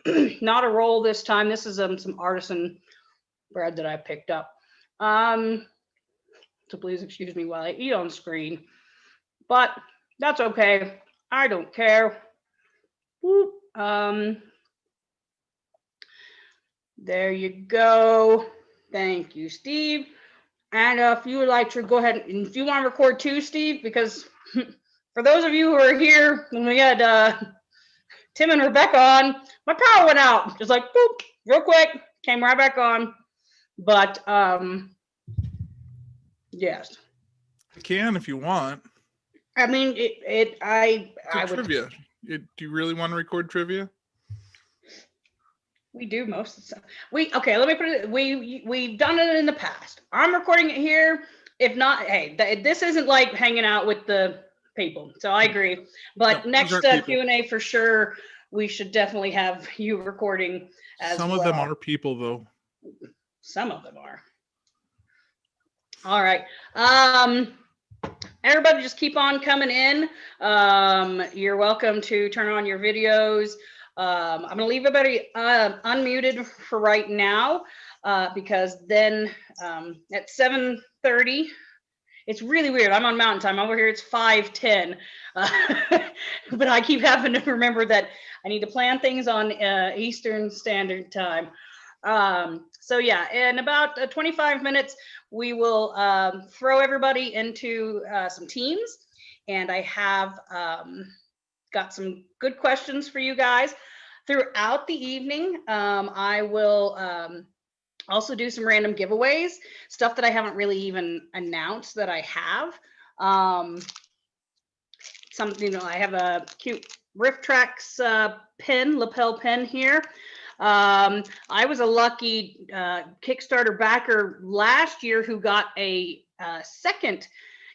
not a roll this time. This is some artisan bread that I picked up. So please excuse me while I eat on screen, but that's okay. I don't care. Whoop. There you go. Thank you, Steve. And if you would like to go ahead and if you want to record too, Steve, because for those of you who are here when we had Tim and Rebecca on, my power went out. Just like boop, real quick, came right back on. But yes. I can if you want. I mean, I would. Trivia. Do you really want to record trivia? We do most of the stuff. Okay, let me put it. We've done it in the past. I'm recording it here. If not, hey, this isn't like hanging out with the people. So I agree. But no, next Q&A for sure, we should definitely have you recording as well. Some of them are people, though. Some of them are. All right. Everybody just keep on coming in. You're welcome to turn on your videos. I'm going to leave everybody unmuted for right now because then at 7:30, it's really weird. I'm on Mountain Time. Over here, it's 5:10. But I keep having to remember that I need to plan things on Eastern Standard Time. So yeah, in about 25 minutes, we will throw everybody into some teams. And I have got some good questions for you guys throughout the evening. I will also do some random giveaways, stuff that I haven't really even announced that I have. Something, I have a cute RiffTrax pin, lapel pin here. I was a lucky Kickstarter backer last year who got a second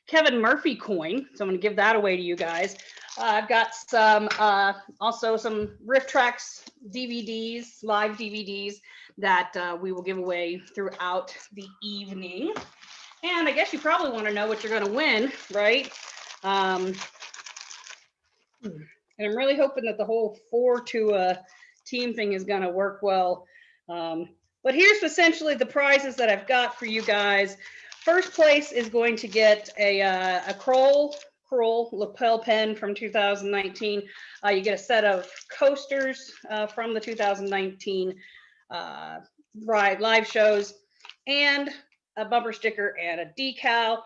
Kevin Murphy coin, so I'm going to give that away to you guys. I've got some also some RiffTrax DVDs, live DVDs that we will give away throughout the evening. And I guess you probably want to know what you're going to win, right? And I'm really hoping that the whole 4-to team thing is going to work well. But here's essentially the prizes that I've got for you guys. First place is going to get a Kroll lapel pen from 2019. You get a set of coasters from the 2019 live shows, and a bumper sticker and a decal.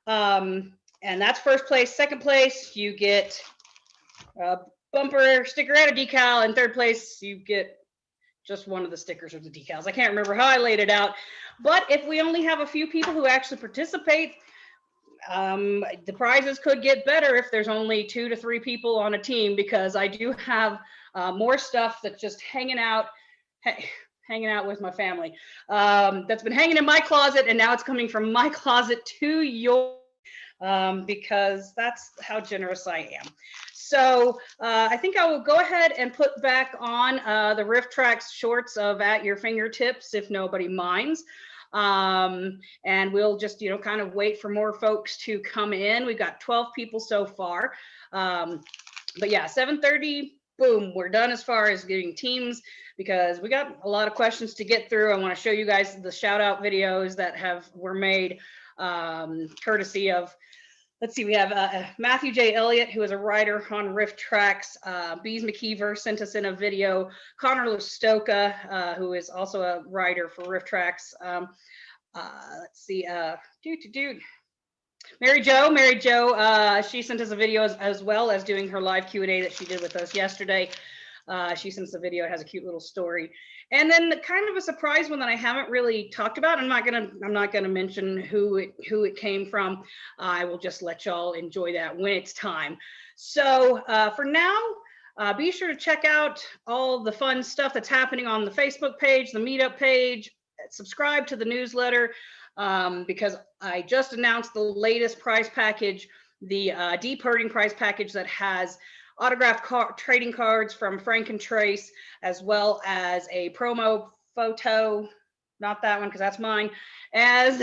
And that's first place. Second place, you get a bumper sticker and a decal. And third place, you get just one of the stickers or the decals. I can't remember how I laid it out. But if we only have a few people who actually participate, the prizes could get better if there's only 2 to 3 people on a team, because I do have more stuff that's just hanging out with my family. That's been hanging in my closet, and now it's coming from my closet to your, because that's how generous I am. So I think I will go ahead and put back on the RiffTrax shorts of At Your Fingertips, if nobody minds. And we'll just, kind of wait for more folks to come in. We've got 12 people so far. But yeah, 7:30, boom, we're done as far as getting teams, because we got a lot of questions to get through. I want to show you guys the shout out videos that were made courtesy of, let's see, we have Matthew J. Elliott, who is a writer on RiffTrax. Bees McKeever sent us in a video. Connor Listoka, who is also a writer for RiffTrax. Let's see, Mary Jo, she sent us a video as well as doing her live Q&A that she did with us yesterday. She sent us a video. It has a cute little story. And then kind of a surprise one that I haven't really talked about. I'm not gonna mention who it came from. I will just let y'all enjoy that when it's time. So for now, be sure to check out all the fun stuff that's happening on the Facebook page, the meetup page. Subscribe to the newsletter, because I just announced the latest prize package, the Deep Herding prize package that has autographed trading cards from Frank and Trace, as well as a promo photo, not that one because that's mine, and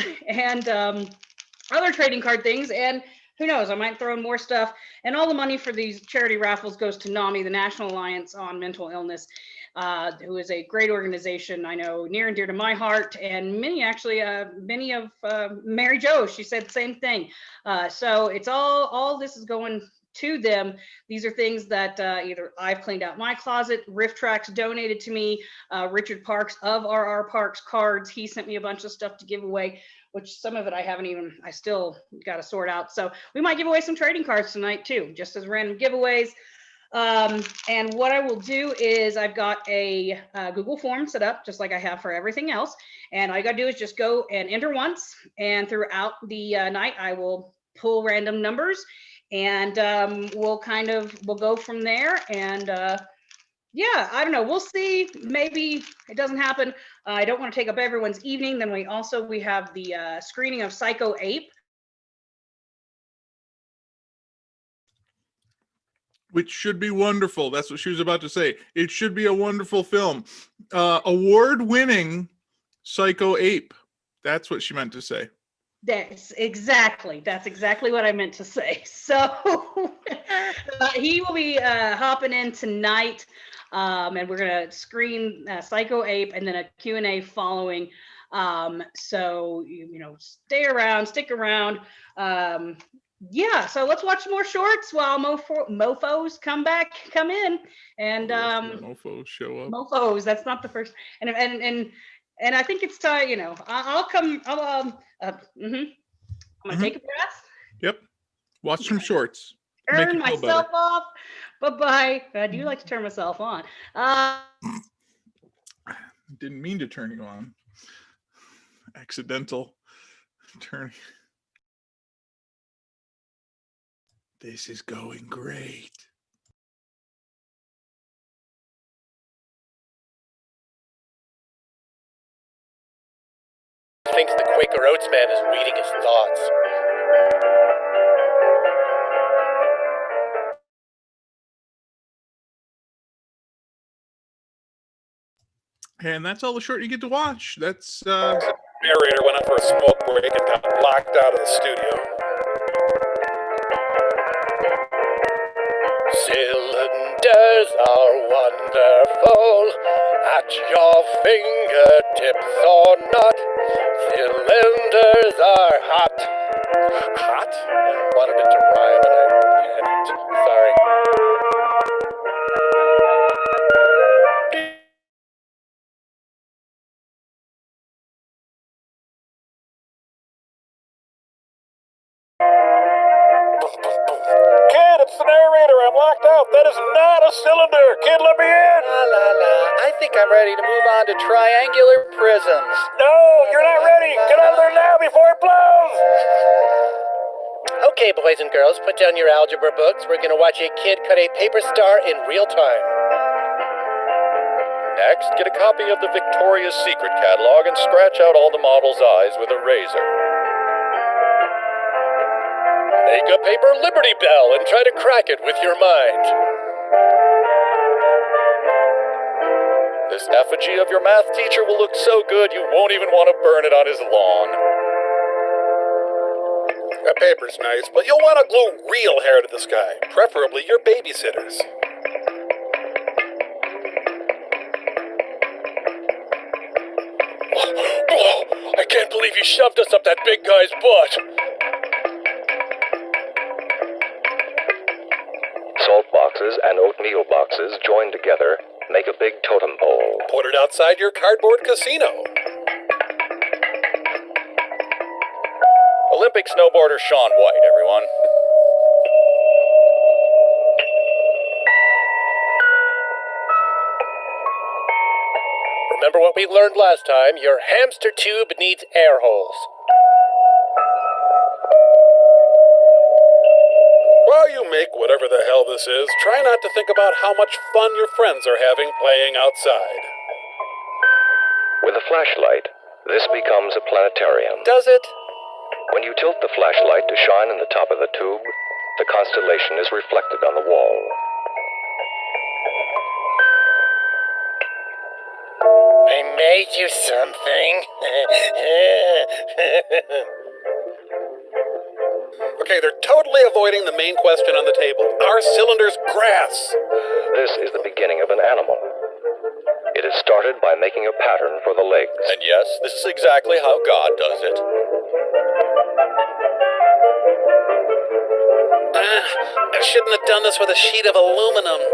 other trading card things. And who knows, I might throw in more stuff. And all the money for these charity raffles goes to NAMI, the National Alliance on Mental Illness. who is a great organization I know near and dear to my heart, and many actually, many of Mary Jo, she said the same thing. So it's all this is going to them. These are things that either I've cleaned out my closet, Riff Tracks donated to me, Richard Parks of RR Parks cards, he sent me a bunch of stuff to give away, which some of it I still got to sort out. So we might give away some trading cards tonight too, just as random giveaways. And what I will do is I've got a Google form set up just like I have for everything else. And all you got to do is just go and enter once. And throughout the night, I will pull random numbers, and we'll go from there. And yeah, I don't know. We'll see. Maybe it doesn't happen. I don't want to take up everyone's evening. Then we have the screening of Psycho Ape, which should be wonderful. That's what she was about to say. It should be a wonderful film. Award-winning Psycho Ape. That's what she meant to say. That's exactly what I meant to say. So he will be hopping in tonight, and we're gonna screen Psycho Ape and then a Q&A following. So stick around. Yeah, so let's watch more shorts while mofos come in, and Mofos show up. Mofos. That's not the first, and I think it's time. I'm gonna take a breath. Yep. Watch some shorts. Turn myself off. Bye-bye. I do like to turn myself on. Didn't mean to turn you on. Accidental turn. This is going great. Thinks the Quaker Oats man is reading his thoughts. And that's all the short you get to watch. That's The narrator went out for a smoke break and got locked out of the studio. Cylinders are wonderful at your fingertips or not. Cylinders are hot. Hot? Wanted it to rhyme and I hadn't. Sorry. Kid, it's the narrator. I'm locked out. That is not a cylinder. Kid, let me in. La la la. I think I'm ready to move on to triangular prisms. No, you're not ready. Get out of there now before it blows. Okay, boys and girls, put down your algebra books. We're gonna watch a kid cut a paper star in real time. Next, get a copy of the Victoria's Secret catalog and scratch out all the model's eyes with a razor. Make a paper Liberty Bell and try to crack it with your mind. This effigy of your math teacher will look so good you won't even want to burn it on his lawn. That paper's nice, but you'll want to glue real hair to the sky, preferably your babysitter's. Oh, I can't believe you shoved us up that big guy's butt. Salt boxes and oatmeal boxes joined together make a big totem pole. Put it outside your cardboard casino. Olympic snowboarder Shaun White, everyone. Remember what we learned last time? Your hamster tube needs air holes. While you make whatever the hell this is, try not to think about how much fun your friends are having playing outside. With a flashlight, this becomes a planetarium. Does it? When you tilt the flashlight to shine in the top of the tube, the constellation is reflected on the wall. I made you something. Okay, they're totally avoiding the main question on the table. Are cylinders grass? This is the beginning of an animal. It is started by making a pattern for the legs. And yes, this is exactly how God does it. I shouldn't have done this with a sheet of aluminum.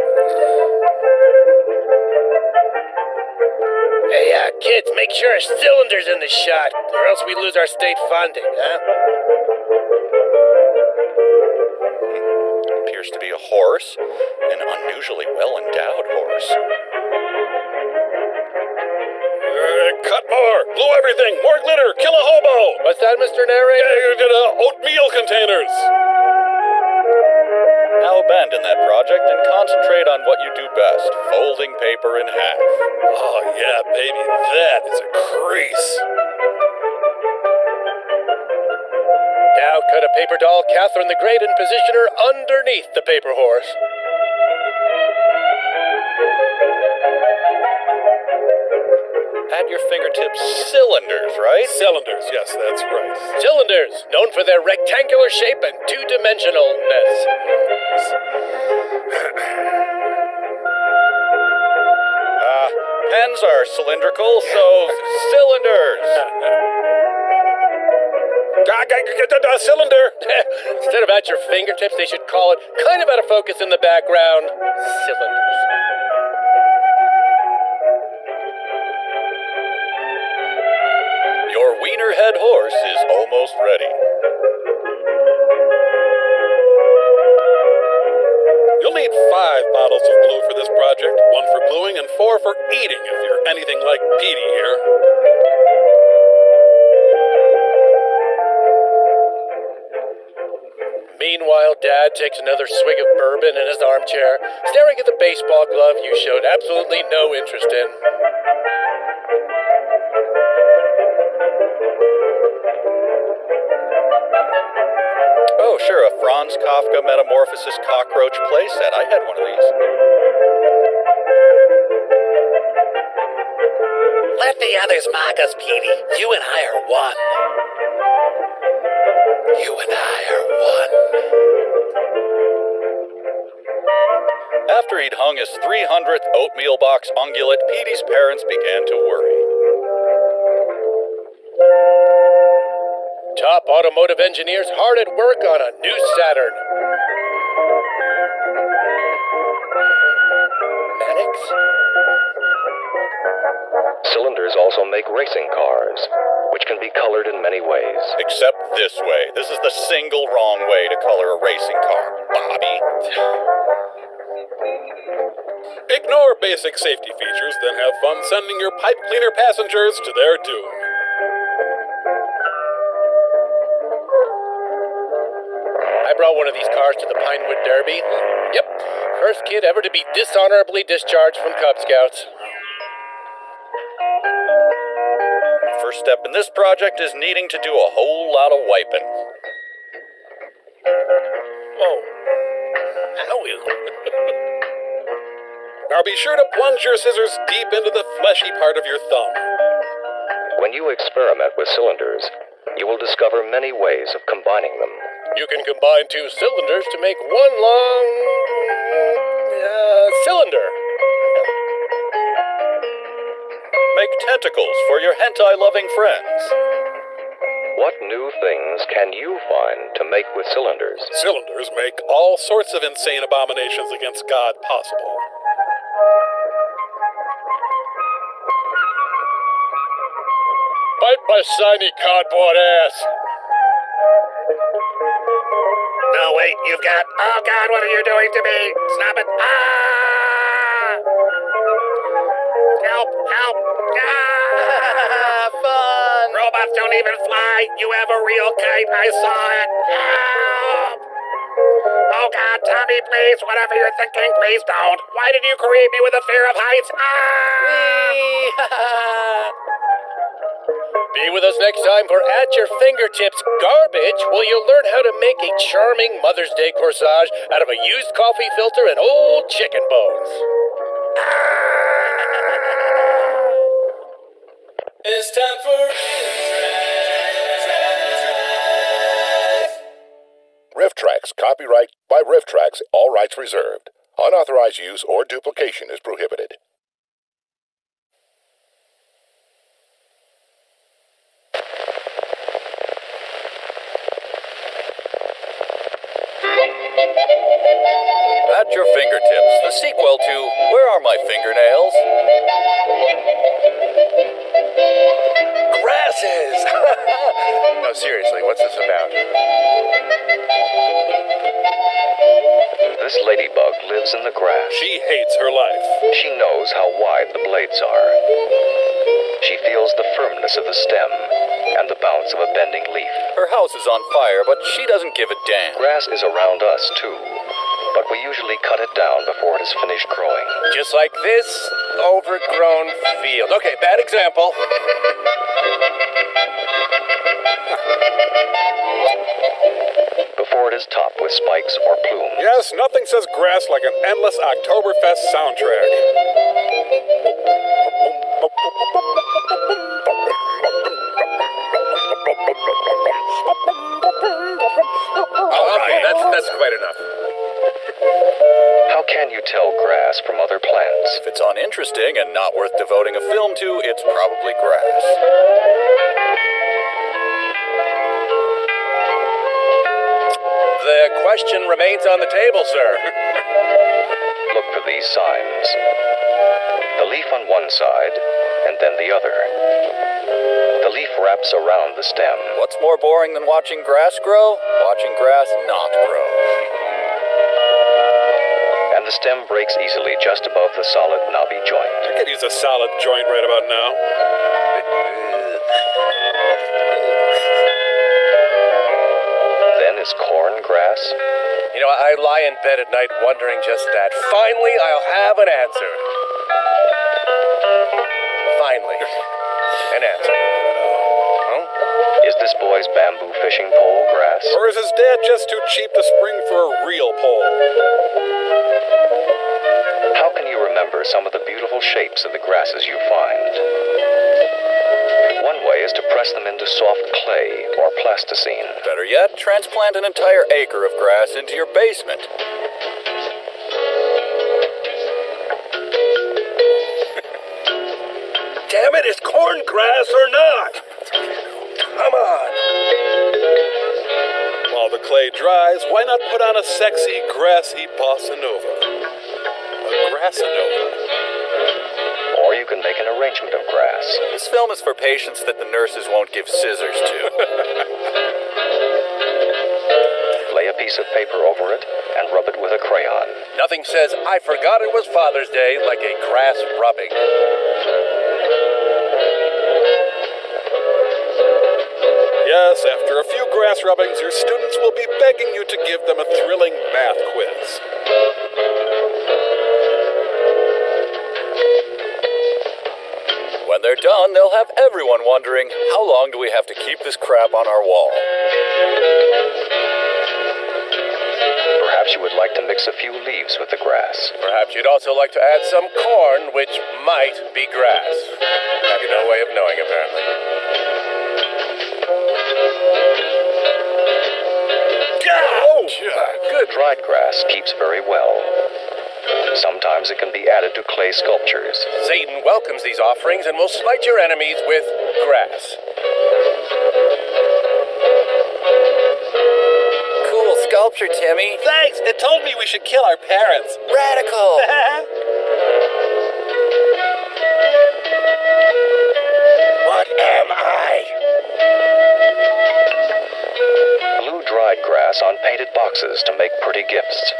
Hey, kids, make sure our cylinder's in the shot, or else we lose our state funding, huh? Appears to be a horse, an unusually well-endowed horse. Cut more! Blow everything! More glitter! Kill a hobo! What's that, Mr. Narrator? Oatmeal containers! Now abandon that project and concentrate on what you do best, folding paper in half. Oh yeah, baby, that is a crease. Now cut a paper doll, Catherine the Great, and position her underneath the paper horse. At your fingertips, cylinders, right? Cylinders, yes, that's right. Cylinders, known for their rectangular shape and two-dimensionalness. Pens are cylindrical, so cylinders. Cylinder. Instead of at your fingertips, they should call it kind of out of focus in the background. Cylinders. Your wiener head horse is almost ready. You'll need 5 bottles of glue for this project, 1 for gluing and 4 for eating if you're anything like Petey here. Meanwhile, Dad takes another swig of bourbon in his armchair, staring at the baseball glove you showed absolutely no interest in. Oh, sure, a Franz Kafka Metamorphosis cockroach playset. I had one of these. Let the others mock us, Petey. You and I are one. You and I are one. After he'd hung his 300th oatmeal box ungulate, Petey's parents began to worry. Top automotive engineers hard at work on a new Saturn. Mannix? Cylinders also make racing cars, which can be colored in many ways. Except this way. This is the single wrong way to color a racing car, Bobby. Ignore basic safety features, then have fun sending your pipe cleaner passengers to their doom. I brought one of these cars to the Pinewood Derby. Yep, first kid ever to be dishonorably discharged from Cub Scouts. First step in this project is needing to do a whole lot of wiping. Whoa. Owie. Now be sure to plunge your scissors deep into the fleshy part of your thumb. When you experiment with cylinders, you will discover many ways of combining them. You can combine 2 cylinders to make one long... cylinder. Make tentacles for your hentai-loving friends. What new things can you find to make with cylinders? Cylinders make all sorts of insane abominations against God possible. Bite my shiny cardboard ass. No, wait, you've got... Oh, God, what are you doing to me? Stop it. Ah! Help, help. Ah! Fun. Robots don't even fly. You have a real kite. I saw it. Help. Oh, God, Tommy, please, whatever you're thinking, please don't. Why did you create me with a fear of heights? Ah! Be with us next time for At Your Fingertips Garbage, where you'll learn how to make a charming Mother's Day corsage out of a used coffee filter and old chicken bones. It's time for Riff Tracks, copyright by Riff Tracks, all rights reserved. Unauthorized use or duplication is prohibited. at your fingertips, the sequel to Where Are My Fingernails? Grasses! No, seriously, what's this about? This ladybug lives in the grass. She hates her life. She knows how wide the blades are. She feels the firmness of the stem and the bounce of a bending leaf. Her house is on fire, but she doesn't give a damn. Grass is around us, too, but we usually cut it down before it is finished growing. Just like this overgrown field. Okay, bad example. Before it is topped with spikes or plumes. Yes, nothing says grass like an endless Oktoberfest soundtrack. All right, that's quite enough. How can you tell grass from other plants? If it's uninteresting and not worth devoting a film to, it's probably grass. The question remains on the table, sir. Look for these signs. The leaf on one side, and then the other. The leaf wraps around the stem. What's more boring than watching grass grow? Watching grass not grow. And the stem breaks easily just above the solid knobby joint. I could use a solid joint right about now. Then is corn grass. You know, I lie in bed at night wondering just that. Finally, I'll have an answer. Finally, an answer. Huh? Is this boy's bamboo fishing pole grass? Or is his dad just too cheap to spring for a real pole? How can you remember some of the beautiful shapes of the grasses you find? One way is to press them into soft clay or plasticine. Better yet, transplant an entire acre of grass into your basement. Damn it, is corn grass or not? Come on. While the clay dries, why not put on a sexy, grassy bossa nova? A grassanova. Or you can make an arrangement of grass. This film is for patients that the nurses won't give scissors to. Lay a piece of paper over it and rub it with a crayon. Nothing says I forgot it was Father's Day like a grass rubbing. Yes, after a few grass rubbings, your students will be begging you to give them a thrilling math quiz. When they're done, they'll have everyone wondering, how long do we have to keep this crap on our wall? Perhaps you would like to mix a few leaves with the grass. Perhaps you'd also like to add some corn, which might be grass. Have you no way of knowing, apparently. Oh, Good dried grass keeps very well. Sometimes it can be added to clay sculptures. Satan welcomes these offerings and will smite your enemies with grass. Cool sculpture, Timmy. thanks! It told me we should kill our parents. Radical. What am I? Glue dried grass on painted boxes to make pretty gifts.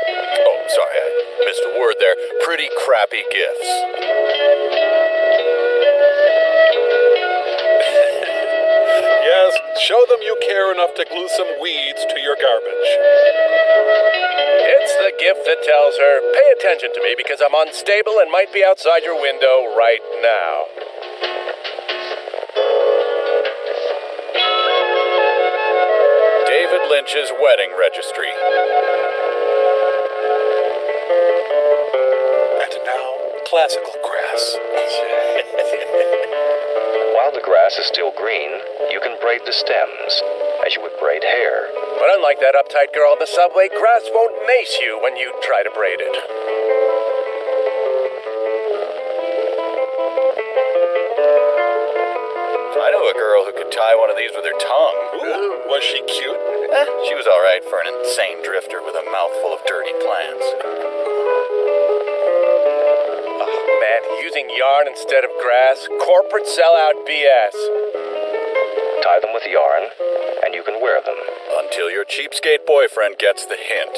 Oh, sorry, I missed a word there. Pretty crappy gifts. Yes, show them you care enough to glue some weeds to your garbage. It's the gift that tells her, pay attention to me because I'm unstable and might be outside your window right now. David Lynch's wedding registry. And now, classical grass. While the grass is still green, you can braid the stems, as you would braid hair. But unlike that uptight girl on the subway, grass won't mace you when you try to braid it. I know a girl who could tie one of these with her tongue. Ooh, was she cute? She was all right for an insane drifter with a mouthful of dirty plans. Oh, man, using yarn instead of grass. Corporate sellout BS. Tie them with yarn, and you can wear them. Until your cheapskate boyfriend gets the hint.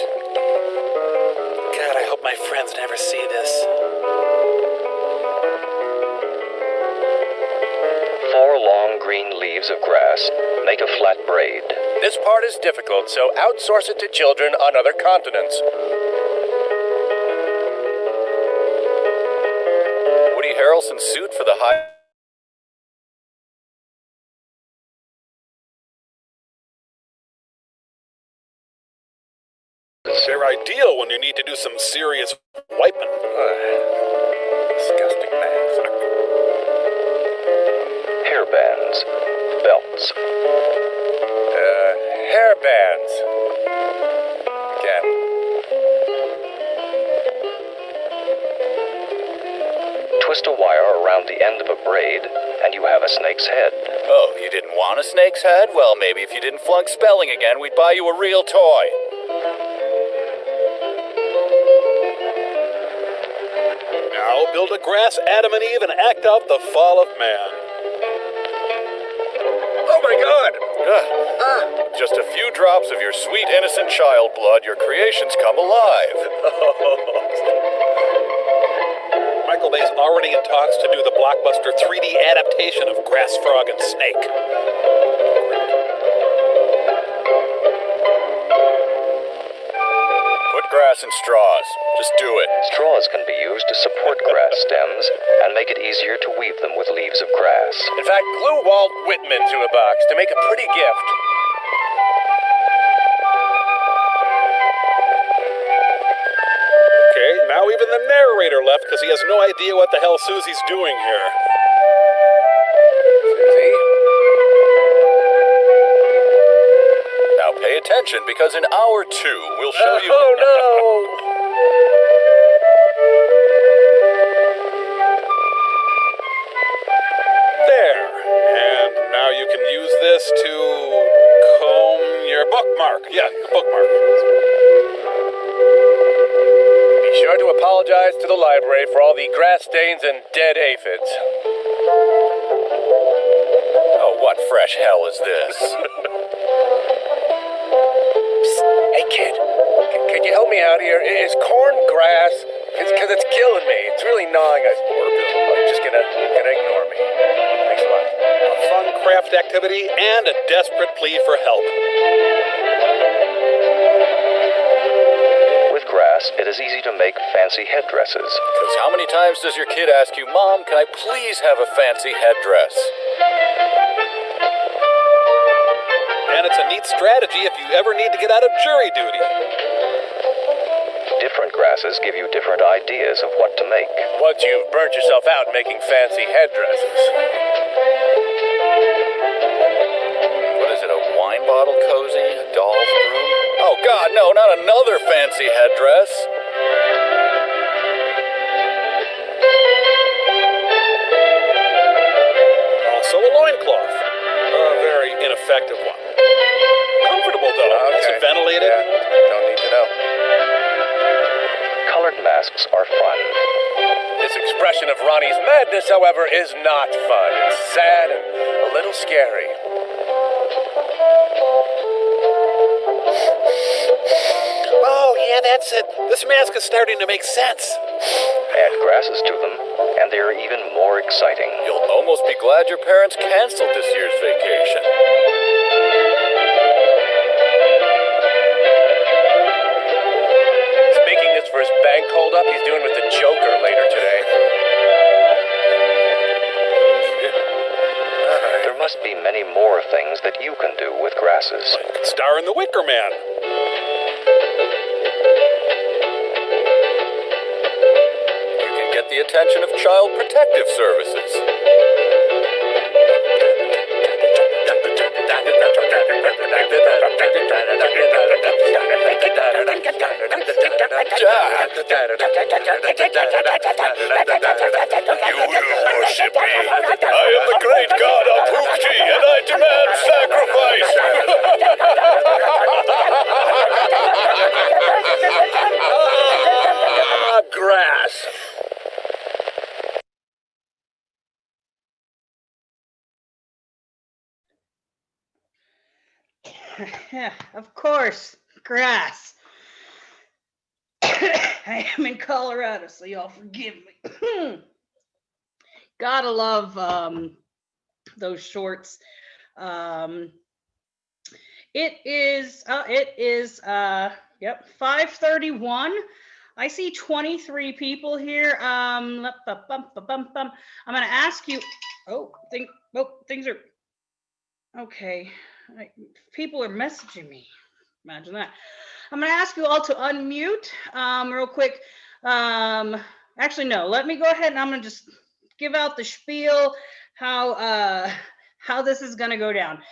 God, I hope my friends never see this. 4 long green leaves of grass make a flat braid. This part is difficult, so outsource it to children on other continents. Woody Harrelson's suit for the high... They're ideal when you need to do some serious wiping. Disgusting mask. Hairbands, belts. Hairbands. Again. Twist a wire around the end of a braid, and you have a snake's head. Oh, you didn't want a snake's head? Well, maybe if you didn't flunk spelling again, we'd buy you a real toy. Now build a grass Adam and Eve and act out the fall of man. Oh my god! Just a few drops of your sweet, innocent child blood, your creations come alive. Michael Bay's already in talks to do the blockbuster 3D adaptation of Grass, Frog, and Snake. Put grass in straws. Just do it. Straws can be used to support grass stems and make it easier to weave them with leaves of grass. In fact, glue Walt Whitman to a box to make a pretty gift. Okay, now even the narrator left because he has no idea what the hell Susie's doing here. See? Now pay attention because in hour 2, we'll show you... Oh no! There. And now you can use this to comb your bookmark. Yeah, your bookmark. Be sure to apologize to the library for all the grass stains and dead aphids. Oh, what fresh hell is this? Hey kid, can you help me out here? Is corn grass? Because it's killing me. It's really gnawing us. I'm just gonna ignore me. Thanks a lot. A fun craft activity and a desperate plea for help. With grass, it is easy to make fancy headdresses. Because how many times does your kid ask you, Mom, can I please have a fancy headdress? And it's a neat strategy if you ever need to get out of jury duty. Different grasses give you different ideas of what to make. Once you've burnt yourself out making fancy headdresses. What is it, a wine bottle cozy? A doll's broom? Oh, God, no, not another fancy headdress. Also a loincloth. A very ineffective one. Comfortable, though. Nice and ventilated. Yeah, don't need to know. Colored masks are fun. This expression of Ronnie's madness, however, is not fun. It's sad and a little scary. Oh, yeah, that's it. This mask is starting to make sense. Add grasses to them, and they are even more exciting. You'll almost be glad your parents canceled this year's vacation. He's making this for his bank holdup he's doing with the Joker later today. There must be many more things that you can do with grasses. Star in The Wicker Man. You can get the attention of Child Protective Services. You will worship me. I am the great god Apukji, and I demand sacrifice! Grass. Of course, grass. I am in Colorado, so y'all forgive me. Gotta love those shorts. It is 5:31. I see 23 people here. I'm gonna ask you. Things are okay. People are messaging me. Imagine that. I'm gonna ask you all to unmute real quick. Actually, no. Let me go ahead and I'm gonna just give out the spiel how this is gonna go down.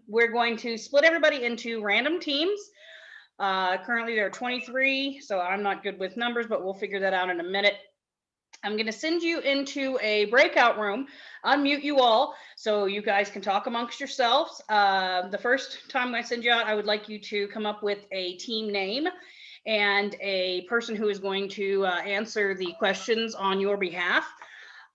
We're going to split everybody into random teams. Currently there are 23, so I'm not good with numbers, but we'll figure that out in a minute. I'm going to send you into a breakout room, unmute you all so you guys can talk amongst yourselves. The first time I send you out, I would like you to come up with a team name and a person who is going to answer the questions on your behalf.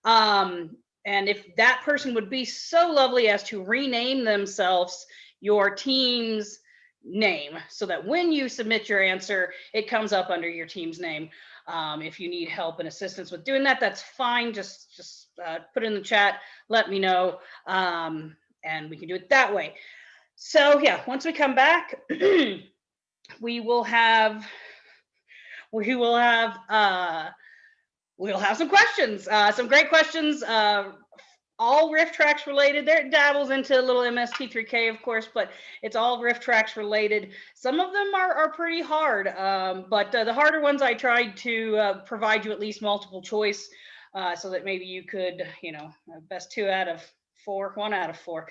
And if that person would be so lovely as to rename themselves your team's name so that when you submit your answer, it comes up under your team's name. If you need help and assistance with doing that, that's fine. Just put it in the chat, let me know, and we can do it that way. So yeah, once we come back, we'll have some questions, some great questions, all RiffTrax related. There dabbles into a little MST3K, of course, but it's all RiffTrax related. Some of them are pretty hard, but the harder ones I tried to provide you at least multiple choice so that maybe you could, best 2 out of 4, 1 out of 4.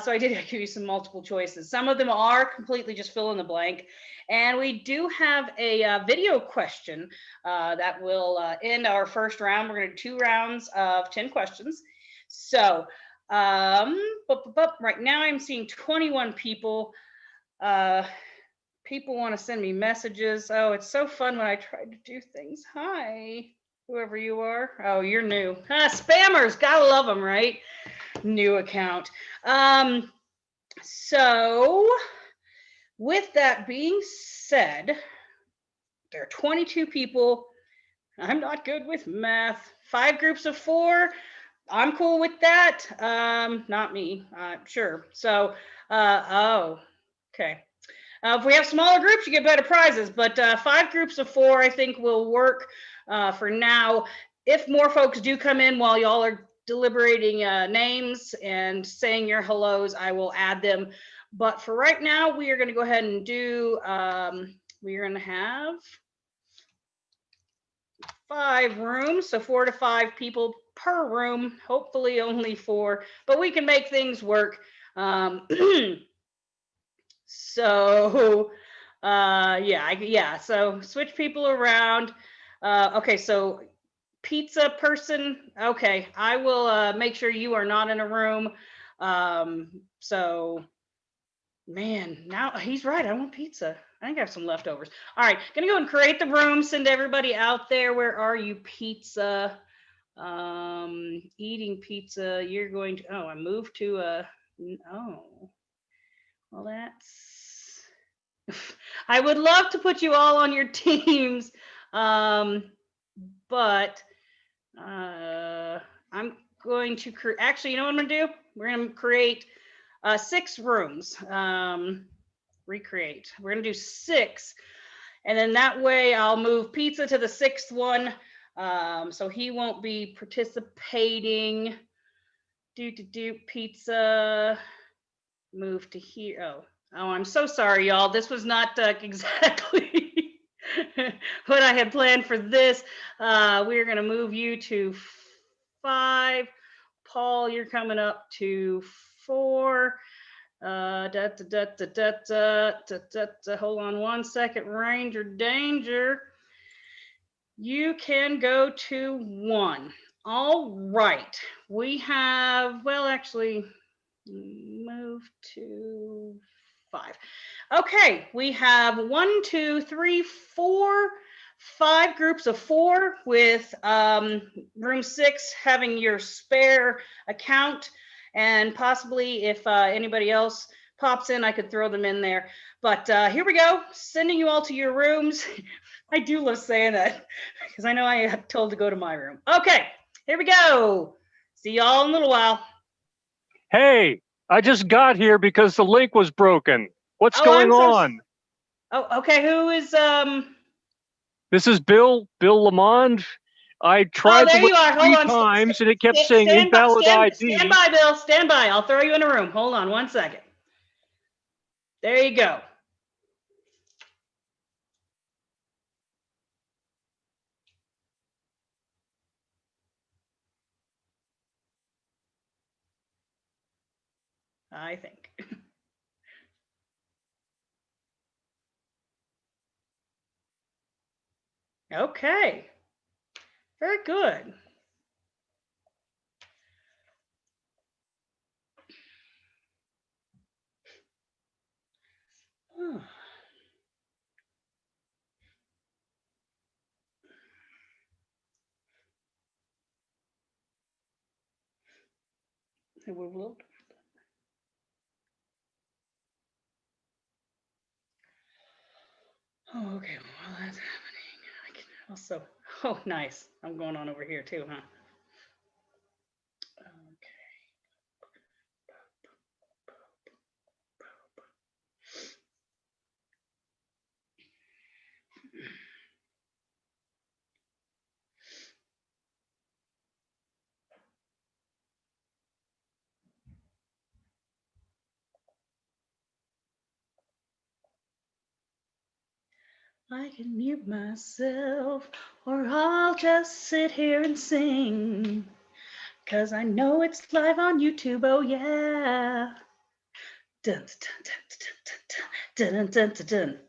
So I did give you some multiple choices. Some of them are completely just fill in the blank. And we do have a video question that will end our first round. We're going to do 2 rounds of 10 questions. So right now I'm seeing 21 people. People want to send me messages. Oh, it's so fun when I try to do things. Hi, whoever you are. Oh, you're new. Spammers, gotta love them, right? New account. So with that being said, there are 22 people. I'm not good with math. 5 groups of 4. I'm cool with that. Not me, sure. So, okay. If we have smaller groups, you get better prizes, but 5 groups of 4, I think will work for now. If more folks do come in while y'all are deliberating names and saying your hellos, I will add them. But for right now, we are going to go ahead and do, we're going to have 5 rooms, so 4 to 5 people per room, hopefully only 4, but we can make things work. So so switch people around. Okay, so pizza person, okay, I will make sure you are not in a room. So man, now he's right, I want pizza. I think I have some leftovers. All right, gonna go and create the room, send everybody out there. Where are you, pizza? Eating pizza, you're going to, I moved to well, that's, I would love to put you all on your teams, but I'm going to actually, you know what I'm gonna do? We're gonna create 6 rooms. Recreate. We're gonna do 6, and then that way I'll move pizza to the 6th one, so he won't be participating. Pizza. Move to here. Oh, I'm so sorry, y'all. This was not exactly what I had planned for this. We're gonna move you to 5. Paul, you're coming up to 4. Hold on one second. Ranger Danger, you can go to 1. All right. We have, well, actually, move to 5. Okay, we have 1, 2, 3, 4, 5 groups of 4 with room 6 having your spare account, and possibly if anybody else pops in, I could throw them in there. But here we go, sending you all to your rooms. I do love saying that because I know I got told to go to my room. Okay, here we go. See y'all in a little while. Hey, I just got here because the link was broken. What's Oh, going I'm so on? Oh, okay. Who is This is Bill Lamond. I Oh, tried the there link you are. Hold 3 on. times and it kept saying invalid ID. Stand by, Bill. Stand by. I'll throw you in a room. Hold on 1 second. There you go. I think. Okay. Very good. Oh. It will load. Oh, okay. While that's happening, I can also. Oh, nice. I'm going on over here too, huh? Okay. I can mute myself, or I'll just sit here and sing. 'Cause I know it's live on YouTube, oh yeah. Dun, dun, dun, dun, dun, dun, dun, dun, dun, dun.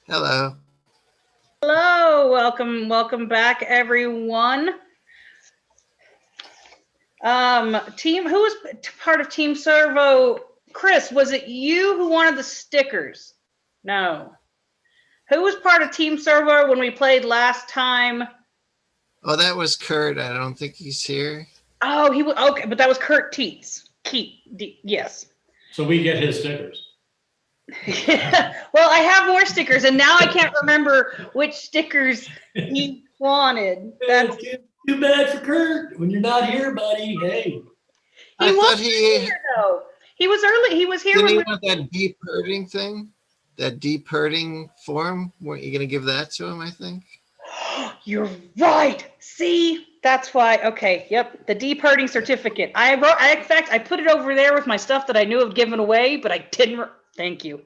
Hello. Hello, welcome back, everyone. Who was part of Team Servo? Chris, was it you who wanted the stickers? No. Who was part of Team Servo when we played last time? Oh, that was Kurt. I don't think he's here. Oh, he was okay, but that was Kurt Teets. Yes. So we get his stickers. Well, I have more stickers, and now I can't remember which stickers he wanted. That's Too bad for Kurt when you're not here, buddy. Hey. I thought here, though. He was early. He was here. Didn't When he we want that deep hurting thing? That deep hurting form? Weren't you going to give that to him, I think? You're right. See, that's why. Okay. Yep. The deep hurting certificate. In fact, I put it over there with my stuff that I knew of given away, but I didn't. Thank you.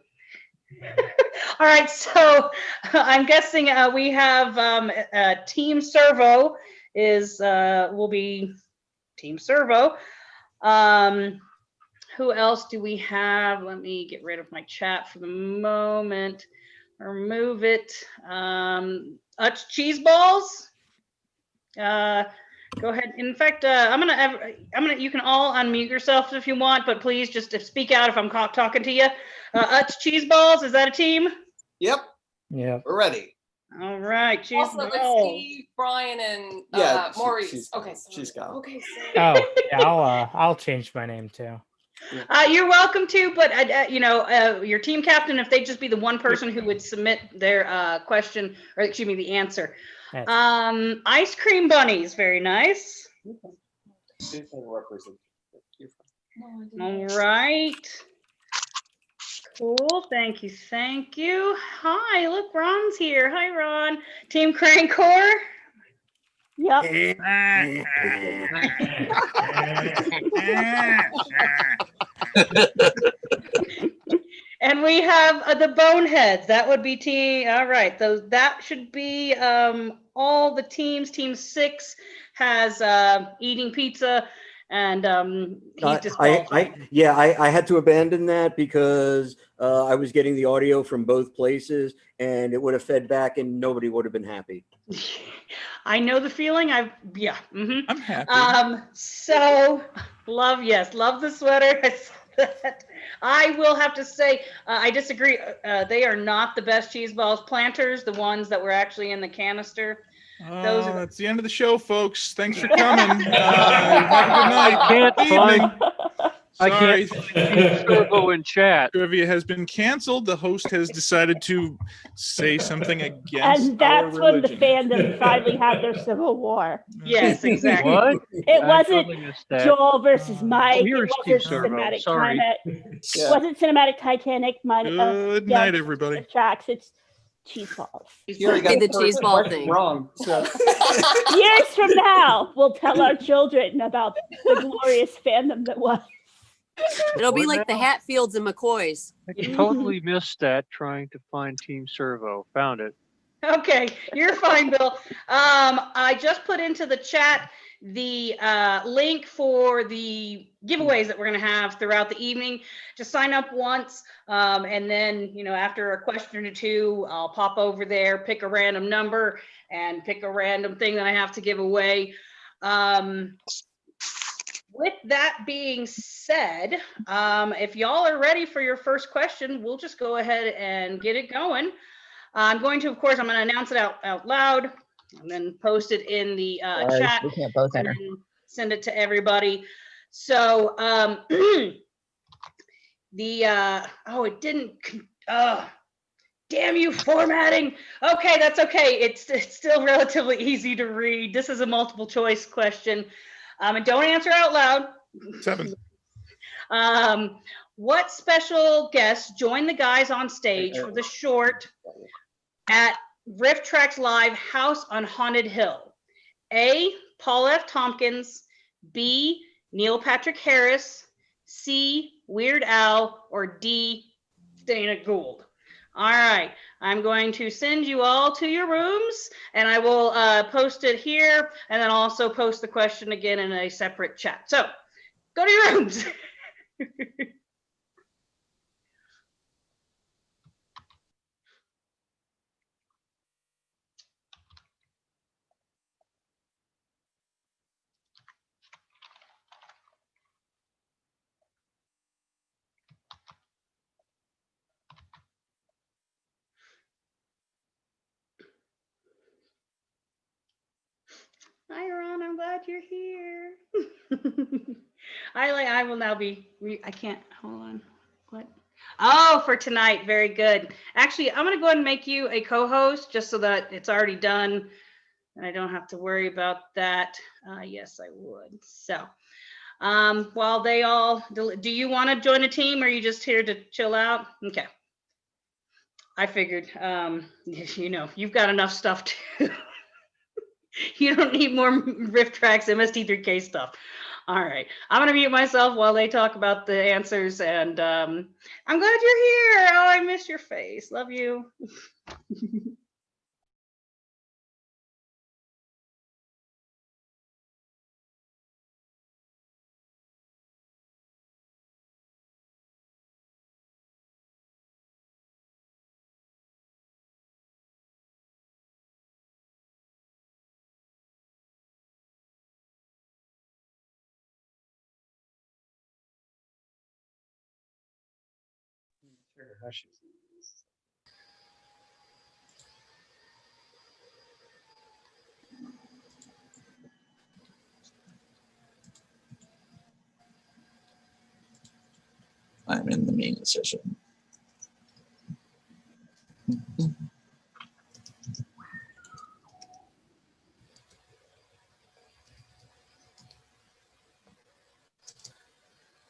All right. So I'm guessing we have Team Servo will be Team Servo. Who else do we have? Let me get rid of my chat for the moment. Remove it. Cheese balls. Go ahead. In fact, you can all unmute yourselves if you want, but please just speak out if I'm talking to you. Cheese balls. Is that a team? Yep. Yeah. We're ready. All right. Cheese Also, it's balls. Steve, Brian, and Yeah, Maurice. okay, she's got it. Okay. Oh, yeah. I'll change my name too. You're welcome to, but your team captain, if they just be the one person who would submit their question, or excuse me, the answer. Yes. Ice cream bunnies, very nice. All right. Cool. Thank you. Hi, look, Ron's here. Hi, Ron. Team Crankcore. Yep. And we have the Boneheads. That would be team. All right. So that should be all the teams. Team 6 has eating pizza, and he's disqualified. I had to abandon that because I was getting the audio from both places, and it would have fed back, and nobody would have been happy. I know the feeling. I'm happy. So love the sweater. I saw that. I will have to say I disagree. They are not the best cheese balls. Planters, the ones that were actually in the canister. Those are that's the end of the show, folks. Thanks for coming. Have a good night. I can't Sorry. Servo in chat. Trivia has been canceled. The host has decided to say something against And that's our when the religion. fandom finally had their civil war. Yes, exactly. What? It I wasn't totally missed that. Joel versus Mike. It Here's wasn't Steve Servo. cinematic Sorry. It wasn't cinematic Titanic. Good night, everybody. Tracks. It's cheese balls. Here, you got the cheese ball thing. Wrong. So. Years from now, we'll tell our children about the glorious fandom that was. It'll be What like the now? Hatfields and McCoys. I totally missed that trying to find Team Servo. Found it. Okay, you're fine, Bill. I just put into the chat the link for the giveaways that we're going to have throughout the evening. Just sign up once, and then, after a question or two, I'll pop over there, pick a random number, and pick a random thing that I have to give away. With that being said, if y'all are ready for your first question, we'll just go ahead and get it going. I'm going to announce it out loud and then post it in the chat. We can't both And enter. then send it to everybody. So it didn't. Damn you, formatting. Okay, that's okay. It's still relatively easy to read. This is a multiple choice question. And don't answer out loud. 7. What special guests joined the guys on stage for the short at Riff Tracks Live House on Haunted Hill? A, Paul F. Tompkins, B, Neil Patrick Harris, C, Weird Al, or D, Dana Gould? All right, I'm going to send you all to your rooms, and I will post it here, and then also post the question again in a separate chat. So go to your rooms. you're here. I will now be. I can't. Hold on. What? Oh, for tonight. Very good. Actually, I'm gonna go ahead and make you a co-host just so that it's already done, and I don't have to worry about that. Yes, I would. So, while they all, do you want to join a team, or are you just here to chill out? Okay. I figured, you know, you've got enough stuff to. You don't need more riff tracks, MST3K stuff. All right, I'm gonna mute myself while they talk about the answers, and I'm glad you're here. Oh, I miss your face. Love you. I'm in the main session.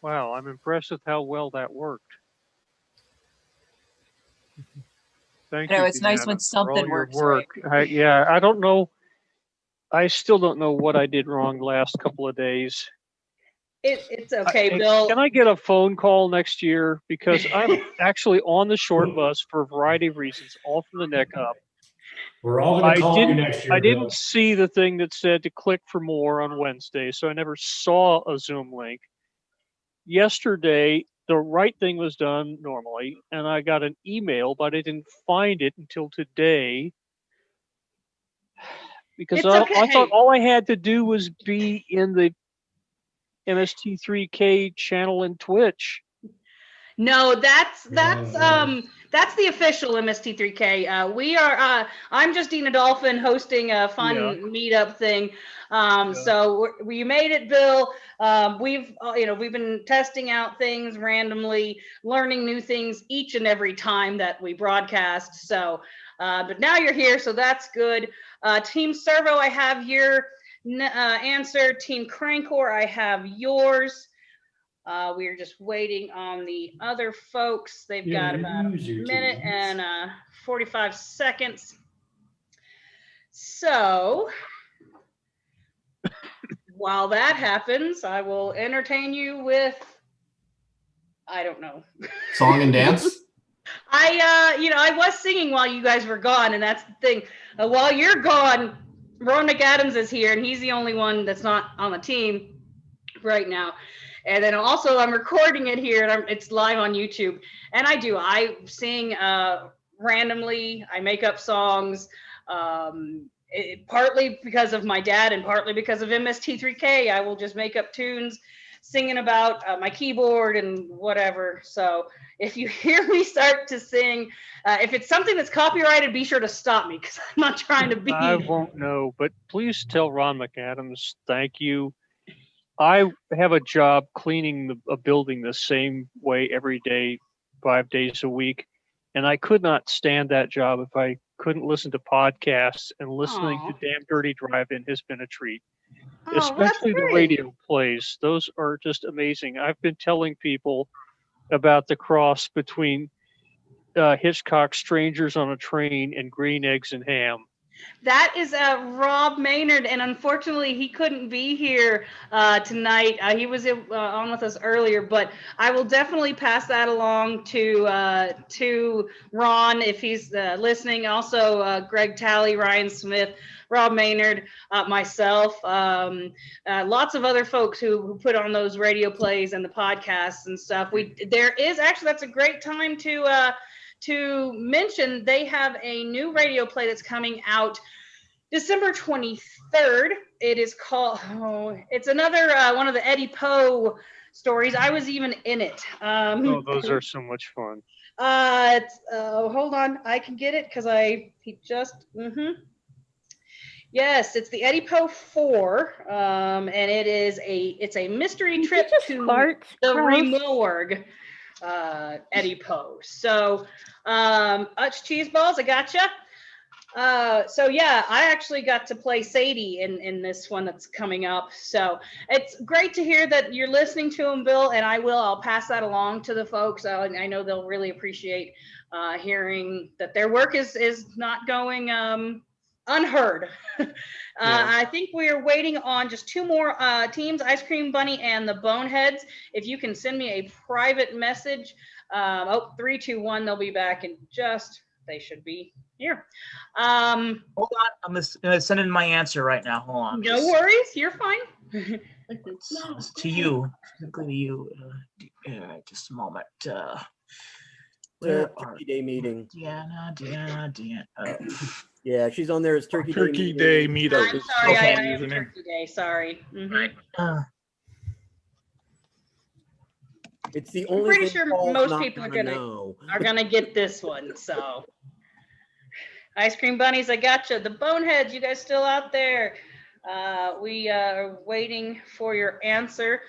Wow, I'm impressed with how well that worked. Thank I know, you. it's nice Deanna, when for something all your works, work. Yeah, I don't know. I still don't know what I did wrong the last couple of days. It's okay, Bill. Can I get a phone call next year? Because I'm actually on the short bus for a variety of reasons, all from the neck up. We're all going to call you next year, I Bill. didn't see the thing that said to click for more on Wednesday, so I never saw a Zoom link. Yesterday, the right thing was done normally, and I got an email, but I didn't find it until today. Because It's I okay. thought all I had to do was be in the MST3K channel in Twitch. No, that's the official MST3K. We are. I'm just Dina Dolphin hosting a fun meetup thing. So you made it, Bill. We've been testing out things randomly, learning new things each and every time that we broadcast. So, but now you're here, so that's good. Team Servo, I have your answer. Team Crankor, I have yours. We are just waiting on the other folks. They've got about a minute and 45 seconds. So while that happens, I will entertain you with, I don't know. Song and dance? I was singing while you guys were gone, and that's the thing. While you're gone, Ron McAdams is here, and he's the only one that's not on the team right now. And then also I'm recording it here, and it's live on YouTube. And I sing randomly. I make up songs, partly because of my dad and partly because of MST3K. I will just make up tunes singing about my keyboard and whatever. So if you hear me start to sing, if it's something that's copyrighted, be sure to stop me, because I'm not trying to be. I won't know, but please tell Ron McAdams thank you. I have a job cleaning a building the same way every day, 5 days a week, and I could not stand that job if I couldn't listen to podcasts, and listening to Damn Dirty Drive-In has been a treat. Especially the radio plays. Those are just amazing. I've been telling people about the cross between Hitchcock's Strangers on a Train and Green Eggs and Ham. That is Rob Maynard, and unfortunately he couldn't be here tonight. He was on with us earlier, but I will definitely pass that along to Ron if he's listening. Also, Greg Talley, Ryan Smith, Rob Maynard, myself, lots of other folks who put on those radio plays and the podcasts and stuff. That's a great time to mention they have a new radio play that's coming out December 23rd. It is called, it's another one of the Eddie Poe stories. I was even in it. Those are so much fun. Hold on, I can get it because Yes, it's the Eddie Poe 4, and it's a mystery trip to the Remorgue, Eddie Poe. So, Utch Cheese Balls, I gotcha. So yeah, I actually got to play Sadie in this one that's coming up. So it's great to hear that you're listening to them, Bill, and I'll pass that along to the folks. I know they'll really appreciate hearing that their work is not going unheard. I think we are waiting on just 2 more teams, Ice Cream Bunny and the Boneheads. If you can send me a private message. 3, 2, 1, they'll be back in they should be here. Hold on, I'm gonna send in my answer right now. Hold on. No worries, you're fine. It's to you, specifically to you. Just a moment. Where Turkey Day meeting. Deanna. Yeah, she's on there as Turkey Day meetup. I'm sorry, I am Turkey Day. Sorry. It's the I'm only. pretty thing sure Paul's most not people are know. gonna get this one. So, Ice Cream Bunnies, I gotcha. The Boneheads, you guys still out there? We are waiting for your answer.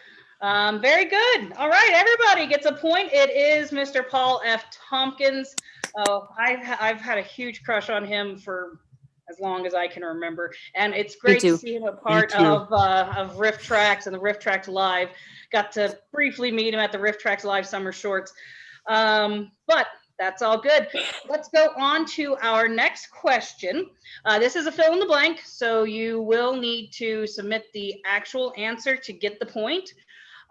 Very good. All right, everybody gets a point. It is Mr. Paul F. Tompkins. Oh, I've had a huge crush on him for as long as I can remember, and it's great to see him a part of Riff Tracks and the Riff Tracks Live. Got to briefly meet him at the Riff Tracks Live Summer Shorts, but that's all good. Let's go on to our next question. This is a fill in the blank, so you will need to submit the actual answer to get the point.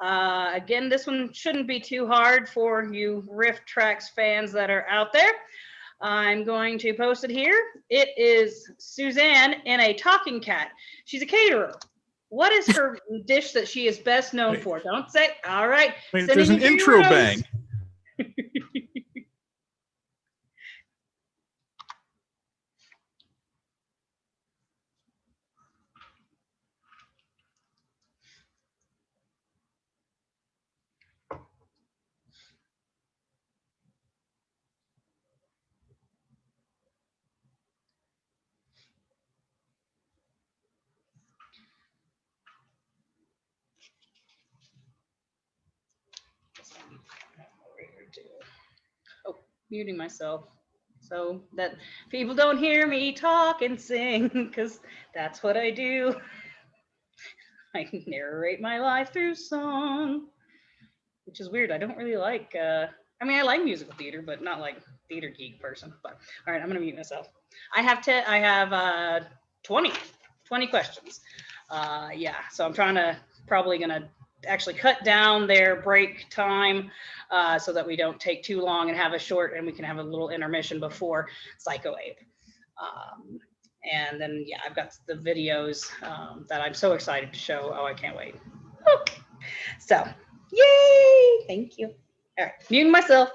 Again, this one shouldn't be too hard for you Riff Tracks fans that are out there. I'm going to post it here. It is Suzanne in a talking cat. She's a caterer. What is her dish that she is best known for? Don't say. All right. Wait, there's an intro bang. Oh, muting myself so that people don't hear me talk and sing, because that's what I do. I narrate my life through song, which is weird. I don't really like, I like musical theater, but not like theater geek person. But all right, I'm gonna mute myself. I have 20 questions. Yeah, so I'm probably gonna actually cut down their break time so that we don't take too long and have a short, and we can have a little intermission before Psycho Ape. And then, yeah, I've got the videos that I'm so excited to show. Oh, I can't wait. So, yay! Thank you. All right, muting myself.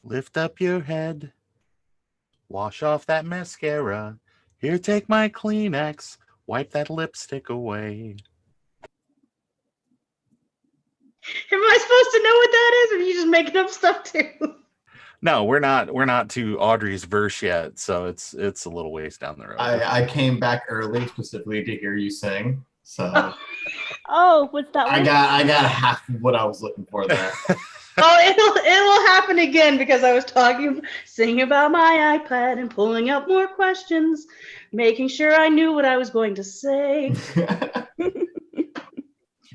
Lift up your head. Wash off that mascara. Here, take my Kleenex. Wipe that lipstick away. Am I supposed to know what that is, or are you just making up stuff too? No, we're not to Audrey's verse yet, so it's a little ways down the road. I came back early specifically to hear you sing, so Oh, was that? I got half of what I was looking for there. Oh, it will happen again, because I was singing about my iPad and pulling up more questions, making sure I knew what I was going to say.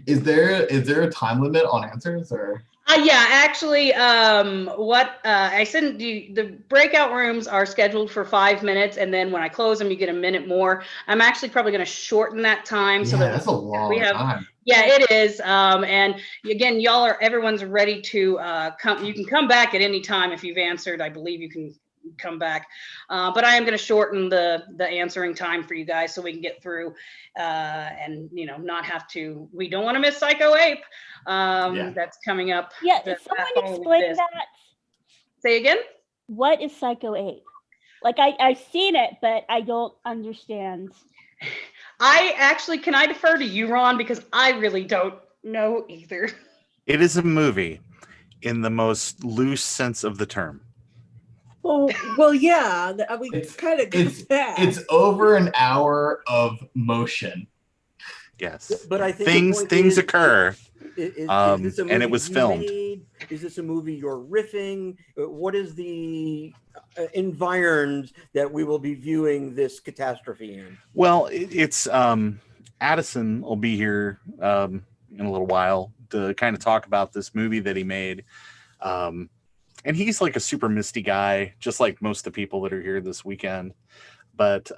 Is there a time limit on answers, or? Yeah, actually, what I sent the breakout rooms are scheduled for 5 minutes, and then when I close them, you get a minute more. I'm actually probably going to shorten that time so that that's a long time. Yeah, it is. And again, everyone's ready to come. You can come back at any time if you've answered. I believe you can come back. But I am going to shorten the answering time for you guys so we can get through and not have to. We don't want to miss Psycho Ape. That's coming up. Yeah, the- someone following explain this. that. Say again? What is Psycho 8? Like I've seen it, but I don't understand. Can I defer to you, Ron, because I really don't know either. It is a movie in the most loose sense of the term. Well, yeah. We kind of goes back. It's over an hour of motion. Yes. But I think the things point things is- occur. Is And this a it movie was you filmed. made? Is this a movie you're riffing? What is the environs that we will be viewing this catastrophe in? Well, it's Addison will be here in a little while to kind of talk about this movie that he made. And he's like a super misty guy, just like most of the people that are here this weekend. But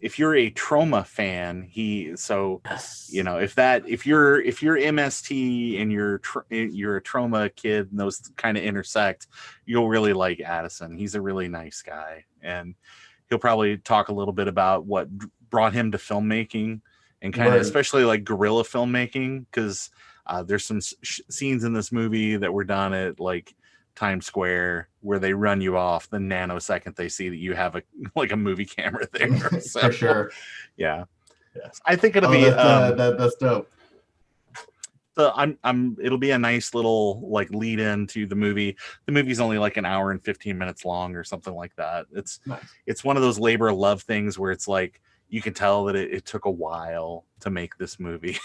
if you're a Trauma fan, if you're MST and you're a Trauma kid and those kind of intersect, you'll really like Addison. He's a really nice guy, and he'll probably talk a little bit about what brought him to filmmaking and kind of Right. especially like guerrilla filmmaking, because there's some scenes in this movie that were done at like Times Square where they run you off the nanosecond they see that you have a movie camera there. So, For sure. yeah. I think it'll be that's dope. so it'll be a nice little like lead in to the movie. The movie's only like an hour and 15 minutes long or something like that. It's one of those labor of love things where it's like you can tell that it took a while to make this movie.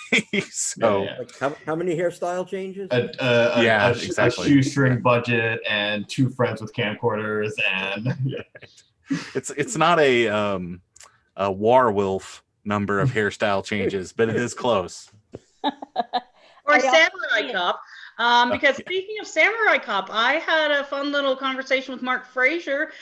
So Like how many hairstyle changes? A exactly. shoestring budget and 2 friends with camcorders and It's not a Warwolf number of hairstyle changes, but it is close. Or Samurai Cop. Because speaking of Samurai Cop, I had a fun little conversation with Mark Frazier.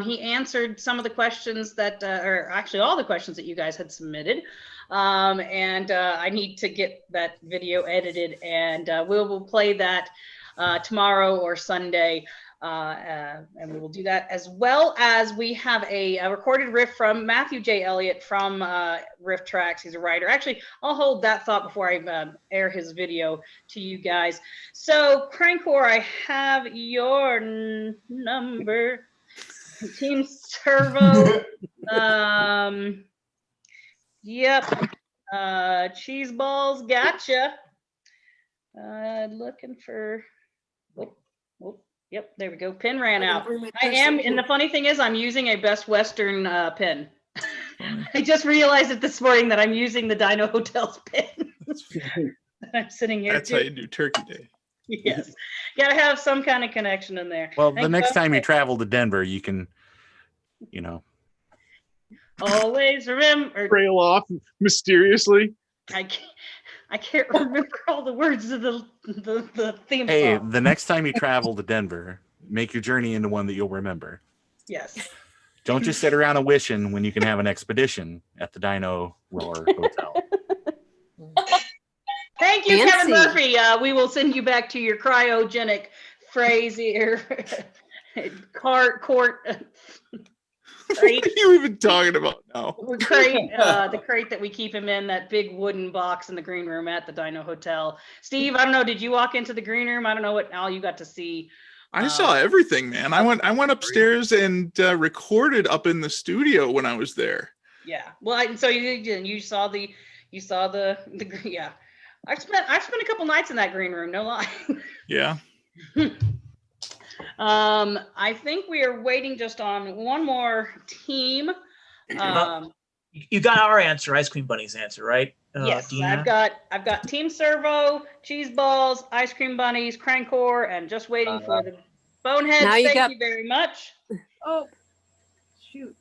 He answered some of the questions that, or actually all the questions that you guys had submitted. And I need to get that video edited, and we'll play that tomorrow or Sunday. And we will do that, as well as we have a recorded riff from Matthew J. Elliott from Riff Tracks. He's a writer. Actually, I'll hold that thought before I air his video to you guys. So, Crankcore, I have your number. Team Servo. Yep. Cheese balls, gotcha. Looking for. Yep, there we go. Pin ran out. I am, and the funny thing is, I'm using a Best Western pin. I just realized it this morning that I'm using the Dino Hotels pin. I'm sitting here. That's how you do Turkey Day. Yes, gotta have some kind of connection in there. Well, the next time you travel to Denver, you can, always remember. Trail off mysteriously. I can't remember all the words of the theme Hey, song. the next time you travel to Denver, make your journey into one that you'll remember. Yes. Don't just sit around and wishing when you can have an expedition at the Dino Roar Hotel. Thank you, Kevin Fancy. Murphy. We will send you back to your cryogenic phrase here. Court. What are you even talking about now? Crate, the crate that we keep him in, that big wooden box in the green room at the Dino Hotel. Steve, I don't know, did you walk into the green room? I don't know what all you got to see. I saw everything, man. I went upstairs and recorded up in the studio when I was there. Yeah. Well, so you saw the yeah. I spent a couple nights in that green room, no lie. Yeah. I think we are waiting just on one more team. You got our answer, Ice Cream Bunny's answer, right? Yes, Dina? I've got Team Servo, Cheese Balls, Ice Cream Bunnies, Crankcore, and just waiting for the Boneheads. Now you Thank got- you very much. Oh, shoot.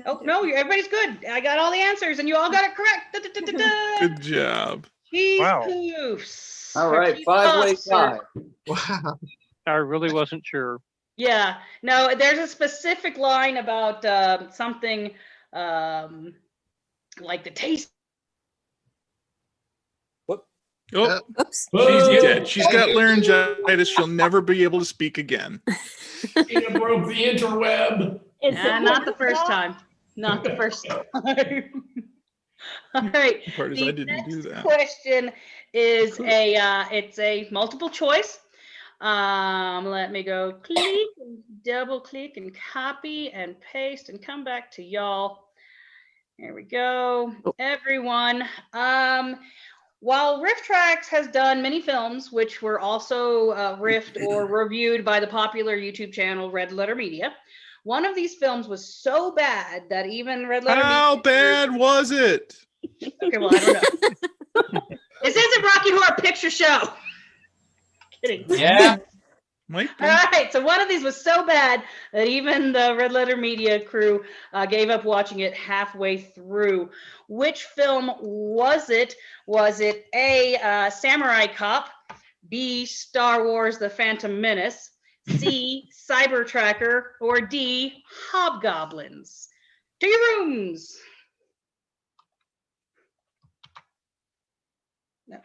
Oh no, everybody's good. I got all the answers, and you all got it correct. Da-da-da-da-da. Good job. Cheese Wow. poofs. All Or right, cheese 5-way puffs, or- tie. wow. I really wasn't sure. Yeah, no, there's a specific line about something like the taste. Oh, Oops. she's dead. She's got laryngitis. She'll never be able to speak again. Tina broke the interweb. Not the first time. Not the first time. All right. The part is I didn't do that. Question is it's a multiple choice. Let me go click and double click and copy and paste and come back to y'all. There we go. Everyone. While RiffTrax has done many films, which were also riffed or reviewed by the popular YouTube channel Red Letter Media, one of these films was so bad that even Red Letter How Media... bad was it? Okay, well, I don't know. This isn't Rocky Horror Picture Show. Kidding. Yeah. All right, so one of these was so bad that even the Red Letter Media crew gave up watching it halfway through. Which film was it? Was it A, Samurai Cop, B, Star Wars The Phantom Menace, C, Cyber Tracker, or D, Hobgoblins? To your rooms. No.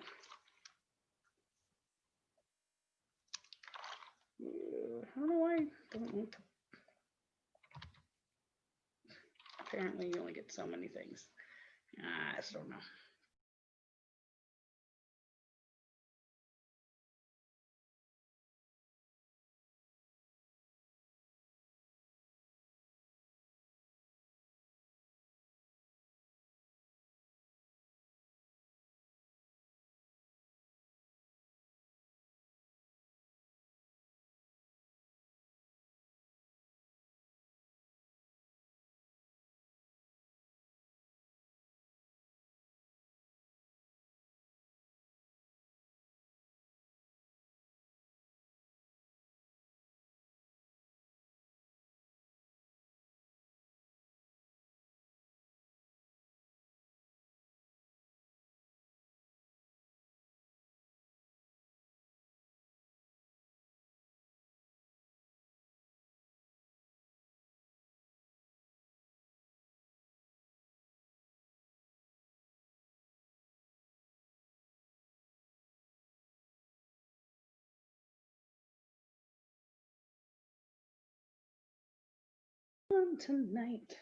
I don't know why I don't want to. Apparently you only get so many things. I just don't know. Tonight,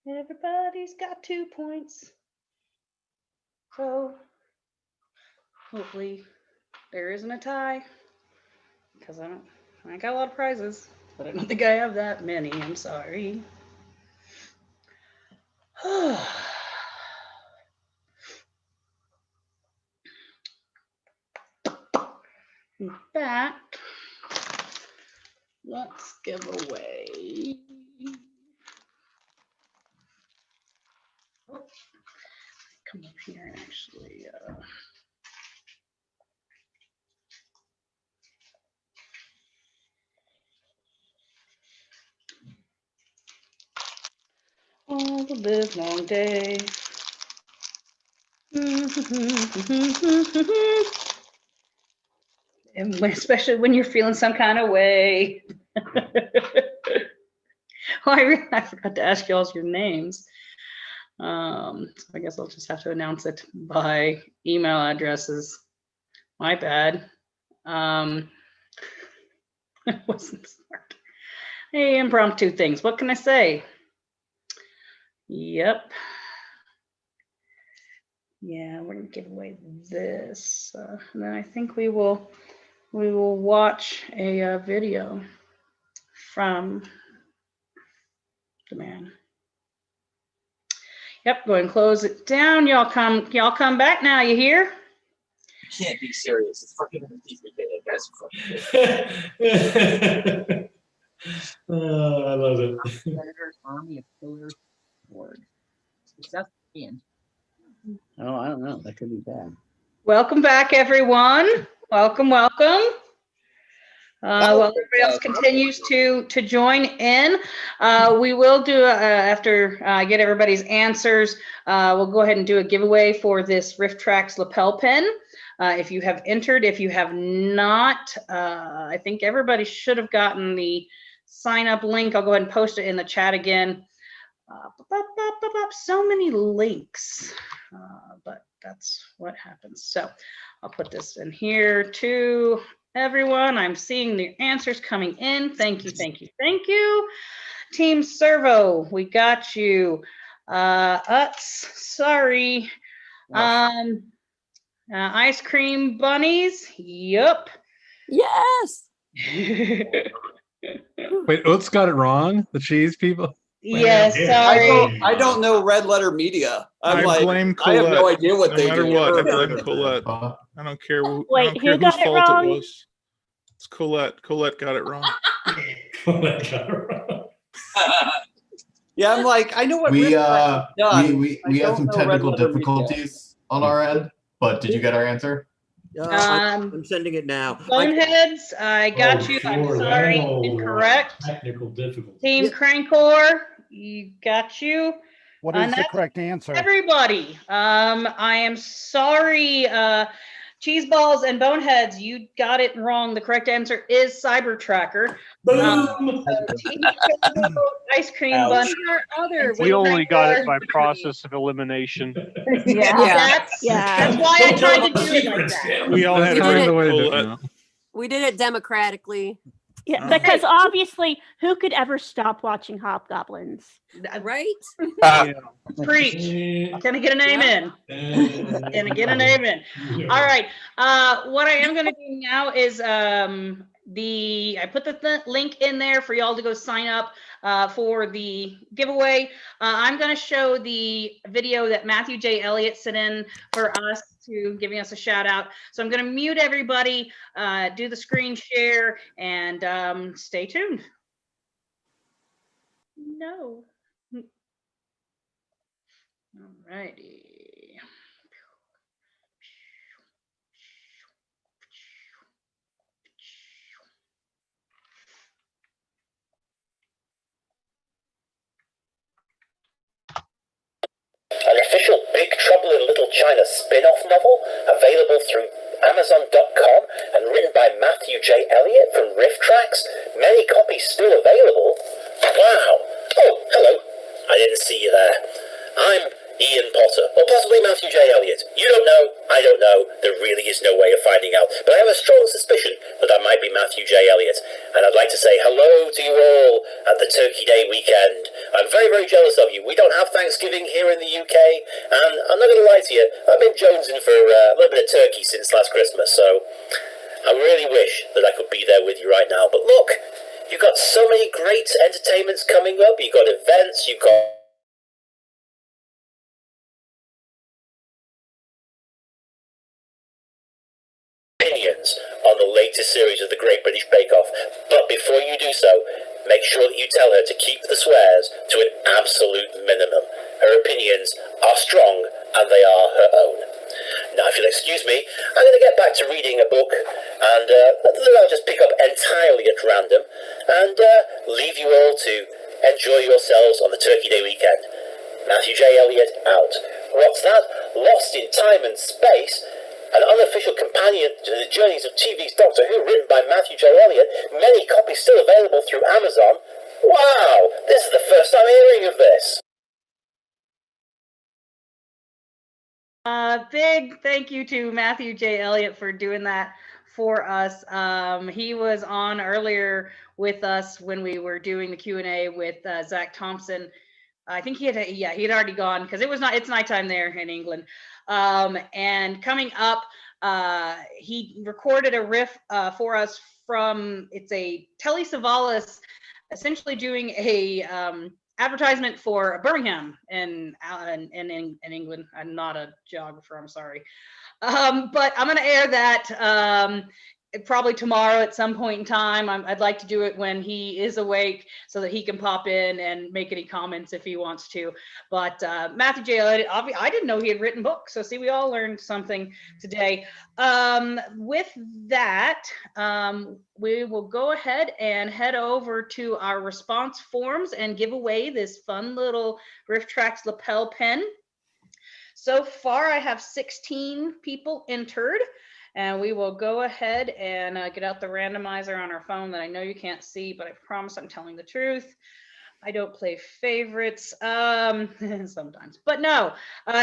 everybody's got 2 points. So hopefully there isn't a tie, because I got a lot of prizes, but I don't think I have that many. I'm sorry. In fact, let's give away. Come up here and actually. All the live long day. And especially when you're feeling some kind of way. Oh, I forgot to ask y'all your names. So I guess I'll just have to announce it by email addresses. My bad. It wasn't smart. Hey, impromptu things. What can I say? Yep. Yeah, we're gonna give away this, and then I think we will watch a video from the man. Yep, go ahead and close it down. Y'all come back now. You hear? You can't be serious. It's fucking ridiculous. Oh, I love it. Predators, Army of Killers, Horde. Success in. Oh, I don't know. That could be bad. Welcome back, everyone. Welcome. While everybody else continues to join in, we will do after I get everybody's answers. We'll go ahead and do a giveaway for this RiffTrax lapel pin. If you have entered, if you have not, I think everybody should have gotten the sign up link. I'll go ahead and post it in the chat again. So many links, but that's what happens. So I'll put this in here to everyone. I'm seeing the answers coming in. Thank you, thank you, thank you. Team Servo, we got you. Utz, sorry. Ice cream bunnies, yup. Yes. Wait, Oats got it wrong. The cheese people. Yes, sorry. I don't know Red Letter Media. I blame I have Colette. no idea what no they matter do. what, I Never heard blame of Colette. it. I don't care. I Wait, don't care who got whose it fault wrong? it was. It's Colette. Colette got it wrong. Yeah, I'm like, I know what We Red Letter does. we I have don't some know Red technical Letter Media. difficulties on our end, but did you get our answer? I'm sending it now. Boneheads, I got Oh, you. I'm sure, sorry. that'll- Incorrect. Technical difficulty. Team Crankor, you got you. What And is the that's correct answer? everybody. I am sorry. Cheese balls and boneheads, you got it wrong. The correct answer is Cyber Tracker. Boom. Ice cream Ouch. bunny. We only got it by process of elimination. That's why I tried to do it like that. We all had We to did find it- a way to do it. We did it democratically. Yeah, because obviously, who could ever stop watching Hobgoblins? Right? Preach. Can I get an amen? Can I get an amen? All right. What I am going to do now is I put the link in there for y'all to go sign up for the giveaway. I'm going to show the video that Matthew J. Elliott sent in for us to giving us a shout out. So I'm going to mute everybody, do the screen share, and stay tuned. No. All righty. An official Big Trouble in Little China spin-off novel available through Amazon.com and written by Matthew J. Elliott from Riff Tracks. Many copies still available. Wow. Oh, hello. I didn't see you there. I'm Ian Potter, or possibly Matthew J. Elliott. You don't know, I don't know, there really is no way of finding out. But I have a strong suspicion that I might be Matthew J. Elliott, and I'd like to say hello to you all at the Turkey Day weekend. I'm very, very jealous of you. We don't have Thanksgiving here in the UK, and I'm not going to lie to you, I've been jonesing for a little bit of turkey since last Christmas, so I really wish that I could be there with you right now. But look, you've got so many great entertainments coming up. You've got events, you've got opinions on the latest series of the Great British Bake Off. But before you do so, make sure that you tell her to keep the swears to an absolute minimum. Her opinions are strong and they are her own. Now, if you'll excuse me, I'm going to get back to reading a book, and then I'll just pick up entirely at random and leave you all to enjoy yourselves on the Turkey Day weekend. Matthew J. Elliott out. What's that? Lost in Time and Space? An unofficial companion to the journeys of TV's Doctor Who, written by Matthew J. Elliott. Many copies still available through Amazon. Wow, this is the first I'm hearing of this. Big thank you to Matthew J. Elliott for doing that for us. He was on earlier with us when we were doing the Q&A with Zach Thompson. I think he had already gone because it's nighttime there in England. And coming up, he recorded a riff for us from, it's a Telly Savalas essentially doing a advertisement for Birmingham in England. I'm not a geographer, I'm sorry. But I'm going to air that probably tomorrow at some point in time. I'd like to do it when he is awake so that he can pop in and make any comments if he wants to. But Matthew J. Elliott, I didn't know he had written books. So see, we all learned something today. With that, we will go ahead and head over to our response forms and give away this fun little Riff Tracks lapel pin. So far, I have 16 people entered. And we will go ahead and get out the randomizer on our phone that I know you can't see, but I promise I'm telling the truth. I don't play favorites sometimes, but no,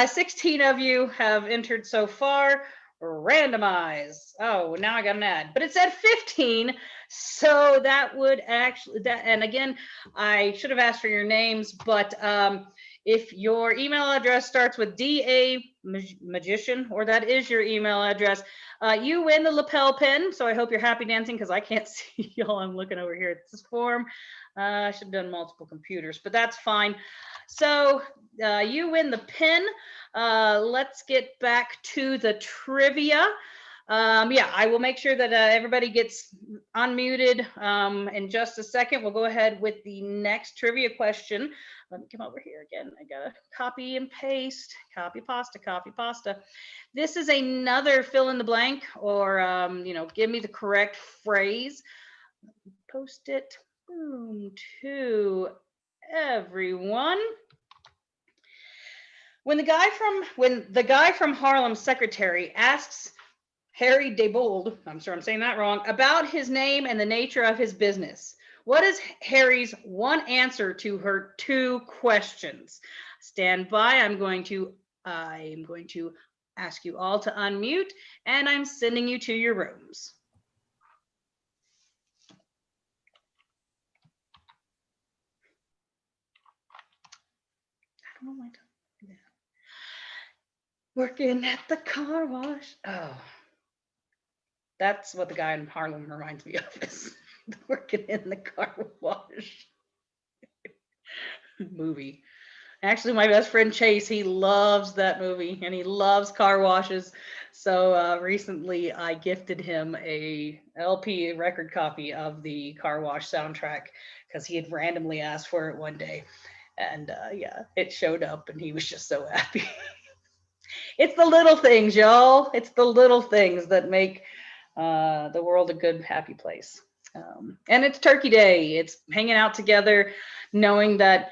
16 of you have entered so far. randomize. Oh, now I got an ad, but it said 15. So that would actually, and again, I should have asked for your names, but if your email address starts with DA Magician, or that is your email address, you win the lapel pin. So I hope you're happy dancing because I can't see y'all. I'm looking over here at this form. I should have done multiple computers, but that's fine. So you win the pin. Let's get back to the trivia. Yeah, I will make sure that everybody gets unmuted in just a second. We'll go ahead with the next trivia question. Let me come over here again. I gotta copy and paste, copy pasta. This is another fill in the blank, or you know, give me the correct phrase. Post it, boom, to everyone. When the guy from Harlem's secretary asks Harry Debold, I'm sure I'm saying that wrong, about his name and the nature of his business, what is Harry's one answer to her two questions? Stand by. I'm going to ask you all to unmute, and I'm sending you to your rooms. I don't know why. Working at the car wash. Oh, that's what the guy in Harlem reminds me of, is working in the car wash movie. Actually, my best friend Chase, he loves that movie and he loves car washes. So recently I gifted him a LP record copy of the car wash soundtrack because he had randomly asked for it one day. And yeah, it showed up and he was just so happy. It's the little things, y'all. It's the little things that make the world a good, happy place. And it's Turkey Day. It's hanging out together, knowing that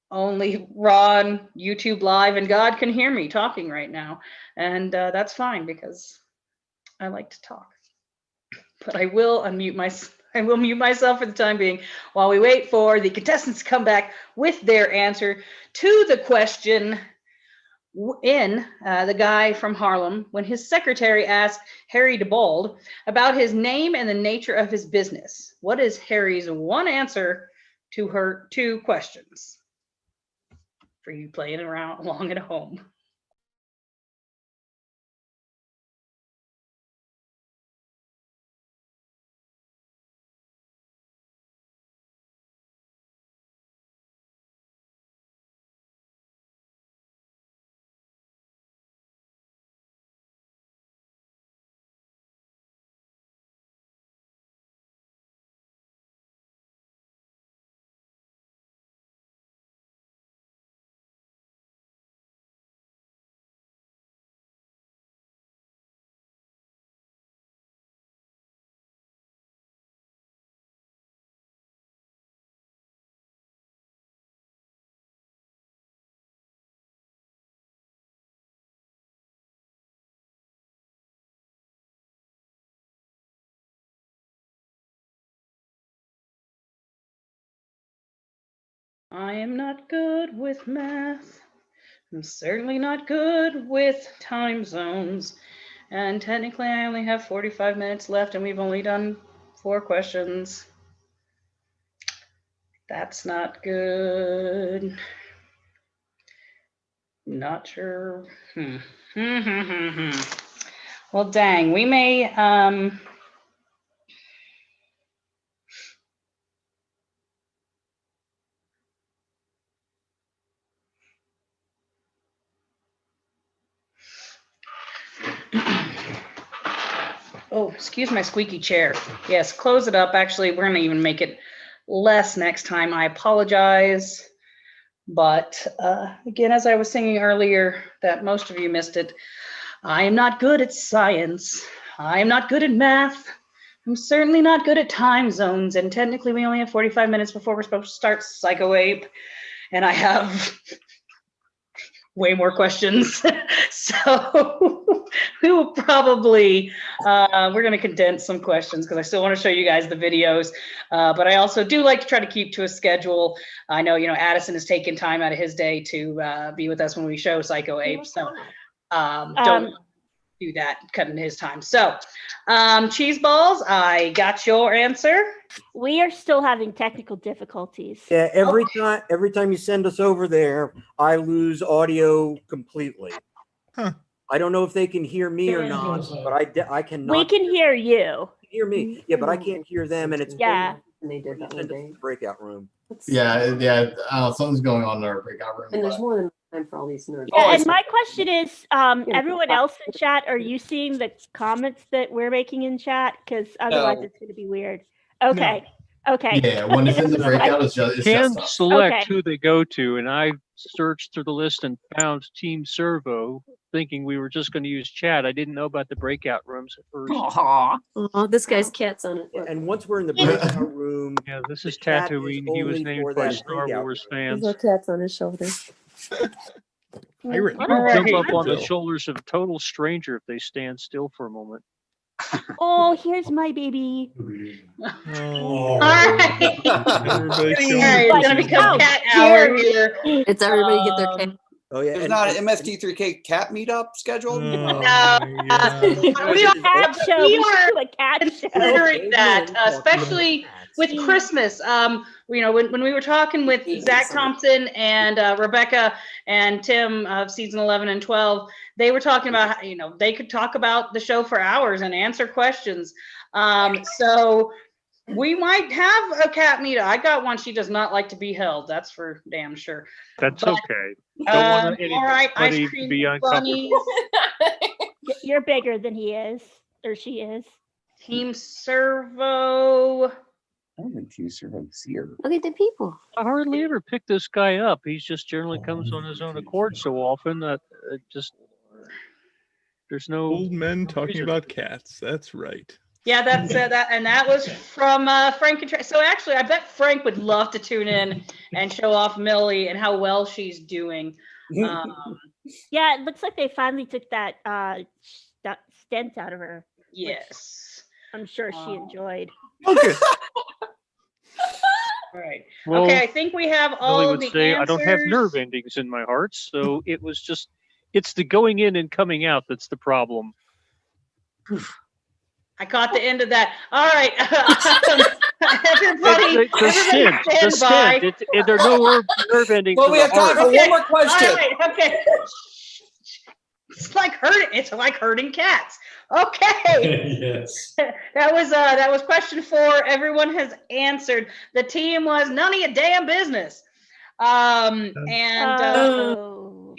only Ron, YouTube Live, and God can hear me talking right now. And that's fine because I like to talk. But I will mute myself for the time being while we wait for the contestants to come back with their answer to the question in the guy from Harlem, when his secretary asked Harry Debold about his name and the nature of his business. What is Harry's one answer to her two questions? For you playing around along at home. I am not good with math. I'm certainly not good with time zones. And technically I only have 45 minutes left and we've only done 4 questions. That's not good. Not sure. Well, dang, we may, oh, excuse my squeaky chair. Yes, close it up. Actually, we're gonna even make it less next time. I apologize. But again, as I was singing earlier, that most of you missed it, I am not good at science. I am not good at math. I'm certainly not good at time zones. And technically, we only have 45 minutes before we're supposed to start Psycho Ape. And I have way more questions. So we will probably, we're going to condense some questions because I still want to show you guys the videos. But I also do like to try to keep to a schedule. I know, Addison has taken time out of his day to be with us when we show Psycho Ape. So don't. do that, cutting his time. So, cheese balls, I got your answer. We are still having technical difficulties. Yeah, every time you send us over there, I lose audio completely. Huh. I don't know if they can hear me or not, but I cannot. We can hear you. hear me. Yeah, but I can't hear them, and it's Yeah. And they did that one day. Breakout room. Yeah. Something's going on in our breakout room. And there's but- more than time for all these nerds. Yeah, and my question is, everyone else in chat, are you seeing the comments that we're making in chat? Because otherwise No. it's going to be weird. Okay. Okay. Yeah, when it's in the breakout, it's just Can us. select Okay. who they go to, and I searched through the list and found Team Servo, thinking we were just going to use chat. I didn't know about the breakout rooms at first. Oh, this guy's cat's on it. And once we're in the breakout room, Yeah, this is chat is Tatooine. He was only named for by that Star breakout Wars There's fans. no cat's on his shoulder. Pirates All right. jump up on the shoulders of a total stranger if they stand still for a moment. Oh, here's my baby. All right. All right, it's gonna become Oh, cat hour here. It's everybody get their cat. Oh yeah, There's not an MST3K cat meetup scheduled. We are cat show. we We should are do a cat show. considering that, especially with Christmas. When we were talking with Zach Thompson and Rebecca and Tim of season 11 and 12, they were talking about how, they could talk about the show for hours and answer questions. So we might have a cat meetup. I got one. She does not like to be held. That's for damn sure. That's But, okay. Don't want all right, ice anybody to cream be uncomfortable. bunnies. You're bigger than he is, or she is. Team Servo. I don't think Team Servo's here. Look at the people. I hardly ever pick this guy up. He's just generally comes on his own accord so often that there's no Old men talking reason. about cats. That's right. Yeah, that's that was from Frank and So actually, I bet Frank would love to tune in and show off Millie and how well she's doing. Yeah, it looks like they finally took that stent out of her. Yes. I'm sure she enjoyed. Okay. All right. Well, Okay, I think we have all Millie of would the say, answers. I don't have nerve endings in my heart, so it's the going in and coming out that's the problem. I caught the end of that. All right. Everybody, The everybody stent. stand by. There are no nerve endings. Well, in we the have time heart. for one more question. All right, okay. It's like hurting cats. Okay. Yes. That was question 4. Everyone has answered. The team was none of your damn business.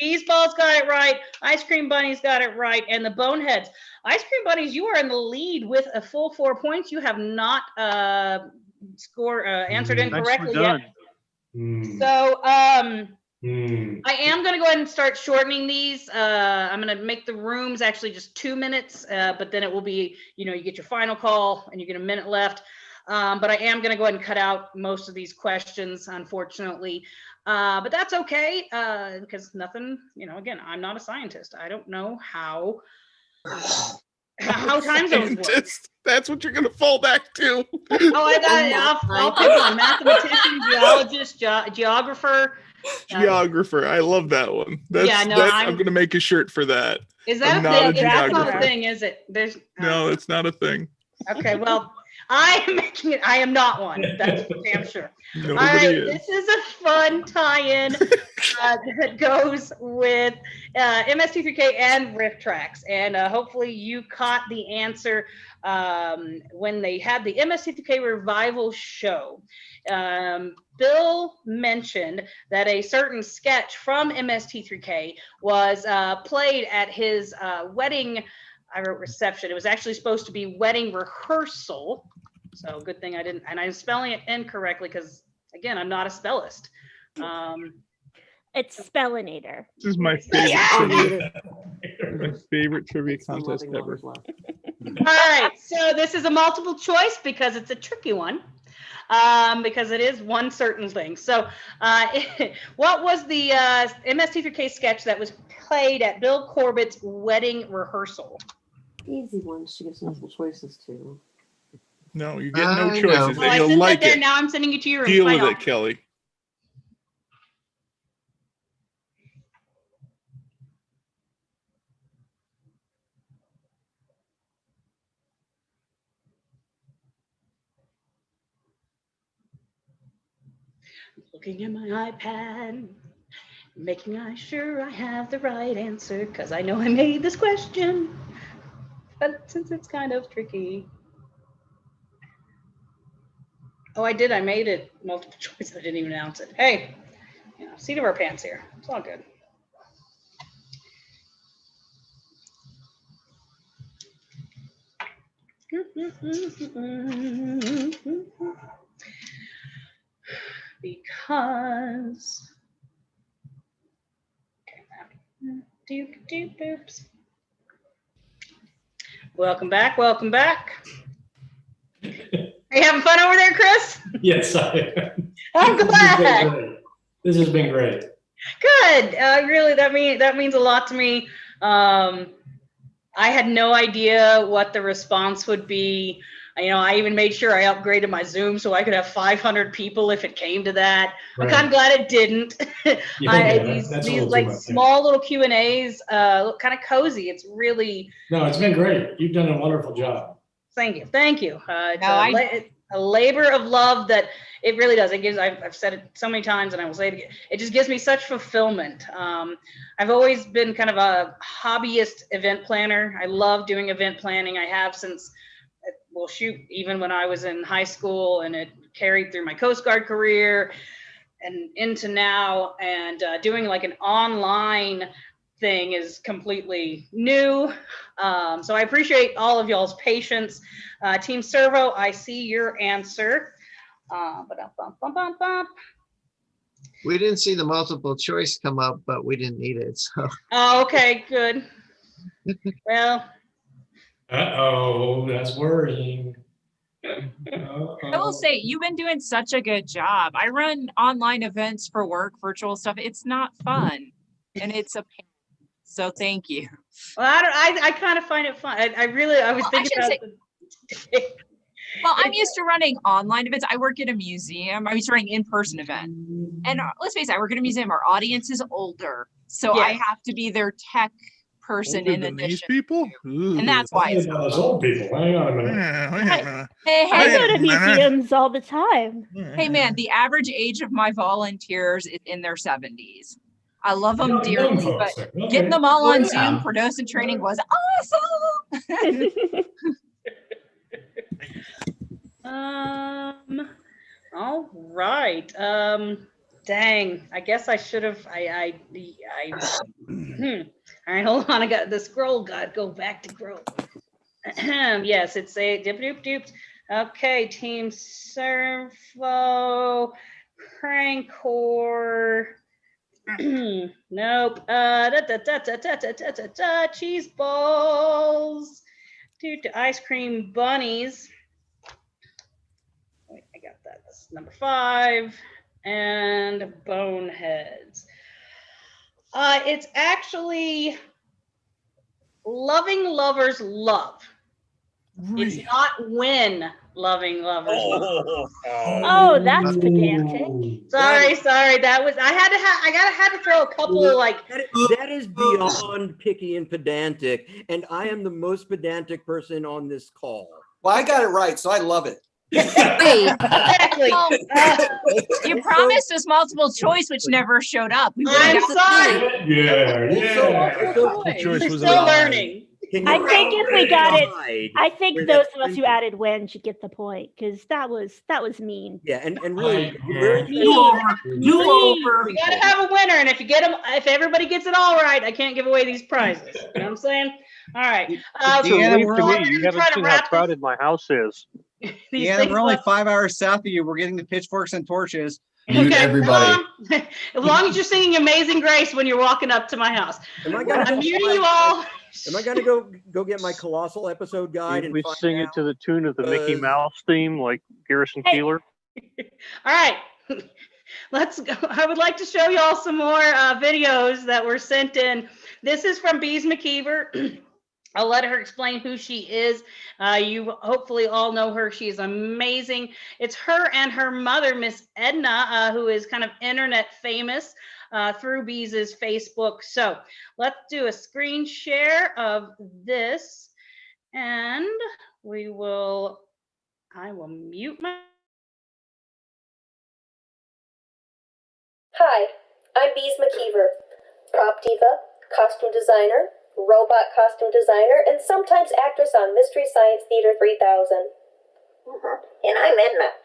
Cheese Balls got it right. Ice Cream Bunnies got it right, and the Boneheads. Ice Cream Bunnies, you are in the lead with a full 4 points. You have not answered incorrectly yet. So I am going to go ahead and start shortening these. I'm going to make the rooms actually just 2 minutes, but then it will be, you get your final call and you get a minute left. But I am going to go ahead and cut out most of these questions, unfortunately. But that's okay, because nothing, again, I'm not a scientist. I don't know how time zones work. Scientist. That's what you're going to fall back to. I'll pick one. Mathematician, geologist, geographer. Geographer. I love that one. I'm going to make a shirt for that. Is that I'm a not thing? That's not a geographer. thing, is it? No, it's not a thing. Okay, well, I am making it. I am not one. That's for damn sure. Nobody All right, is. this is a fun tie-in that goes with MST3K and Riff Tracks, and hopefully you caught the answer when they had the MST3K revival show. Bill mentioned that a certain sketch from MST3K was played at his wedding. I wrote reception. It was actually supposed to be wedding rehearsal. So good thing I didn't, and I'm spelling it incorrectly because, again, I'm not a spellist. It's Spellinator. This is my favorite trivia contest ever. All right, so this is a multiple choice because it's a tricky one. Because it is one certain thing. So what was the MST3K sketch that was played at Bill Corbett's wedding rehearsal? Easy ones. She gives multiple choices too. No, you get no I choices. know. And I you'll sent like that there. it. Now I'm sending you to your room. Deal with Final. it, Kelly. Looking at my iPad, making sure I have the right answer, because I know I made this question, but since it's kind of tricky. Oh, I did. I made it multiple choice. I didn't even announce it. Hey, seat of our pants here. It's all good. Because oops. Welcome back. Welcome back. Are you having fun over there, Chris? Yes, I am. I'm glad. This has been great. Good. Really, that means a lot to me. I had no idea what the response would be. I even made sure I upgraded my Zoom so I could have 500 people if it came to that. Right. I'm kind of glad it didn't. Yeah, these that's a little like too much, yeah. small little Q&As look kind of cozy. It's really. No, it's been great. You've done a wonderful job. Thank you. It's a labor of love that it really does. It gives. I've said it so many times, and I will say it again. It just gives me such fulfillment. I've always been kind of a hobbyist event planner. I love doing event planning. I have since, well, shoot, even when I was in high school, and it carried through my Coast Guard career and into now. And doing like an online thing is completely new. So I appreciate all of y'all's patience. Team Servo, I see your answer. We didn't see the multiple choice come up, but we didn't need it. So. Oh, okay, good. Well. Uh-oh, that's worrying. I will say, you've been doing such a good job. I run online events for work, virtual stuff. It's not fun, and it's a pain. So thank you. Well, I kind of find it fun. I was thinking about it. Well, I'm used to running online events. I work at a museum. I'm used to running in-person event. And let's face it, I work at a museum. Our audience is older. So I have to be their tech person Older in than addition. these people? And that's why it's those old people. Hang on a minute. I go to museums all the time. Hey man, the average age of my volunteers is in their 70s. I love them dearly, but getting them all on Zoom for docent training was awesome. All right. Dang. I guess I should have. All right, hold on. I got the scroll. God, go back to scroll. Yes, it's a dip doop doop. Okay, Team Servo, Prankor. Nope. Cheese balls. Ice cream bunnies. Wait, I got that. That's number 5. And boneheads. It's actually loving lovers love. Really? It's not when loving lovers love. Oh, that's pedantic. Sorry. That was I had to throw a couple of like. That is beyond picky and pedantic, and I am the most pedantic person on this call. Well, I got it right, so I love it. Exactly. You promised us multiple choice, which never showed up. I'm sorry. Yeah. We're still learning. I think if we got it, I think those of us who added when should get the point, because that was mean. Yeah, and really, You gotta have a winner, and if everybody gets it all right, I can't give away these prizes. You know what I'm saying? All right. Deanna, you haven't seen how crowded my house is. Yeah, we're only 5 hours south of you. We're getting the pitchforks and torches. Mute everybody. As long as you're singing Amazing Grace when you're walking up to my house. I'm muting you all. Am I gonna go get my Colossal episode guide and we sing it to the tune of the Mickey Mouse theme, like Garrison Keillor? All right. Let's go. I would like to show you all some more videos that were sent in. This is from Bees McKeever. I'll let her explain who she is. You hopefully all know her. She is amazing. It's her and her mother, Miss Edna, who is kind of internet famous through Bees' Facebook. So let's do a screen share of this, and I will mute my Hi, I'm Bees McKeever, prop diva, costume designer, robot costume designer, and sometimes actress on Mystery Science Theater 3000. And I'm Edna.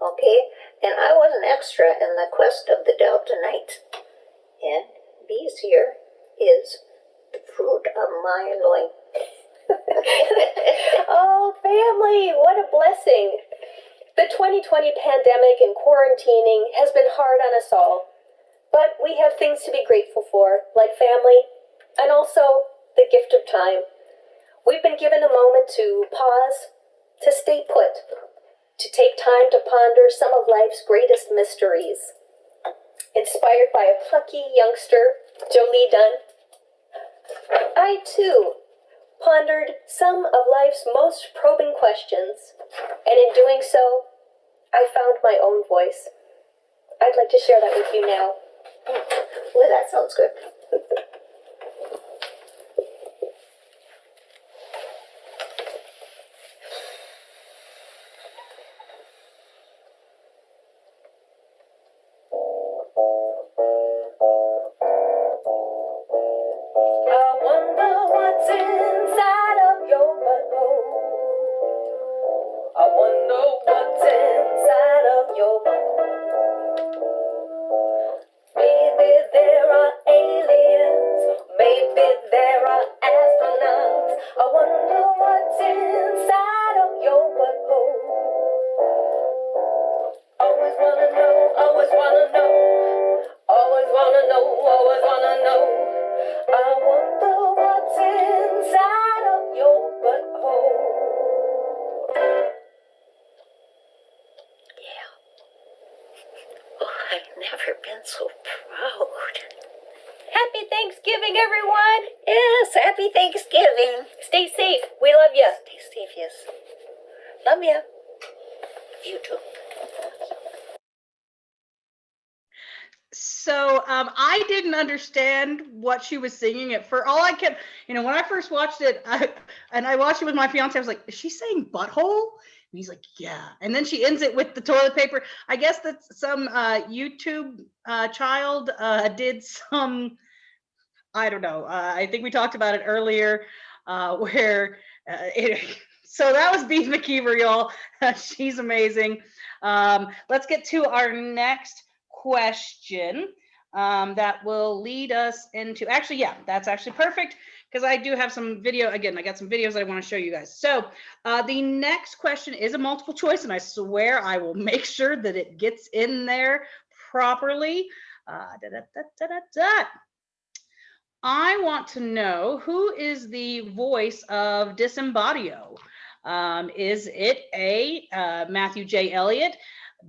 Okay, and I was an extra in the Quest of the Delta Knight. And Bees here is the fruit of my loin. Oh, family, what a blessing. The 2020 pandemic and quarantining has been hard on us all. But we have things to be grateful for, like family, and also the gift of time. We've been given a moment to pause, to stay put, to take time to ponder some of life's greatest mysteries. Inspired by a plucky youngster, Jolie Dunn, I too pondered some of life's most probing questions, and in doing so, I found my own voice. I'd like to share that with you now. Well, that sounds good. I wonder what's inside of your butthole. I wonder what's inside of your butthole. Maybe there are aliens, maybe there are astronauts. I wonder what's inside of your butthole. Always wanna know, always wanna know, always wanna know, always wanna know. I wonder what's inside of your butthole. Oh, I've never been so proud. Happy Thanksgiving, everyone! Yes, happy Thanksgiving. Stay safe. We love you. Stay safe, yes. Love ya. You too. So I didn't understand what she was singing at first. All I kept, when I first watched it, I watched it with my fiance, I was like, is she saying butthole? And he's like, yeah. And then she ends it with the toilet paper. I guess that's some YouTube child did some, I don't know. I think we talked about it earlier where, so that was Bees McKeever, y'all. She's amazing. Let's get to our next question that will lead us into, actually, yeah, that's actually perfect because I do have some video. Again, I got some videos that I want to show you guys. So the next question is a multiple choice, and I swear I will make sure that it gets in there properly. I want to know, who is the voice of Disembodio? Is it A, Matthew J. Elliott,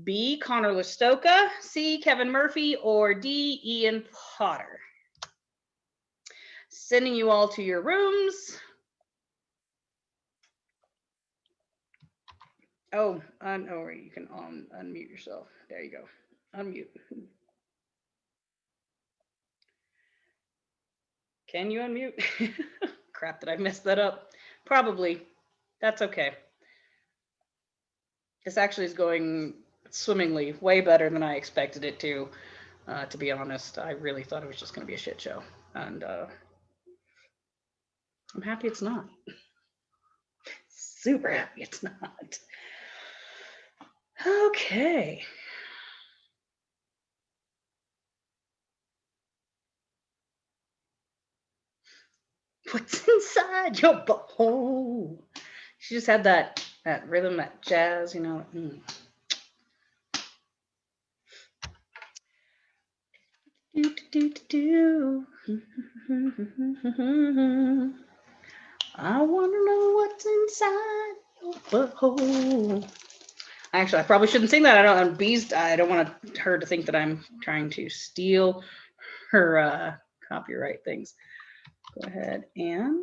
B, Connor Listoka, C, Kevin Murphy, or D, Ian Potter? Sending you all to your rooms. Oh, or you can unmute yourself. There you go. Unmute. Can you unmute? Crap, did I mess that up? Probably. That's okay. This actually is going swimmingly, way better than I expected it to be honest. I really thought it was just going to be a shit show, and I'm happy it's not. Super happy it's not. Okay. What's inside your butthole? She just had that rhythm, that jazz, I want to know what's inside your butthole. Actually, I probably shouldn't sing that. I don't want her to think that I'm trying to steal her copyright things. Go ahead and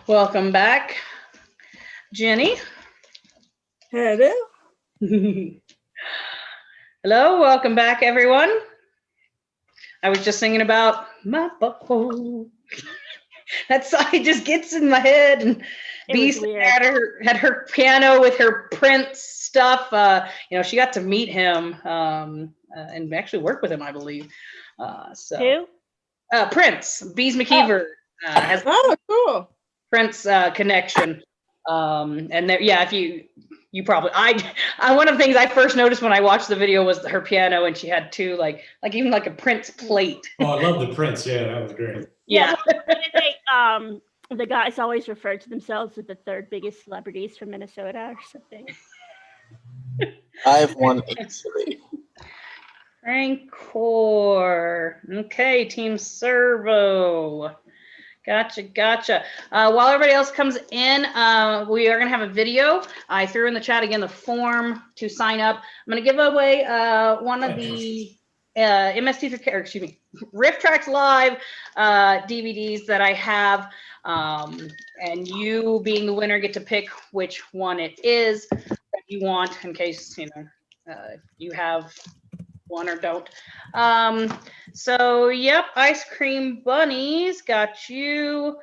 welcome back, Jenny. Hello. Hello, welcome back, everyone. I was just singing about my butthole. That song just gets in my head, and Beast had her piano with her Prince stuff. She got to meet him and actually work with him, I believe. Who? Prince. Bees McKeever has cool. Prince connection. And there, if you probably, one of the things I first noticed when I watched the video was her piano, and she had two like even like a Prince plate. Oh, I love the Prince. Yeah, that was great. Yeah. The guys always refer to themselves as the third biggest celebrities from Minnesota or something. I have one easily. Rancor. Okay, Team Servo. Gotcha. While everybody else comes in, we are going to have a video. I threw in the chat again the form to sign up. I'm going to give away one of the Riff Tracks Live DVDs that I have. And you, being the winner, get to pick which one it is that you want, in case you have one or don't. So yep, Ice Cream Bunnies got you.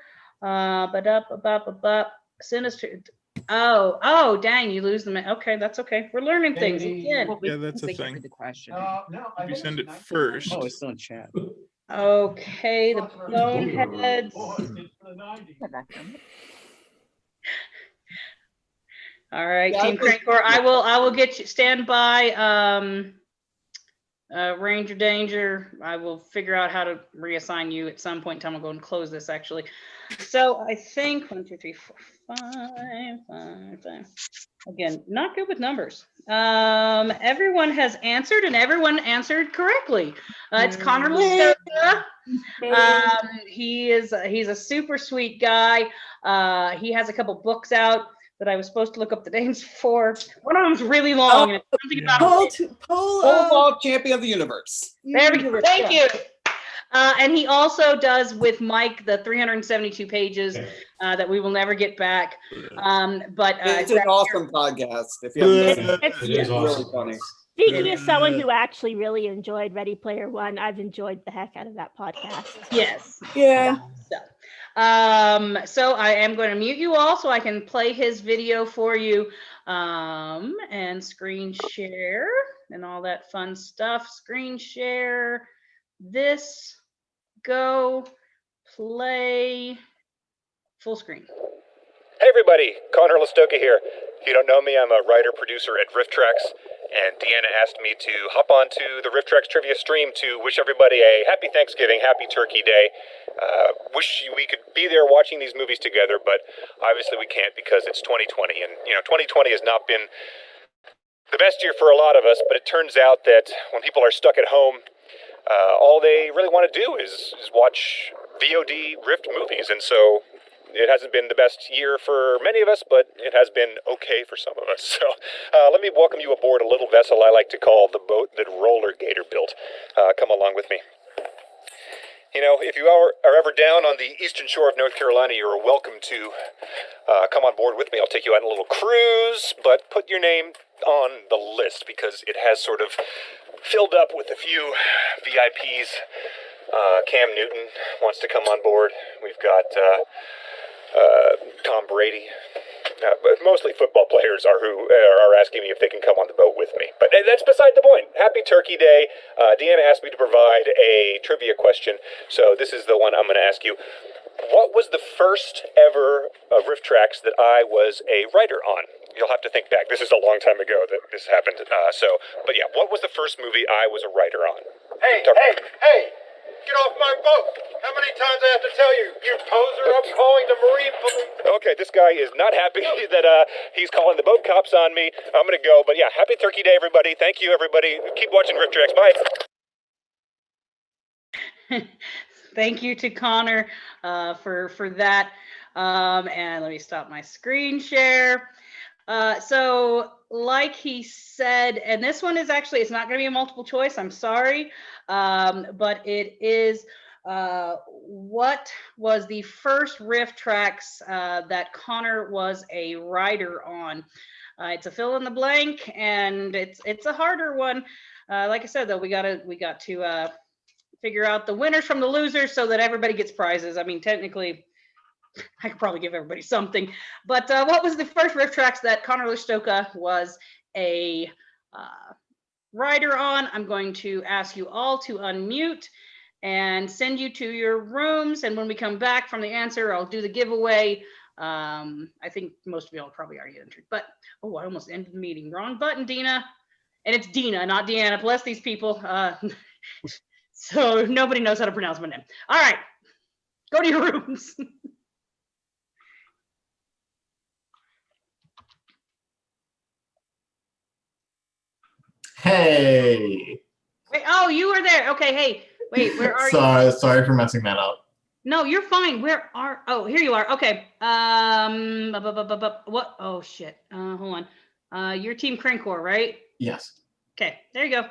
Sinister. Oh, dang, you lose them. Okay, that's okay. We're learning things again. Yeah, that's a thing. The question. No, If you send it first. Oh, it's still in chat. Okay, the Boneheads. All right, Yeah, Team Crankcore. I will get you. Stand by. Ranger Danger. I will figure out how to reassign you at some point in time. I'll go and close this actually. So I think 1, 2, 3, 4, 5. Again, not good with numbers. Everyone has answered, and everyone answered correctly. It's Connor Listoka. He's a super sweet guy. He has a couple books out that I was supposed to look up the names for. One of them's really long. And it's something about Pole vault champion of the universe. There we go. Thank you. And he also does with Mike the 372 pages that we will never get back. But it's an awesome podcast. If you haven't listened, It's it is really funny. Speaking as someone who actually really enjoyed Ready Player One, I've enjoyed the heck out of that podcast. Yes. Yeah. So I am going to mute you all so I can play his video for you, and screen share and all that fun stuff. Screen share this, go, play, full screen. Hey everybody, Connor Listoka here. If you don't know me, I'm a writer-producer at Riff Tracks, and Deanna asked me to hop onto the Riff Tracks trivia stream to wish everybody a happy Thanksgiving, happy Turkey Day. Wish we could be there watching these movies together, but obviously we can't because it's 2020, and 2020 has not been the best year for a lot of us, but it turns out that when people are stuck at home, all they really want to do is watch VOD riffed movies, and so it hasn't been the best year for many of us, but it has been okay for some of us. So let me welcome you aboard a little vessel I like to call the boat that Roller Gator built. Come along with me. If you are ever down on the eastern shore of North Carolina, you're welcome to come on board with me. I'll take you on a little cruise, but put your name on the list because it has sort of filled up with a few VIPs. Cam Newton wants to come on board. We've got Tom Brady. But mostly football players are asking me if they can come on the boat with me. But that's beside the point. Happy Turkey Day. Deanna asked me to provide a trivia question, so this is the one I'm going to ask you. What was the first ever Riff Tracks that I was a writer on? You'll have to think back. This is a long time ago that this happened. But yeah, what was the first movie I was a writer on? Hey! Get off my boat! How many times I have to tell you, you poser, I'm calling the Marine Police. Okay, this guy is not happy that he's calling the boat cops on me. I'm gonna go, but yeah, happy Turkey Day, everybody. Thank you, everybody. Keep watching Riff Tracks. Bye. Thank you to Connor for that. And let me stop my screen share. So like he said, and this one is actually, it's not going to be a multiple choice. I'm sorry. But it is, what was the first Riff Tracks that Connor was a writer on? It's a fill in the blank, and it's a harder one. Like I said, though, we got to figure out the winners from the losers so that everybody gets prizes. I mean, technically, I could probably give everybody something. But what was the first Riff Tracks that Connor Listoka was a rider on, I'm going to ask you all to unmute and send you to your rooms. And when we come back from the answer, I'll do the giveaway. I think most of y'all probably already entered, but I almost ended the meeting. Wrong button, Dina. And it's Dina, not Deanna. Bless these people. So nobody knows how to pronounce my name. All right, go to your rooms. Hey. Wait, oh, you were there. Okay, hey, wait, where are you? Sorry for messing that up. No, you're fine. Where are? Oh, here you are. Okay. What? Oh shit. Hold on. Your team Crankcore, right? Yes. Okay, there you go.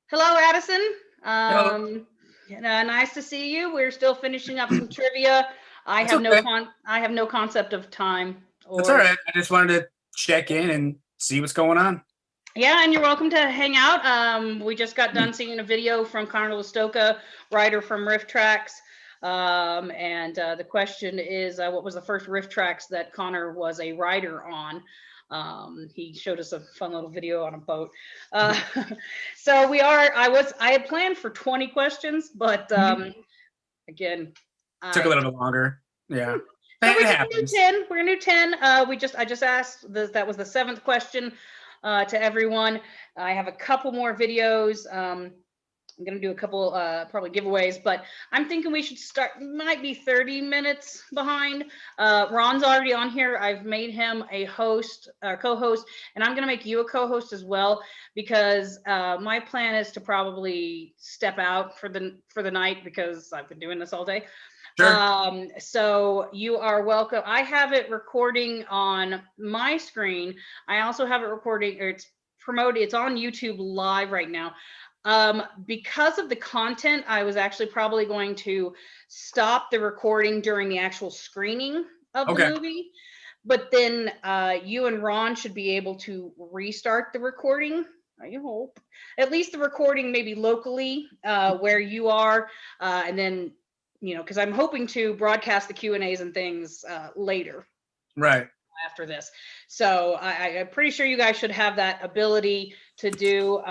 Hello, Addison. Nice to see you. We're still finishing up some trivia. I have no concept of time. That's all right. I just wanted to check in and see what's going on. Yeah, and you're welcome to hang out. We just got done seeing a video from Connor Listoka, writer from Riff Tracks. The question is, what was the first Riff Tracks that Connor was a writer on? He showed us a fun little video on a boat. So I had planned for 20 questions, but again, Took a little bit longer. Yeah. So we're gonna do 10. We're gonna do 10. I just asked that was the 7th question to everyone. I have a couple more videos. I'm gonna do a couple probably giveaways, but I'm thinking we should start. Might be 30 minutes behind. Ron's already on here. I've made him a host, co-host, and I'm gonna make you a co-host as well, because my plan is to probably step out for the night, because I've been doing this all day. Sure. So you are welcome. I have it recording on my screen. I also have it recording, or it's promoted. It's on YouTube live right now. Because of the content, I was actually probably going to stop the recording during the actual screening of the movie. But then you and Ron should be able to restart the recording. I hope. At least the recording maybe locally where you are, and then, because I'm hoping to broadcast the Q&As and things later. Right. After this. So I'm pretty sure you guys should have that ability to do.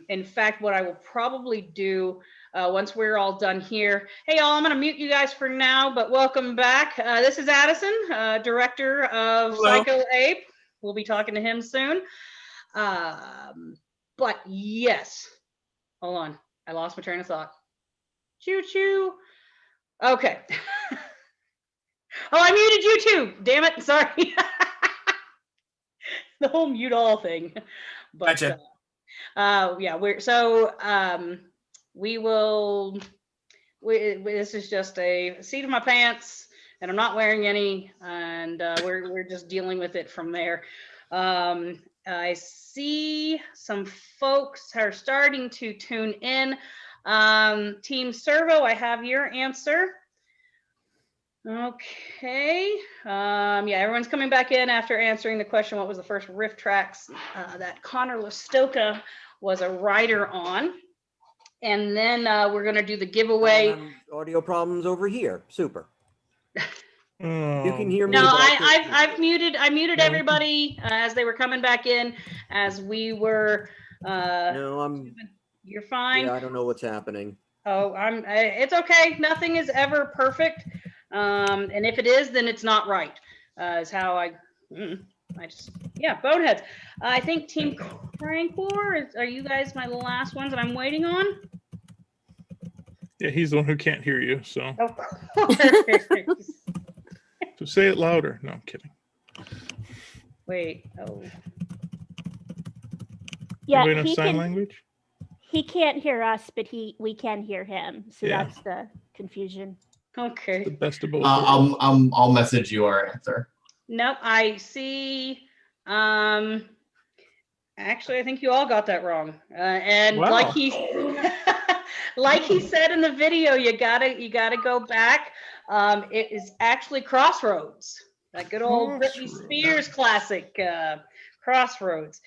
In fact, what I will probably do once we're all done here. Hey, y'all, I'm going to mute you guys for now, but welcome back. This is Addison, director of Psycho Ape. We'll be talking to him soon. But yes, hold on. I lost my train of thought. Choo choo. Okay. Oh, I muted you too. Damn it. Sorry. The whole mute all thing. But gotcha. Yeah, this is just a seat of my pants, and I'm not wearing any, and we're just dealing with it from there. I see some folks are starting to tune in. Team Servo, I have your answer. Okay. Yeah, everyone's coming back in after answering the question, what was the first Riff Tracks that Connor Listoka was a writer on? And then we're going to do the giveaway. Audio problems over here. Super. You can hear me. No, I muted everybody as they were coming back in, as we were. No, You're fine. Yeah, I don't know what's happening. Oh, it's okay. Nothing is ever perfect. And if it is, then it's not right. Is how boneheads. I think Team Crankcore, are you guys my last ones that I'm waiting on? Yeah, he's the one who can't hear you, so. Of course. So say it louder. No, I'm kidding. Wait. Oh. Yeah, Anybody know sign language? He can't hear us, but we can hear him. So Yeah. that's the confusion. Okay. The best of both. I'll message you our answer. Nope, I see. Actually, I think you all got that wrong. And Wow. like he said in the video, you gotta go back. It is actually Crossroads, that good old Britney Spears classic, Crossroads.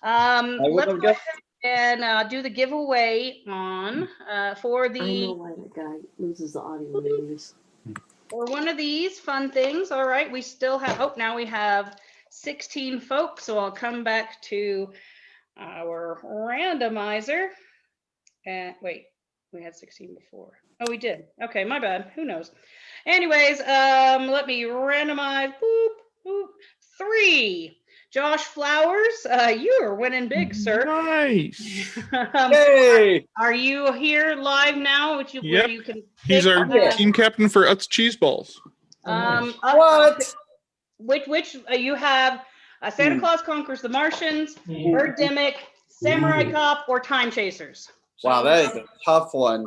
Let's go ahead and do the giveaway on for the. I know why the guy loses the audio when he leaves. or one of these fun things. All right, we still have, oh, now we have 16 folks, so I'll come back to our randomizer. And wait, we had 16 before. Oh, we did. Okay, my bad. Who knows? Anyways, let me randomize. Boop, boop. 3. Josh Flowers, you are winning big, sir. Nice. Hey! Are you here live now? Which you, Yep. where you can He's pick, our team captain for Utz Cheese Balls. What? Which you have Santa Claus Conquers the Martians, Birdemic, Samurai Cop, or Time Chasers? Wow, that is a tough one.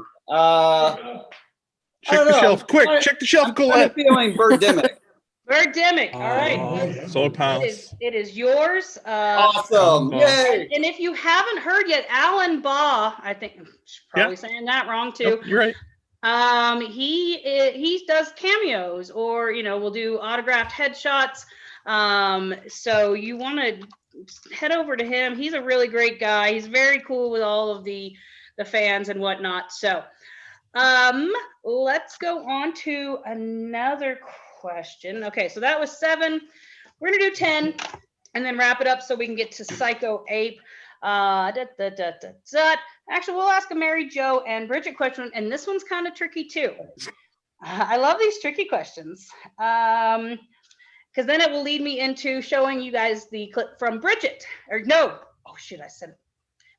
Check the shelf, quick! Check the shelf, I'm Colette. feeling Birdemic. Birdemic. All right. Solar Pals. It is yours. Awesome! Yay! And if you haven't heard yet, Alan Baugh, I think I'm probably saying that wrong too. Nope, you're right. He does cameos, or we'll do autographed headshots. So you want to head over to him. He's a really great guy. He's very cool with all of the fans and whatnot. So let's go on to another question. Okay, so that was 7. We're gonna do 10 and then wrap it up so we can get to Psycho Ape. Actually, we'll ask a Mary Jo and Bridget question, and this one's kind of tricky too. I love these tricky questions because then it will lead me into showing you guys the clip from Bridget. Or no, oh shit, I said it.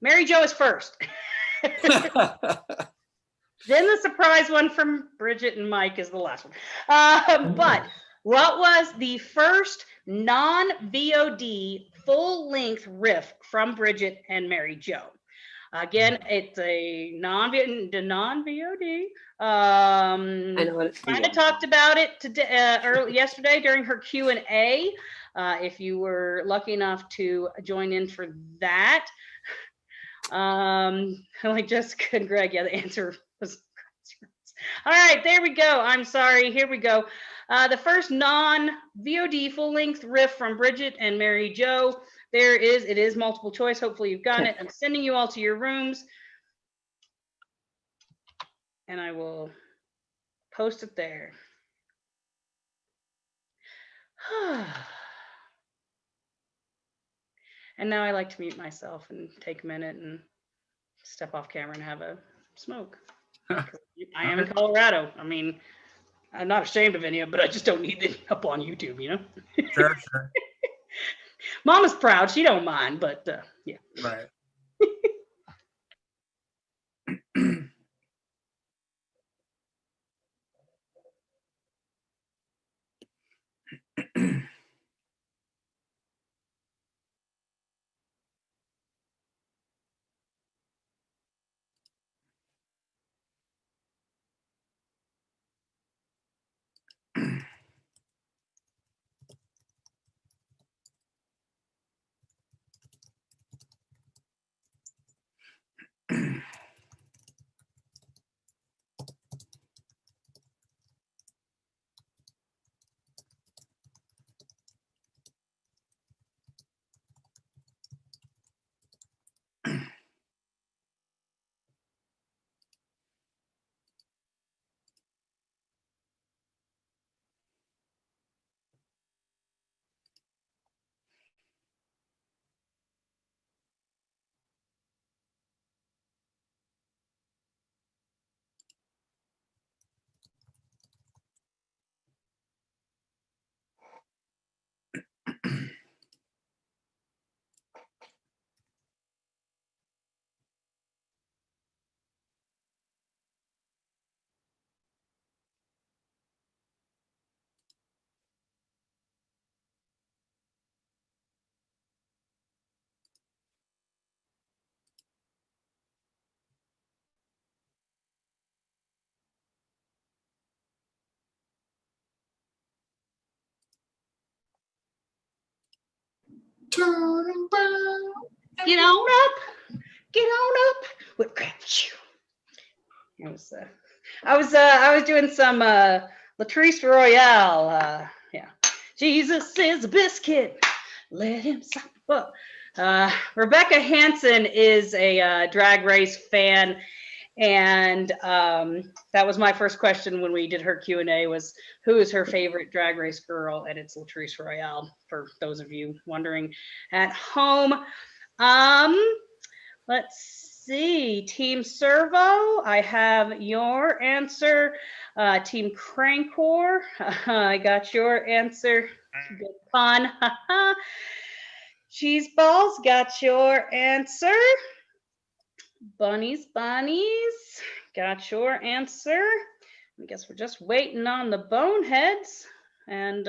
Mary Jo is first. Then the surprise one from Bridget and Mike is the last one. But what was the first non-VOD full-length riff from Bridget and Mary Jo? Again, it's a non-VOD. I know what it's kind of talked about it today, yesterday during her Q&A. If you were lucky enough to join in for that. Like Jessica and Greg, yeah, the answer was all right. There we go. I'm sorry. Here we go. The first non-VOD full-length riff from Bridget and Mary Jo. It is multiple choice. Hopefully you've gotten it. I'm sending you all to your rooms, and I will post it there. And now I like to mute myself and take a minute and step off camera and have a smoke. I am in Colorado. I mean, I'm not ashamed of any of it, but I just don't need it up on YouTube, Sure. Mama's proud. She don't mind, but yeah. Right. Turning brown. Get on up. Get on up. Whip crack. I was doing some Latrice Royale. Yeah. Jesus is a biscuit. Let him suck the butt. Rebecca Hansen is a drag race fan, And that was my first question when we did her Q&A was, who is her favorite Drag Race girl? And it's Latrice Royale, for those of you wondering at home. Let's see, Team Servo, I have your answer. Team Crankor, I got your answer. Good fun. Cheese Balls, got your answer. Bunnies, got your answer. I guess we're just waiting on the Boneheads, and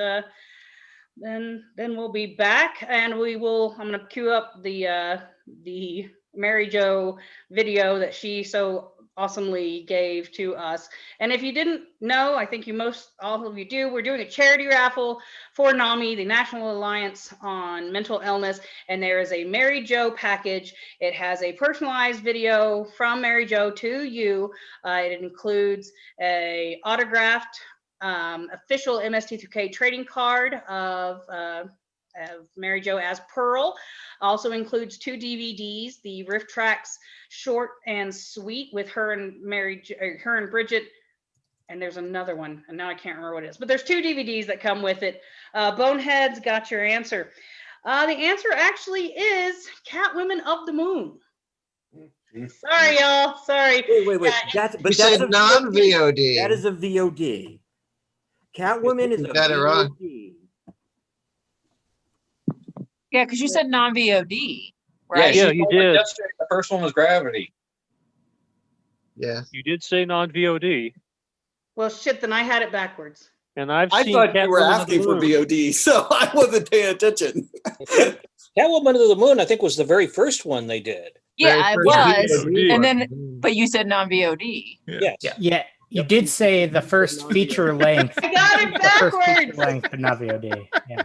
then we'll be back, and we will. I'm gonna cue up the Mary Jo video that she so awesomely gave to us. And if you didn't know, I think all of you do, we're doing a charity raffle for NAMI, the National Alliance on Mental Illness, and there is a Mary Jo package. It has a personalized video from Mary Jo to you. It includes a autographed official MST3K trading card of Mary Jo as Pearl. Also includes 2 DVDs, the Riff Tracks Short and Sweet with her and Bridget, and there's another one, and now I can't remember what it is, but there's 2 DVDs that come with it. Boneheads, got your answer. The answer actually is Catwomen of the Moon. Sorry, y'all. Sorry. Wait. That's a non-VOD. That is a VOD. Catwoman is a VOD. Yeah, because you said non-VOD, Yeah, right? Yeah, you did. The first one was Gravity. Yeah. You did say non-VOD. Well, shit, then I had it backwards. And I thought you were asking for VOD, so I wasn't paying attention. Catwoman of the Moon, I think, was the very first one they did. Yeah, it was. And then, but you said non-VOD. Yes. Yeah, you did say the first feature length. I got it The first feature backwards. length, but not VOD. Yeah.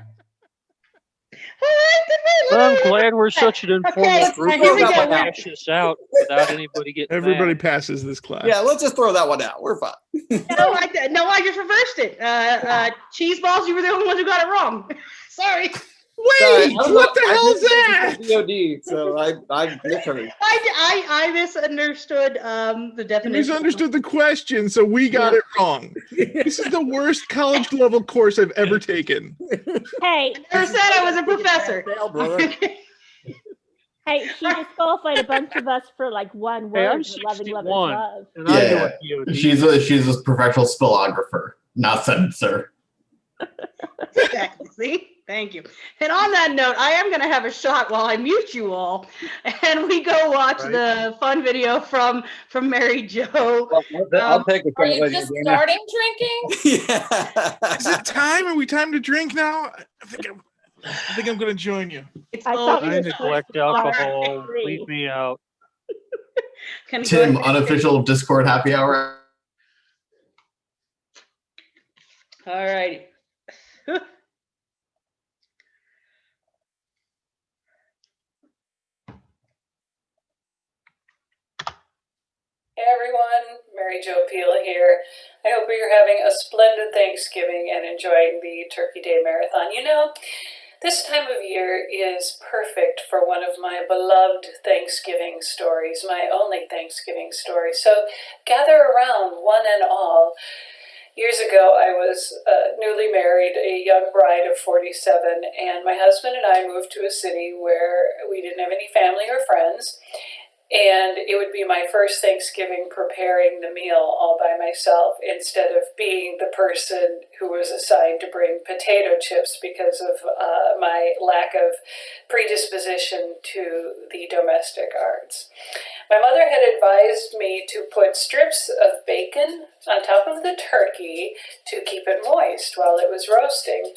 Well, I'm glad we're such an informal Okay, group. here we We go. can hash this out without anybody getting Everybody mad. passes this class. Yeah, let's just throw that one out. We're fine. No, I just reversed it. Cheese Balls, you were the only one who got it wrong. Sorry. Wait, what the hell is that? that? VOD, so I misheard. I misunderstood the You definition. misunderstood the question, so we got it wrong. This is the worst college level course I've ever taken. Hey, I never said I was a professor. hey, she disqualified a bunch of us for like one Hey, I'm word. for loving, loving, 61, love. and I know Yeah, what VOD she's a professional spillographer, not censor. Exactly. See? Thank you. And on that note, I am going to have a shot while I mute you all, and we go watch the fun video from Mary Jo. I'll take a Are shot you with just Dana. starting drinking? Is it time? Are we time to drink now? I think I'm going to join you. I neglect alcohol. Leave me out. Tim, unofficial Discord happy hour. All righty. Hey everyone, Mary Jo Pila here. I hope you're having a splendid Thanksgiving and enjoying the Turkey Day Marathon. You know, this time of year is perfect for one of my beloved Thanksgiving stories, my only Thanksgiving story. So gather around, one and all. Years ago, I was newly married, a young bride of 47, and my husband and I moved to a city where we didn't have any family or friends. And it would be my first Thanksgiving preparing the meal all by myself instead of being the person who was assigned to bring potato chips because of my lack of predisposition to the domestic arts. My mother had advised me to put strips of bacon on top of the turkey to keep it moist while it was roasting.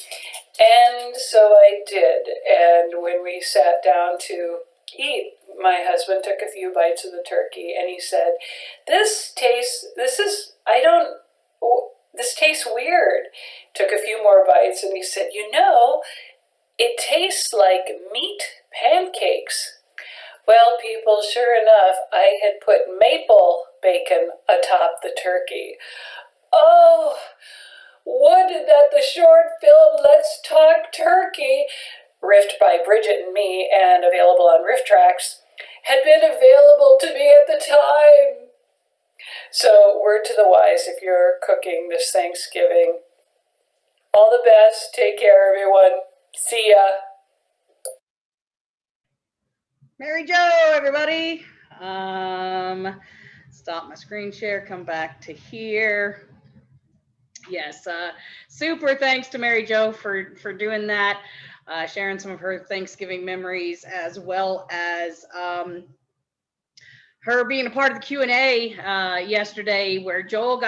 And so I did. And when we sat down to eat, my husband took a few bites of the turkey and he said, this tastes weird. Took a few more bites and he said, you know, it tastes like meat pancakes. Well, people, sure enough, I had put maple bacon atop the turkey. Oh, what did that the short film Let's Talk Turkey, riffed by Bridget and me and available on Riff Tracks, had been available to me at the time. So, word to the wise if you're cooking this Thanksgiving. All the best. Take care, everyone. See ya. Mary Jo, everybody. Stop my screen share, come back to here. Yes, super thanks to Mary Jo for doing that, sharing some of her Thanksgiving memories, as well as her being a part of the Q&A yesterday, where Joel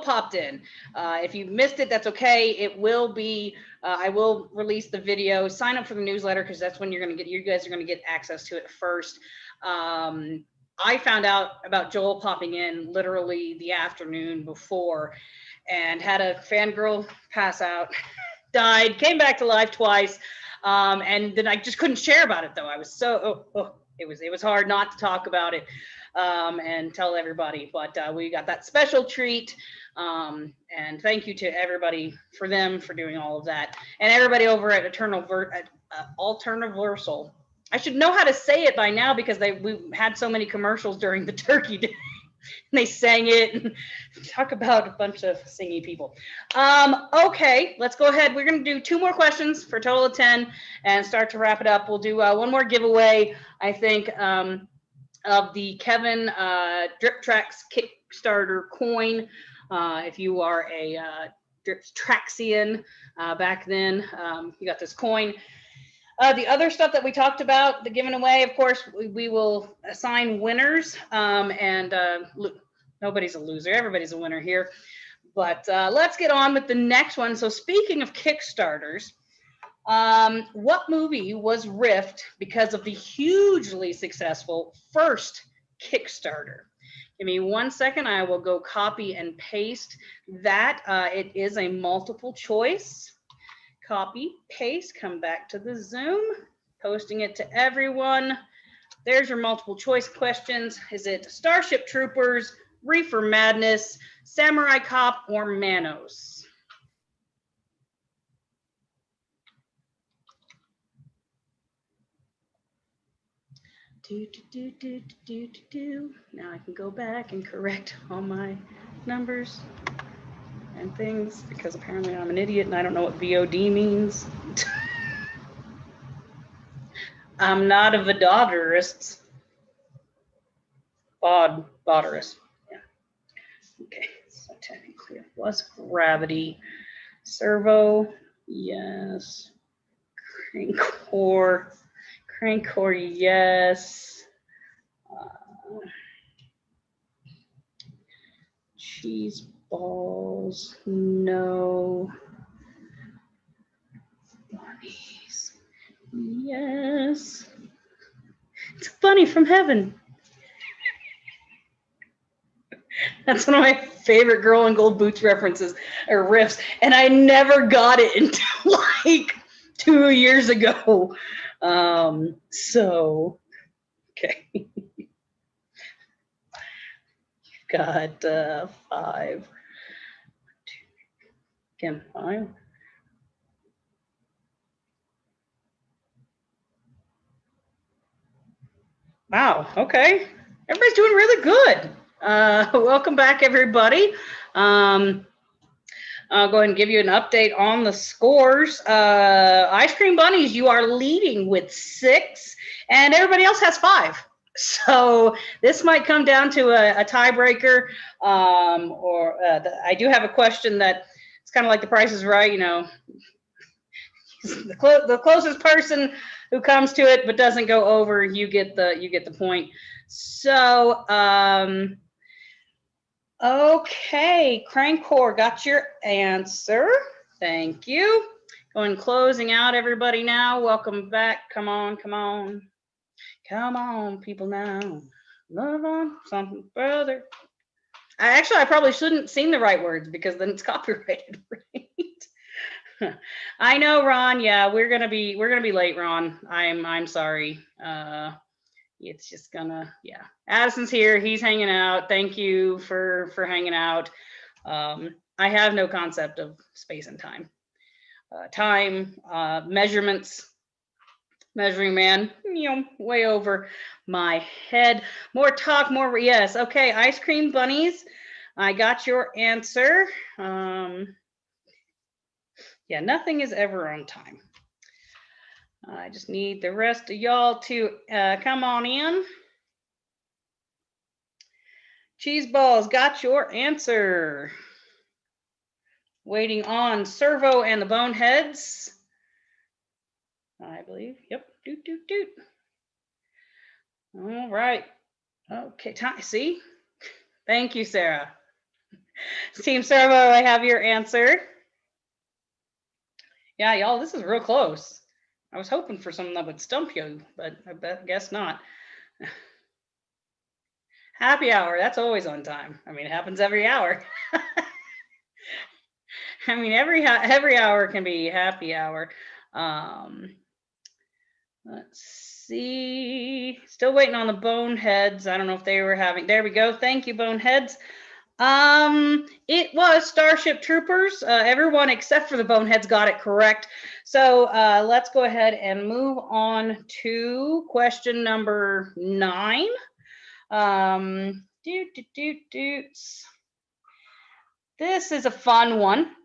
popped in. If you missed it, that's okay. It will be, I will release the video. Sign up for the newsletter, because that's when you guys are gonna get access to it first. I found out about Joel popping in literally the afternoon before, and had a fangirl pass out, died, came back to life twice, and then I just couldn't share about it though. I was so, it was hard not to talk about it and tell everybody, but we got that special treat, and thank you to everybody for doing all of that, and everybody over at Alterniversal. I should know how to say it by now, because we had so many commercials during the Turkey Day. And they sang it, and talk about a bunch of singy people. Okay, let's go ahead. We're going to do 2 more questions for a total of 10 and start to wrap it up. We'll do one more giveaway, I think, of the Kevin Drip Tracks Kickstarter coin. If you are a Drip Traxian back then, you got this coin. The other stuff that we talked about, the giving away, of course, we will assign winners, and nobody's a loser. Everybody's a winner here. But let's get on with the next one. So speaking of Kickstarters, what movie was riffed because of the hugely successful first Kickstarter? Give me 1 second. I will go copy and paste that. It is a multiple choice. Copy, paste, come back to the Zoom, posting it to everyone. There's your multiple choice questions. Is it Starship Troopers, Reefer Madness, Samurai Cop, or Manos? Now I can go back and correct all my numbers and things, because apparently I'm an idiot and I don't know what VOD means. I'm not a Vododerist. Vododerist. Yeah. Okay, so technically it was Gravity. Servo, yes. Crankcore, yes. Cheese balls, no. Bunnies, yes. It's a bunny from heaven. That's one of my favorite Girl in Gold Boots references or riffs, and I never got it until like 2 years ago. So, okay. Got 5. Again, 5. Wow, okay. Everybody's doing really good. Welcome back, everybody. I'll go ahead and give you an update on the scores. Ice Cream Bunnies, you are leading with 6, and everybody else has 5. So this might come down to a tiebreaker, or I do have a question that it's kind of like The Price is Right, you know. The closest person who comes to it but doesn't go over, you get the point. So okay, Crankcore, got your answer. Thank you. Going closing out everybody now. Welcome back. Come on, people now. Love on something, brother. I probably shouldn't sing the right words, because then it's copyrighted, right? I know, Ron. Yeah, we're gonna be late, Ron. I'm sorry. It's just gonna, yeah. Addison's here. He's hanging out. Thank you for hanging out. I have no concept of space and time. Time measurements. Measuring man, way over my head. More talk, more yes. Okay, ice cream bunnies. I got your answer. Yeah, nothing is ever on time. I just need the rest of y'all to come on in. Cheese balls, got your answer. Waiting on Servo and the Boneheads. I believe. Yep. Doot, doot, doot. All right. Okay. See? Thank you, Sarah. Team Servo, I have your answer. Yeah, y'all, this is real close. I was hoping for something that would stump you, but I guess not. Happy hour, that's always on time. I mean, it happens every hour. I mean, every hour can be happy hour. Let's see. Still waiting on the Boneheads. I don't know if they were having. There we go. Thank you, Boneheads. It was Starship Troopers. Everyone except for the Boneheads got it correct. So let's go ahead and move on to question number 9. This is a fun one.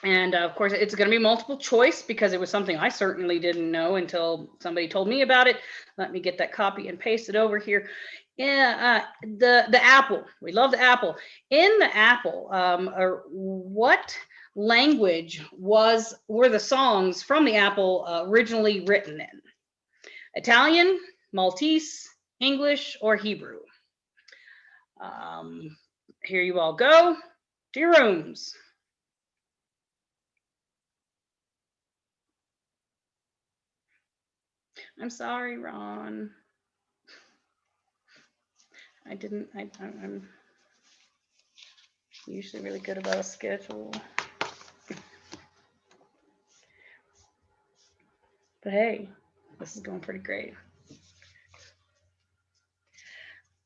And of course, it's going to be multiple choice because it was something I certainly didn't know until somebody told me about it. Let me get that copy and paste it over here. Yeah, the apple. We love the apple. In the apple, what language were the songs from the apple originally written in? Italian, Maltese, English, or Hebrew? Here you all go to your rooms. I'm sorry, Ron. I'm usually really good about a schedule. But hey, this is going pretty great.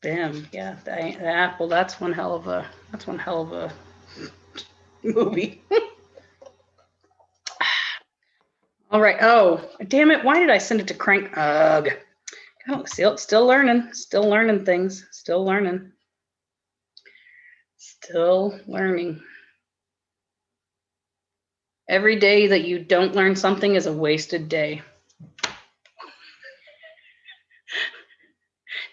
Bam, yeah, the apple, that's one hell of a movie. All right. Oh, damn it. Why did I send it to Crank? Ugh. Oh, still learning things. Still learning. Every day that you don't learn something is a wasted day.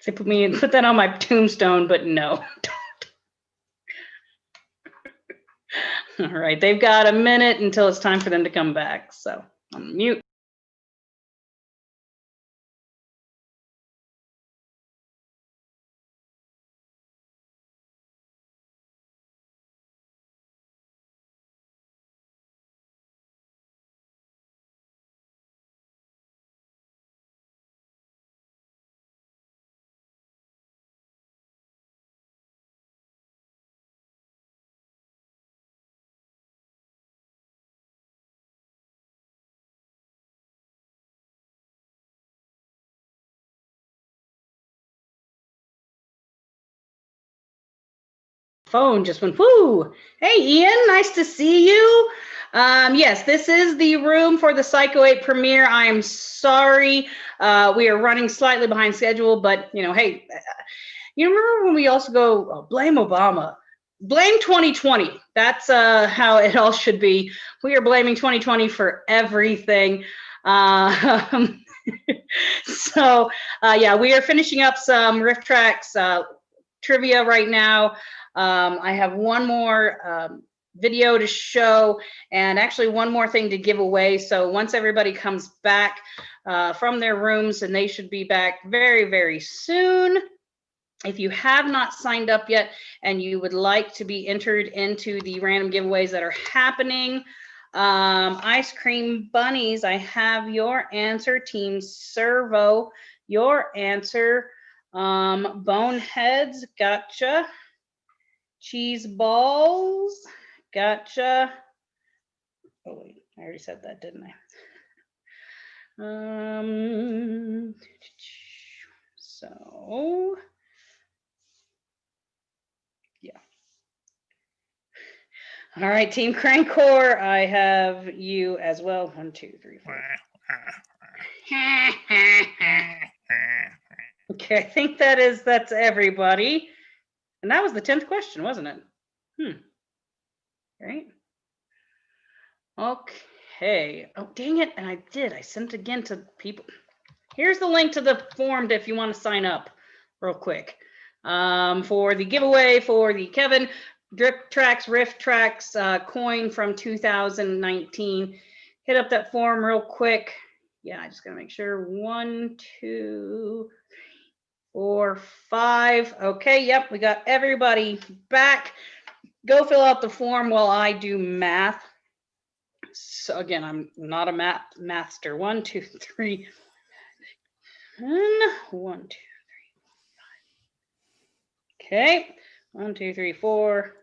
They put that on my tombstone, but no. All right. They've got a minute until it's time for them to come back. So I'm mute. Phone just went whoo. Hey Ian, nice to see you. Yes, this is the room for the Psycho 8 premiere. I am sorry, we are running slightly behind schedule, but hey, you remember when we also go blame Obama, blame 2020. That's how it all should be. We are blaming 2020 for everything. So yeah, we are finishing up some RiffTrax trivia right now. I have one more video to show and actually one more thing to give away. So once everybody comes back from their rooms, and they should be back very, very soon. If you have not signed up yet and you would like to be entered into the random giveaways that are happening, Ice Cream Bunnies, I have your answer. Team Servo, your answer. Boneheads, gotcha. Cheese balls, gotcha. Oh wait, I already said that, didn't I? So yeah. All right, Team Crankcore, I have you as well. 1, 2, 3, 4. Okay, I think that's everybody. And that was the 10th question, wasn't it? Right. Okay. Oh, dang it. And I sent it again to people. Here's the link to the form if you want to sign up real quick. For the giveaway for the Kevin Drip Tracks, Riff Tracks coin from 2019. Hit up that form real quick. Yeah, I just gotta make sure. 1, 2, 4, 5. Okay, yep, we got everybody back. Go fill out the form while I do math. So again, I'm not a mathster. 1, 2, 3. 1, 2, 3, 5. Okay, 1, 2, 3, 4.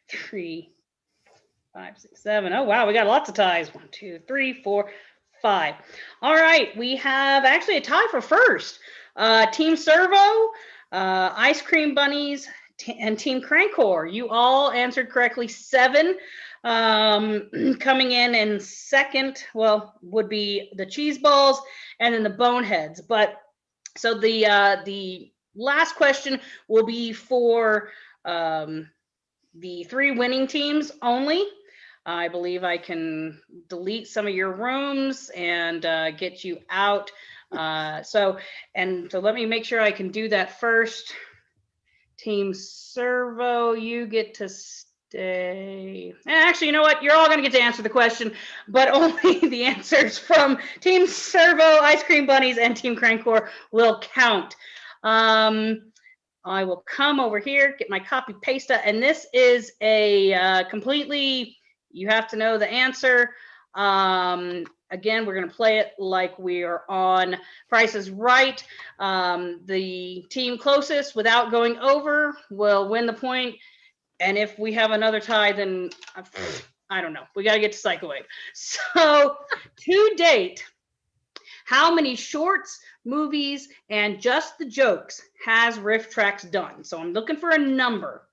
2, 3, 5, 6, 7. Oh wow, we got lots of ties. 1, 2, 3, 4, 5. All right, we have actually a tie for first. Team Servo, Ice Cream Bunnies, and Team Crankcore. You all answered correctly. 7. Coming in second, well, would be the Cheese Balls and then the Boneheads. But so the last question will be for the 3 winning teams only. I believe I can delete some of your rooms and get you out. So let me make sure I can do that first. Team Servo, you get to stay. Actually, you know what? You're all going to get to answer the question, but only the answers from Team Servo, Ice Cream Bunnies, and Team Crankcore will count. I will come over here, get my copy paste, and this is a completely, you have to know the answer. Again, we're going to play it like we are on Price is Right. The team closest without going over will win the point. And if we have another tie, then I don't know. We got to get to Psycho Wave. So to date, how many shorts, movies, and just the jokes has Riff Tracks done? So I'm looking for a number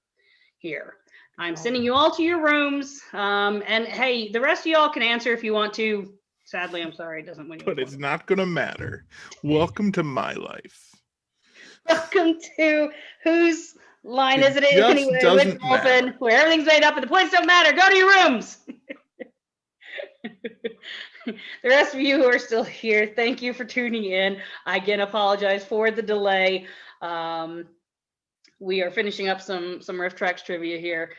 here. I'm sending you all to your rooms. And hey, the rest of y'all can answer if you want to. Sadly, I'm sorry, it doesn't win you. But it's not going to matter. Welcome to my life. Welcome to whose line is it anyway? With open, where everything's made up and the points don't matter. Go to your rooms. The rest of you who are still here, thank you for tuning in. I again apologize for the delay. We are finishing up some Riff Tracks trivia here.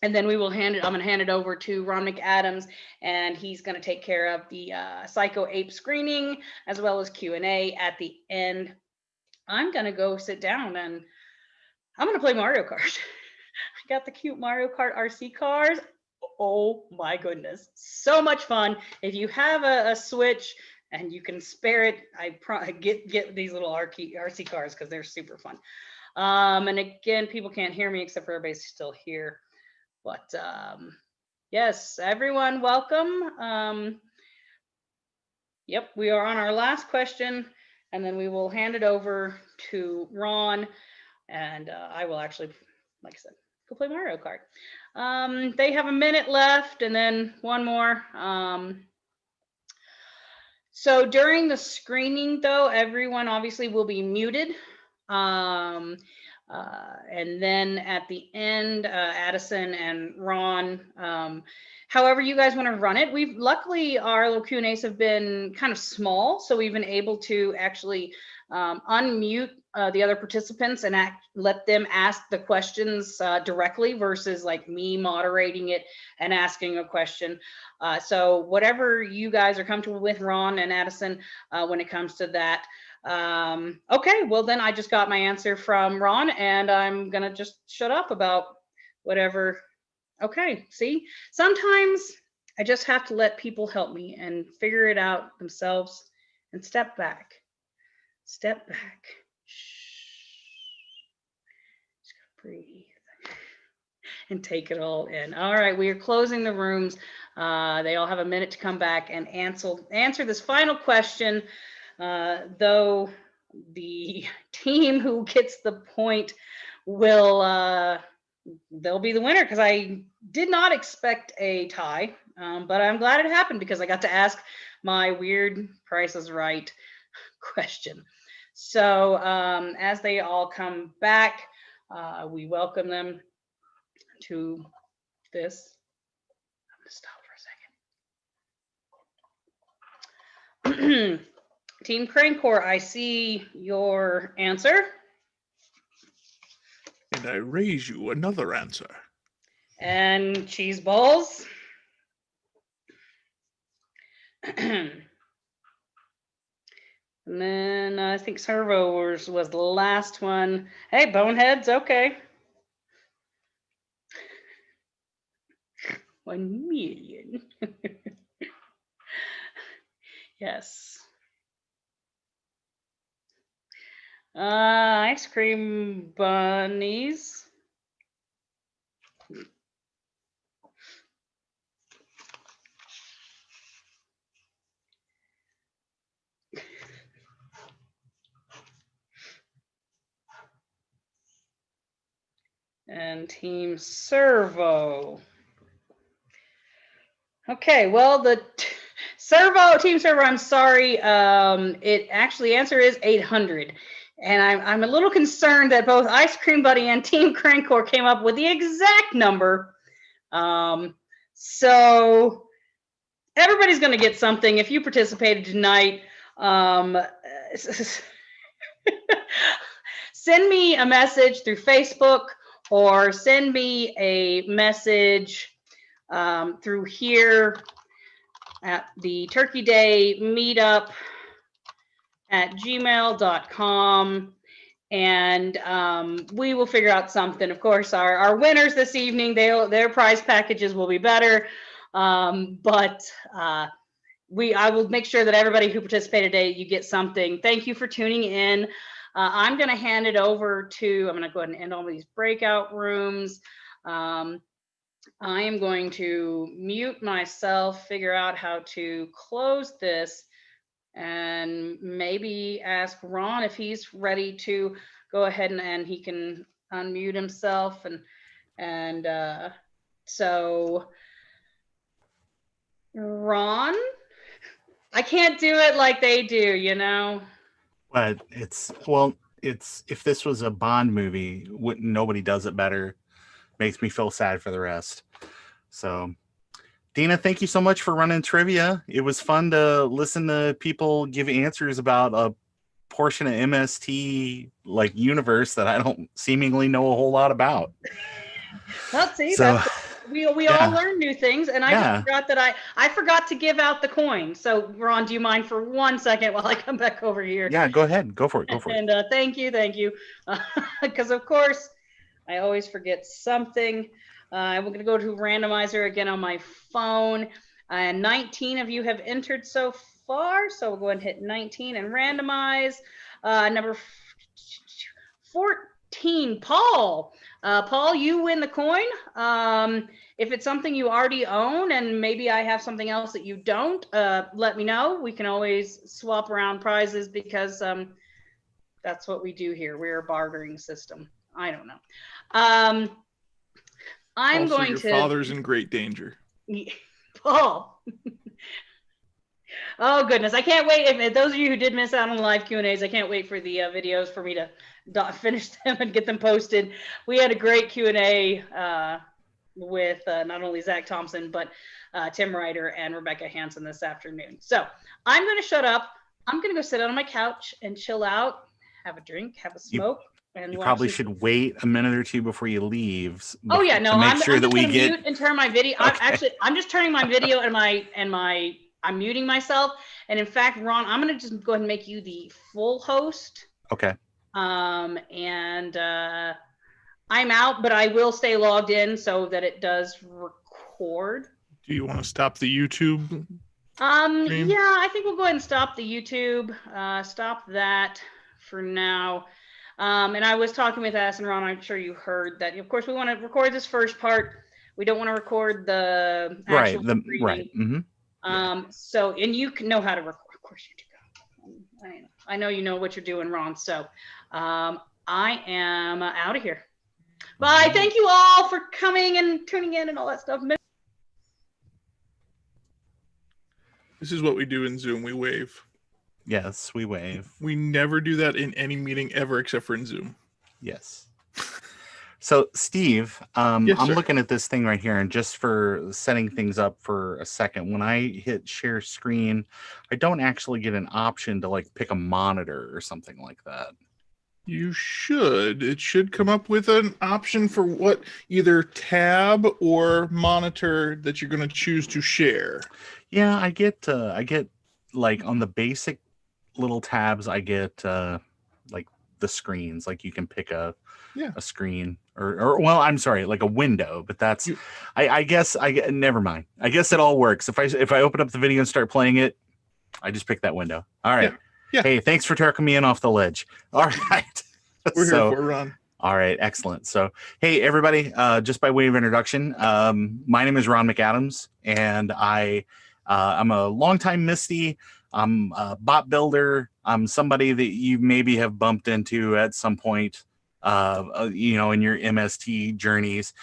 And then we will I'm going to hand it over to Ron McAdams, and he's going to take care of the Psycho Ape screening as well as Q&A at the end. I'm going to go sit down and I'm going to play Mario Kart. I got the cute Mario Kart RC cars. Oh my goodness. So much fun. If you have a Switch and you can spare it, I get these little RC cars because they're super fun. And again, people can't hear me except for everybody's still here. But yes, everyone, welcome. Yep, we are on our last question, and then we will hand it over to Ron, and I will actually, like I said, go play Mario Kart. They have a minute left, and then one more. So during the screening, though, everyone obviously will be muted. And then at the end, Addison and Ron, however you guys want to run it. Luckily, our little Q&As have been kind of small, so we've been able to actually unmute the other participants and let them ask the questions directly versus like me moderating it and asking a question. So whatever you guys are comfortable with, Ron and Addison, when it comes to that. Okay, well then I just got my answer from Ron, and I'm gonna just shut up about whatever. Okay, see, sometimes I just have to let people help me and figure it out themselves and step back. Step back. Just gotta breathe and take it all in. All right, we are closing the rooms. They all have a minute to come back and answer this final question. Though the team who gets the point will they'll be the winner because I did not expect a tie, but I'm glad it happened because I got to ask my weird Price is Right question. So as they all come back, we welcome them to this. I'm gonna stop for a second. Team Cranecore, I see your answer. And I raise you another answer. And cheese balls. And then I think Servo was the last one. Hey, Boneheads, okay. 1 million. Yes. Ice cream bunnies. And Team Servo. Okay, well, the Team Servo, I'm sorry. It actually answer is 800. And I'm a little concerned that both Ice Cream Buddy and Team Cranecore came up with the exact number. So everybody's going to get something if you participated tonight. Send me a message through Facebook or send me a message through here at the Turkey Day Meetup at gmail.com, and we will figure out something. Of course, our winners this evening, their prize packages will be better, but I will make sure that everybody who participated today, you get something. Thank you for tuning in. I'm going to hand it over to, I'm going to go ahead and end all these breakout rooms. I am going to mute myself, figure out how to close this, and maybe ask Ron if he's ready to go ahead and he can unmute himself. And so Ron, I can't do it like they do, you know? But it's if this was a Bond movie, nobody does it better. Makes me feel sad for the rest. So Dina, thank you so much for running trivia. It was fun to listen to people give answers about a portion of MST like universe that I don't seemingly know a whole lot about. Well, see, So, we all learn new things, and I forgot that I forgot to give out the coin. So Ron, do you mind for 1 second while I come back over here? Yeah, go ahead. Go for it. And thank you. Because of course, I always forget something. I'm going to go to randomizer again on my phone. 19 of you have entered so far, so we'll go ahead and hit 19 and randomize. Number 14, Paul. Paul, you win the coin. If it's something you already own and maybe I have something else that you don't, let me know. We can always swap around prizes because that's what we do here. We're a bartering system. I don't know. I'm also, going your to. father's in great danger. Paul. Oh goodness, I can't wait. If those of you who did miss out on the live Q&As, I can't wait for the videos for me to finish them and get them posted. We had a great Q&A with not only Zach Thompson, but Tim Ryder and Rebecca Hansen this afternoon. So I'm going to shut up. I'm going to go sit on my couch and chill out, have a drink, have a smoke. You probably should wait a minute or two before you leave. Oh yeah, no, I'm just gonna mute and turn my video. Okay. I'm just turning my video and I'm muting myself. And in fact, Ron, I'm gonna just go ahead and make you the full host. Okay. I'm out, but I will stay logged in so that it does record. Do you want to stop the YouTube stream? Yeah, I think we'll go ahead and stop the YouTube. Stop that for now. And I was talking with Ass and Ron. I'm sure you heard that. Of course, we want to record this first part. We don't want to record the actual reading. Right. Mm-hmm. So, and you can know how to record. Of course, you do. I know you know what you're doing, Ron. So, I am out of here. Bye. Thank you all for coming and tuning in and all that stuff. This is what we do in Zoom. We wave. Yes, we wave. We never do that in any meeting ever except for in Zoom. Yes. So, Steve, Yes, I'm sir. looking at this thing right here, and just for setting things up for a second, when I hit share screen, I don't actually get an option to like pick a monitor or something like that. You should. It should come up with an option for what either tab or monitor that you're going to choose to share. Yeah, I get like on the basic little tabs, I get like the screens, like you can pick a screen or well, I'm sorry, like a window, but that's I guess never mind. I guess it all works. If I open up the video and start playing it, I just pick that window. All right. Yeah. Hey, thanks for talking me in off the ledge. All right. We're here for a run. All right, excellent. So, hey, everybody, just by way of introduction, my name is Ron McAdams, and I'm a longtime Misty. I'm a bot builder. I'm somebody that you maybe have bumped into at some point, in your MST journeys.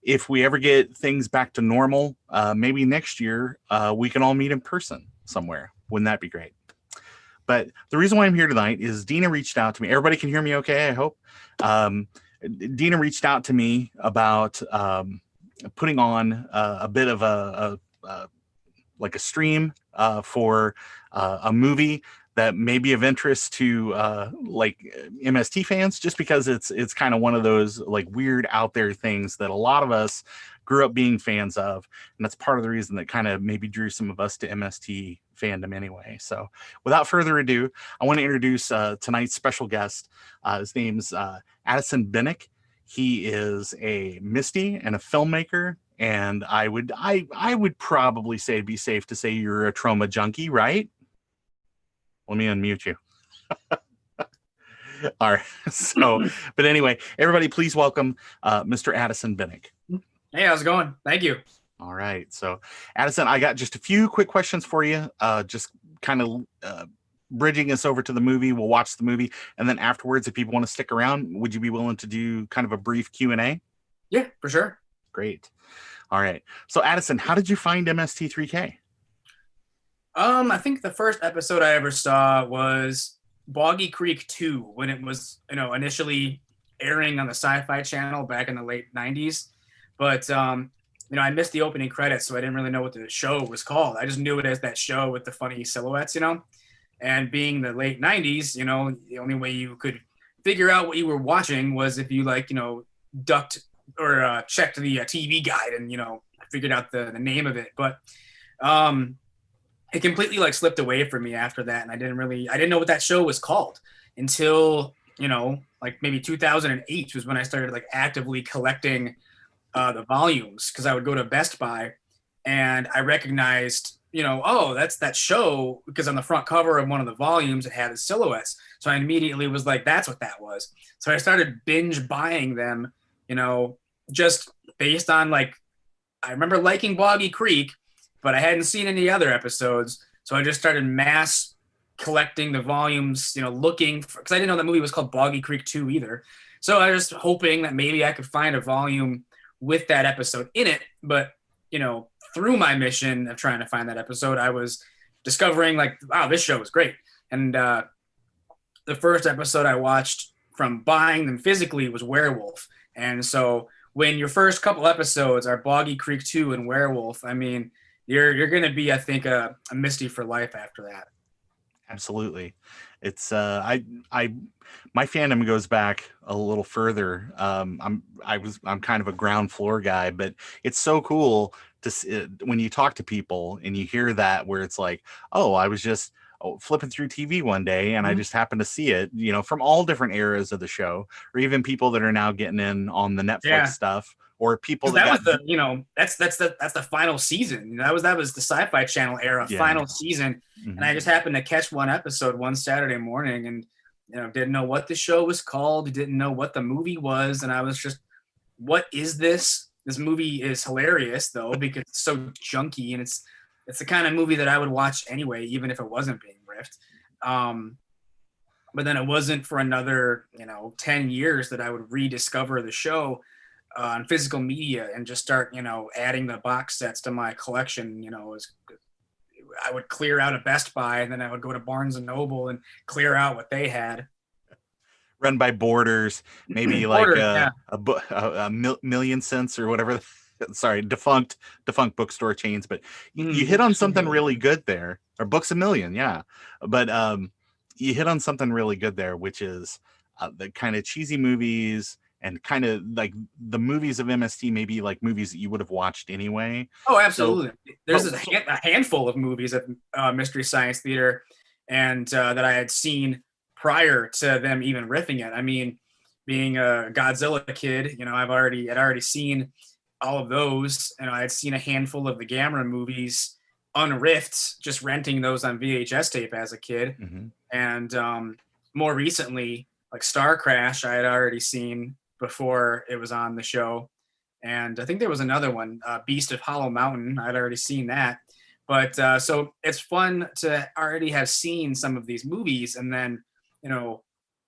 If we ever get things back to normal, maybe next year, we can all meet in person somewhere. Wouldn't that be great? But the reason why I'm here tonight is Dina reached out to me. Everybody can hear me okay, I hope. Dina reached out to me about putting on a bit of a stream for a movie that may be of interest to like MST fans, just because it's kind of one of those like weird out there things that a lot of us grew up being fans of, and that's part of the reason that kind of maybe drew some of us to MST fandom anyway. So without further ado, I want to introduce tonight's special guest. His name's Addison Bennick. He is a Misty and a filmmaker, and I would probably say it'd be safe to say you're a trauma junkie, right? Let me unmute you. All right. So, but anyway, everybody, please welcome Mr. Addison Bennick. Hey, how's it going? Thank you. All right. So, Addison, I got just a few quick questions for you. Just kind of bridging us over to the movie. We'll watch the movie, and then afterwards, if people want to stick around, would you be willing to do kind of a brief Q&A? Yeah, for sure. Great. All right. So, Addison, how did you find MST3K? I think the first episode I ever saw was Boggy Creek 2, when it was, initially airing on the Sci-Fi Channel back in the late 90s. But, I missed the opening credits, so I didn't really know what the show was called. I just knew it as that show with the funny silhouettes, And being the late 90s, the only way you could figure out what you were watching was if you, ducked or checked the TV guide and, figured out the name of it. But it completely, slipped away from me after that, and I didn't know what that show was called until, maybe 2008 was when I started, actively collecting the volumes, because I would go to Best Buy and I recognized, oh, that's that show, because on the front cover of one of the volumes it had the silhouettes. So I immediately was like, that's what that was. So I started binge buying them, just based on I remember liking Boggy Creek, but I hadn't seen any other episodes. So I just started mass collecting the volumes, looking for, because I didn't know that movie was called Boggy Creek 2 either. So I was just hoping that maybe I could find a volume with that episode in it. But, through my mission of trying to find that episode, I was discovering wow, this show was great. And the first episode I watched from buying them physically was Werewolf. And so when your first couple episodes are Boggy Creek 2 and Werewolf, I mean, you're going to be, I think, a Misty for life after that. Absolutely. It's my fandom goes back a little further. I'm kind of a ground floor guy, but it's so cool to when you talk to people and you hear that, where it's like, oh, I was just flipping through TV one day and I just happened to see it, from all different eras of the show, or even people that are now getting in on the Netflix stuff, or people that was the that's the final season. That was the Sci-Fi Channel era final season. And I just happened to catch one episode one Saturday morning, and didn't know what the show was called, didn't know what the movie was, and I was just, what is this? This movie is hilarious though, because it's so junky, and it's the kind of movie that I would watch anyway, even if it wasn't being riffed. But then it wasn't for another, 10 years that I would rediscover the show on physical media and just start, adding the box sets to my collection. I would clear out a Best Buy, and then I would go to Barnes and Noble and clear out what they had. Run by Borders, maybe like Borders, a million cents or whatever. Sorry, defunct bookstore chains. But you hit on something really good there, or Books a Million, yeah. But you hit on something really good there, which is the kind of cheesy movies and kind of like the movies of MST, maybe like movies that you would have watched anyway. Oh, absolutely. There's a handful of movies at Mystery Science Theater and that I had seen prior to them even riffing it. I mean, being a Godzilla kid, I'd already seen all of those, and I had seen a handful of the Gamera movies unriffed, just renting those on VHS tape as a kid. And more recently, like Star Crash, I had already seen before it was on the show. And I think there was another one, Beast of Hollow Mountain. I'd already seen that. But so it's fun to already have seen some of these movies and then,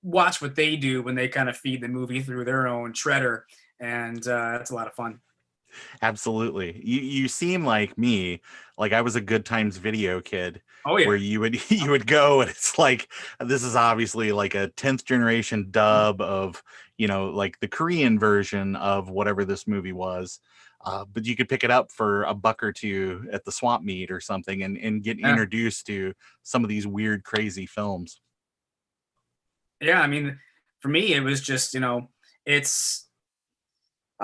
watch what they do when they kind of feed the movie through their own shredder. And that's a lot of fun. Absolutely. You seem like me, like I was a Good Times Video kid. Oh, yeah. Where you would go, and it's like, this is obviously like a 10th generation dub of, like the Korean version of whatever this movie was. But you could pick it up for $1 or $2 at the swap meet or something and get introduced to some of these weird, crazy films. Yeah, I mean, for me, it was just,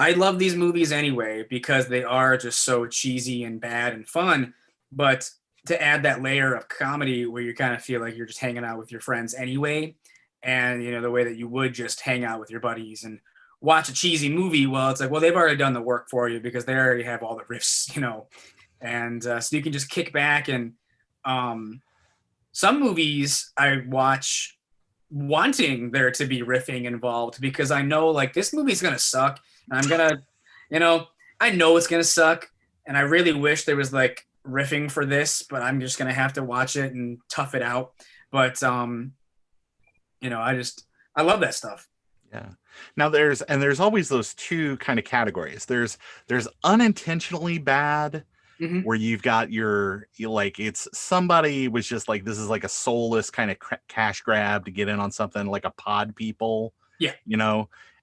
I love these movies anyway because they are just so cheesy and bad and fun. But to add that layer of comedy where you kind of feel like you're just hanging out with your friends anyway, and the way that you would just hang out with your buddies and watch a cheesy movie, well, it's like, well, they've already done the work for you because they already have all the riffs, and so you can just kick back. And some movies I watch wanting there to be riffing involved because I know like this movie's gonna suck and I'm gonna, I know it's gonna suck, and I really wish there was like riffing for this, but I'm just gonna have to watch it and tough it out. But I love that stuff. Yeah. Now there's always those two kind of categories. There's unintentionally bad, where you've got it's somebody was just like, this is like a soulless kind of cash grab to get in on something, like a pod people. Yeah.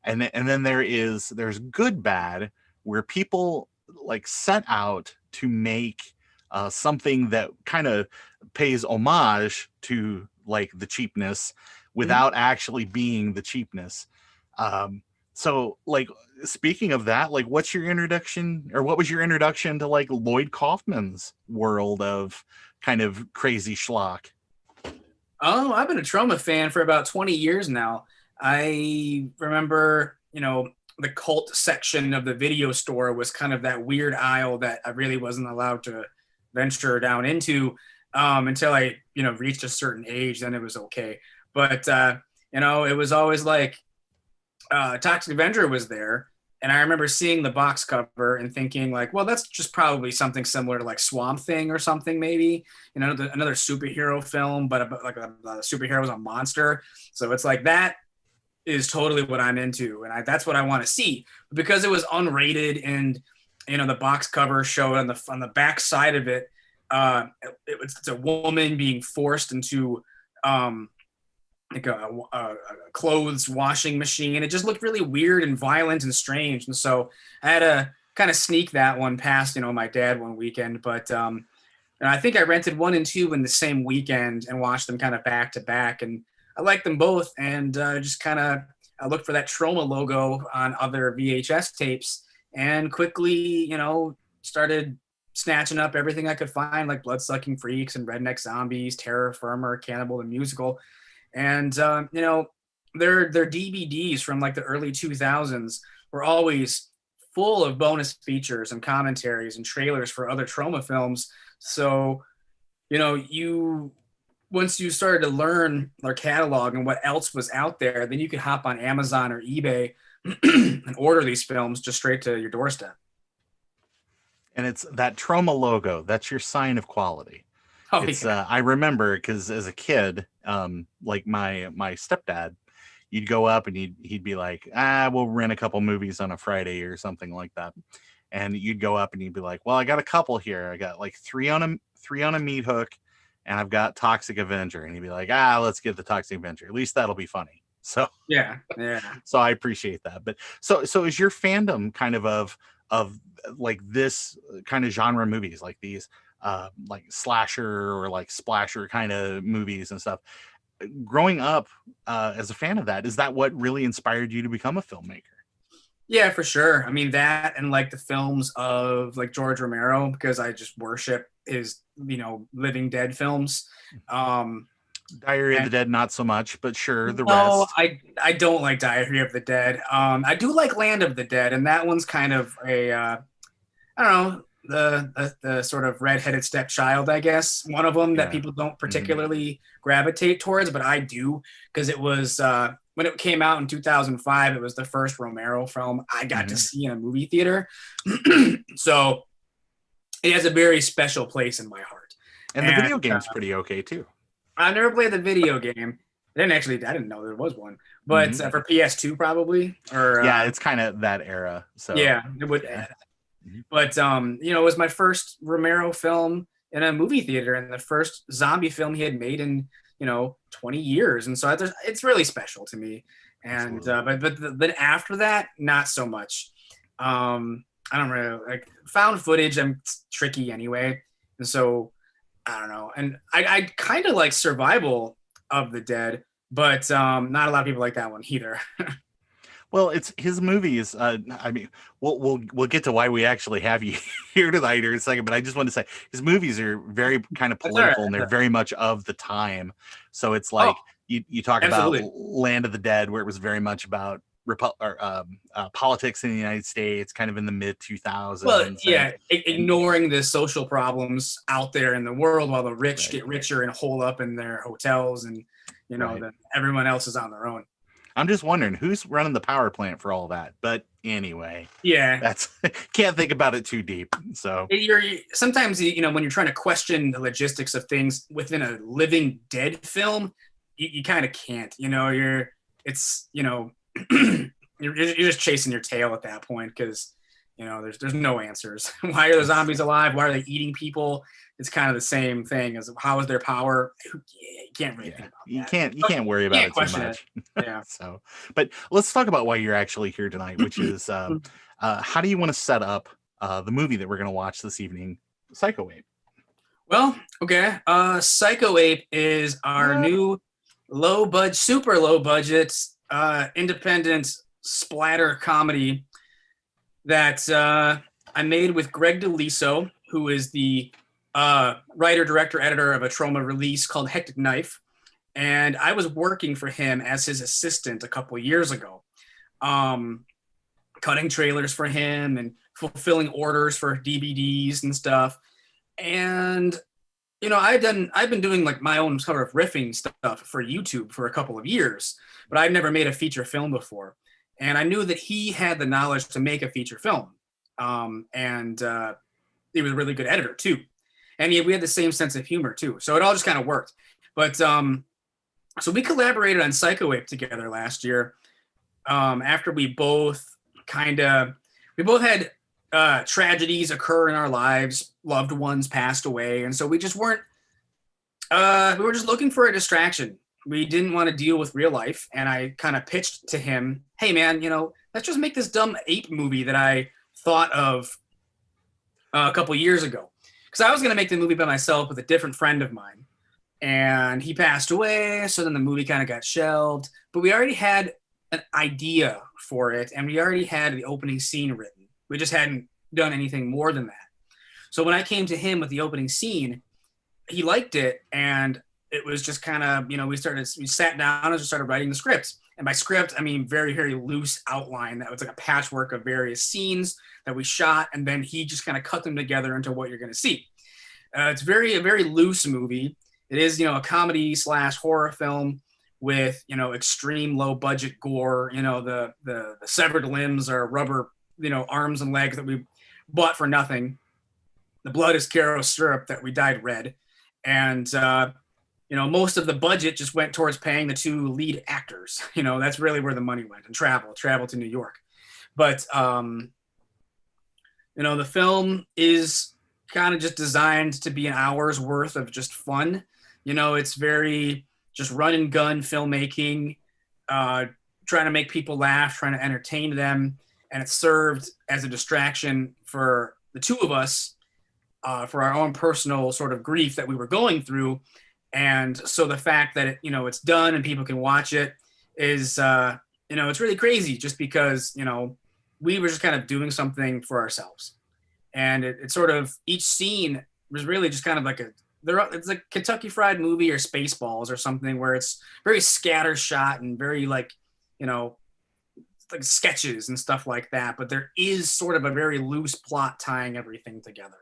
And then there's good bad, where people like set out to make something that kind of pays homage to like the cheapness without actually being the cheapness. So like, speaking of that, like what was your introduction to like Lloyd Kaufman's world of kind of crazy schlock? Oh, I've been a Troma fan for about 20 years now. I remember, the cult section of the video store was kind of that weird aisle that I really wasn't allowed to venture down into until I, reached a certain age. Then it was okay. But, it was always like Toxic Avenger was there. And I remember seeing the box cover and thinking like, well, that's just probably something similar to like Swamp Thing or something, maybe, another superhero film, but like a superhero is a monster. So it's like, that is totally what I'm into. And that's what I want to see. But because it was unrated and, the box cover showed on the back side of it, it's a woman being forced into like a clothes washing machine. It just looked really weird and violent and strange. And so I had to kind of sneak that one past, my dad one weekend. But and I think I rented 1 and 2 in the same weekend and watched them kind of back to back. And I liked them both. And just kind of I looked for that Troma logo on other VHS tapes and quickly, started snatching up everything I could find, like Bloodsucking Freaks and Redneck Zombies, Terror Firmer, Cannibal the Musical. And, their DVDs from like the early 2000s were always full of bonus features and commentaries and trailers for other Troma films. So, once you started to learn their catalog and what else was out there, then you could hop on Amazon or eBay and order these films just straight to your doorstep. And it's that Troma logo. That's your sign of quality. It's I remember because as a kid, like my stepdad, you'd go up and he'd be like, we'll rent a couple movies on a Friday or something like that. And you'd go up and you'd be like, well, I got a couple here. I got like three on a meat hook, and I've got Toxic Avenger. And he'd be like, let's get the Toxic Avenger. At least that'll be funny. So yeah. So I appreciate that. But so is your fandom kind of like this kind of genre movies, like these like slasher or like splasher kind of movies and stuff? Growing up as a fan of that, is that what really inspired you to become a filmmaker? Yeah, for sure. I mean, that and like the films of like George Romero, because I just worship his, Living Dead films. Diary of the Dead, not so much, but sure, the No, rest. I don't like Diary of the Dead. I do like Land of the Dead, and that one's kind of a, I don't know, the sort of redheaded stepchild, I guess. One of them that people don't particularly gravitate towards, but I do, because it was, when it came out in 2005, it was the first Romero film I got to see in a movie theater. So it has a very special place in my heart. And the video game's pretty okay too. I never played the video game. I didn't know there was one, but for PS2 probably, or yeah, it's kind of that era. So yeah, it would. But it was my first Romero film in a movie theater, and the first zombie film he had made in 20 years, and so it's really special to me. And but after that, not so much. I don't really like found footage. I'm tricky anyway, and so I don't know. And I kind of like Survival of the Dead, but not a lot of people like that one either. Well, it's his movies. I mean, we'll get to why we actually have you here tonight in a second, but I just want to say his movies are very kind of political, and they're very much of the time. So it's like you talk about Land of the Dead, where it was very much about politics in the United States, kind of in the mid 2000s. Well, yeah, ignoring the social problems out there in the world while the rich get richer and hole up in their hotels, and that everyone else is on their own. I'm just wondering who's running the power plant for all that. But anyway, yeah, that's can't think about it too deep. So sometimes when you're trying to question the logistics of things within a Living Dead film, you kind of can't. You're just chasing your tail at that point, because there's no answers. Why are the zombies alive? Why are they eating people? It's kind of the same thing as how is their power? You can't really think about that. You can't worry about it too much. Yeah. So, but let's talk about why you're actually here tonight, which is how do you want to set up the movie that we're going to watch this evening, Psycho Ape? Well, okay. Psycho Ape is our new super low budget independent splatter comedy that I made with Greg DeLiso, who is the writer, director, editor of a Trauma release called Hectic Knife. And I was working for him as his assistant a couple years ago, cutting trailers for him and fulfilling orders for DVDs and stuff. And I've been doing like my own sort of riffing stuff for YouTube for a couple of years, but I've never made a feature film before. And I knew that he had the knowledge to make a feature film. And he was a really good editor too. And we had the same sense of humor too. So it all just kind of worked. But so we collaborated on Psycho Ape together last year. After we both had tragedies occur in our lives, loved ones passed away. And so we just weren't, we were just looking for a distraction. We didn't want to deal with real life. And I kind of pitched to him, hey man, let's just make this dumb ape movie that I thought of a couple years ago. Because I was going to make the movie by myself with a different friend of mine. And he passed away. So then the movie kind of got shelved. But we already had an idea for it. And we already had the opening scene written. We just hadn't done anything more than that. So when I came to him with the opening scene, he liked it. And it was just kind of, we sat down and just started writing the script. And by script, I mean very, very loose outline. That was like a patchwork of various scenes that we shot. And then he just kind of cut them together into what you're going to see. It's a very loose movie. It is, a comedy / horror film with, extreme low budget gore. The severed limbs are rubber, arms and legs that we bought for nothing. The blood is Caro syrup that we dyed red. and most of the budget just went towards paying the two lead actors. That's really where the money went, and travel to New York. But the film is kind of just designed to be an hour's worth of just fun. It's very just run and gun filmmaking, trying to make people laugh, trying to entertain them. And it served as a distraction for the two of us, for our own personal sort of grief that we were going through. And so the fact that it's done and people can watch it is, it's really crazy, just because, we were just kind of doing something for ourselves. And it sort of, each scene was really just kind of like it's like Kentucky Fried Movie or Spaceballs or something, where it's very scattershot and very like sketches and stuff like that. But there is sort of a very loose plot tying everything together.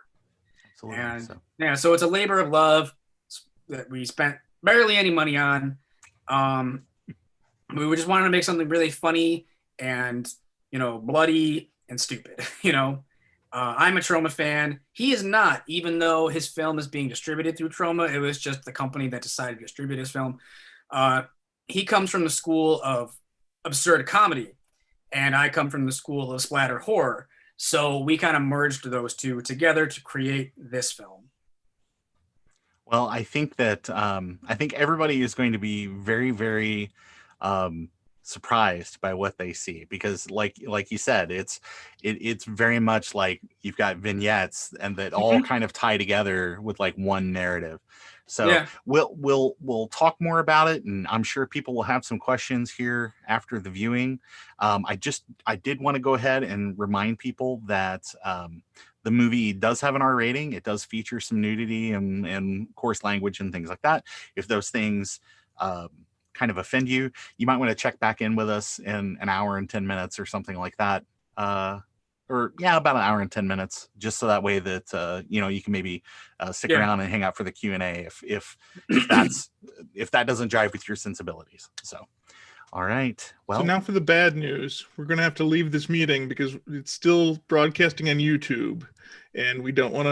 Absolutely. And so it's a labor of love that we spent barely any money on. We just wanted to make something really funny and bloody and stupid. I'm a Troma fan. He is not, even though his film is being distributed through Troma. It was just the company that decided to distribute his film. He comes from the school of absurd comedy, and I come from the school of splatter horror. So we kind of merged those two together to create this film. Well, I think that I think everybody is going to be very, very surprised by what they see, because like you said, it's very much like you've got vignettes and that all kind of tie together with like one narrative. So yeah. We'll talk more about it, and I'm sure people will have some questions here after the viewing. I did want to go ahead and remind people that the movie does have an R rating. It does feature some nudity and coarse language and things like that. If those things kind of offend you, you might want to check back in with us in an hour and 10 minutes or something like that. About an hour and 10 minutes, just so that way that you can maybe stick around and hang out for the Q&A if that doesn't jive with your sensibilities. So all right, well, so now for the bad news. We're gonna have to leave this meeting because it's still broadcasting on YouTube, and we don't want to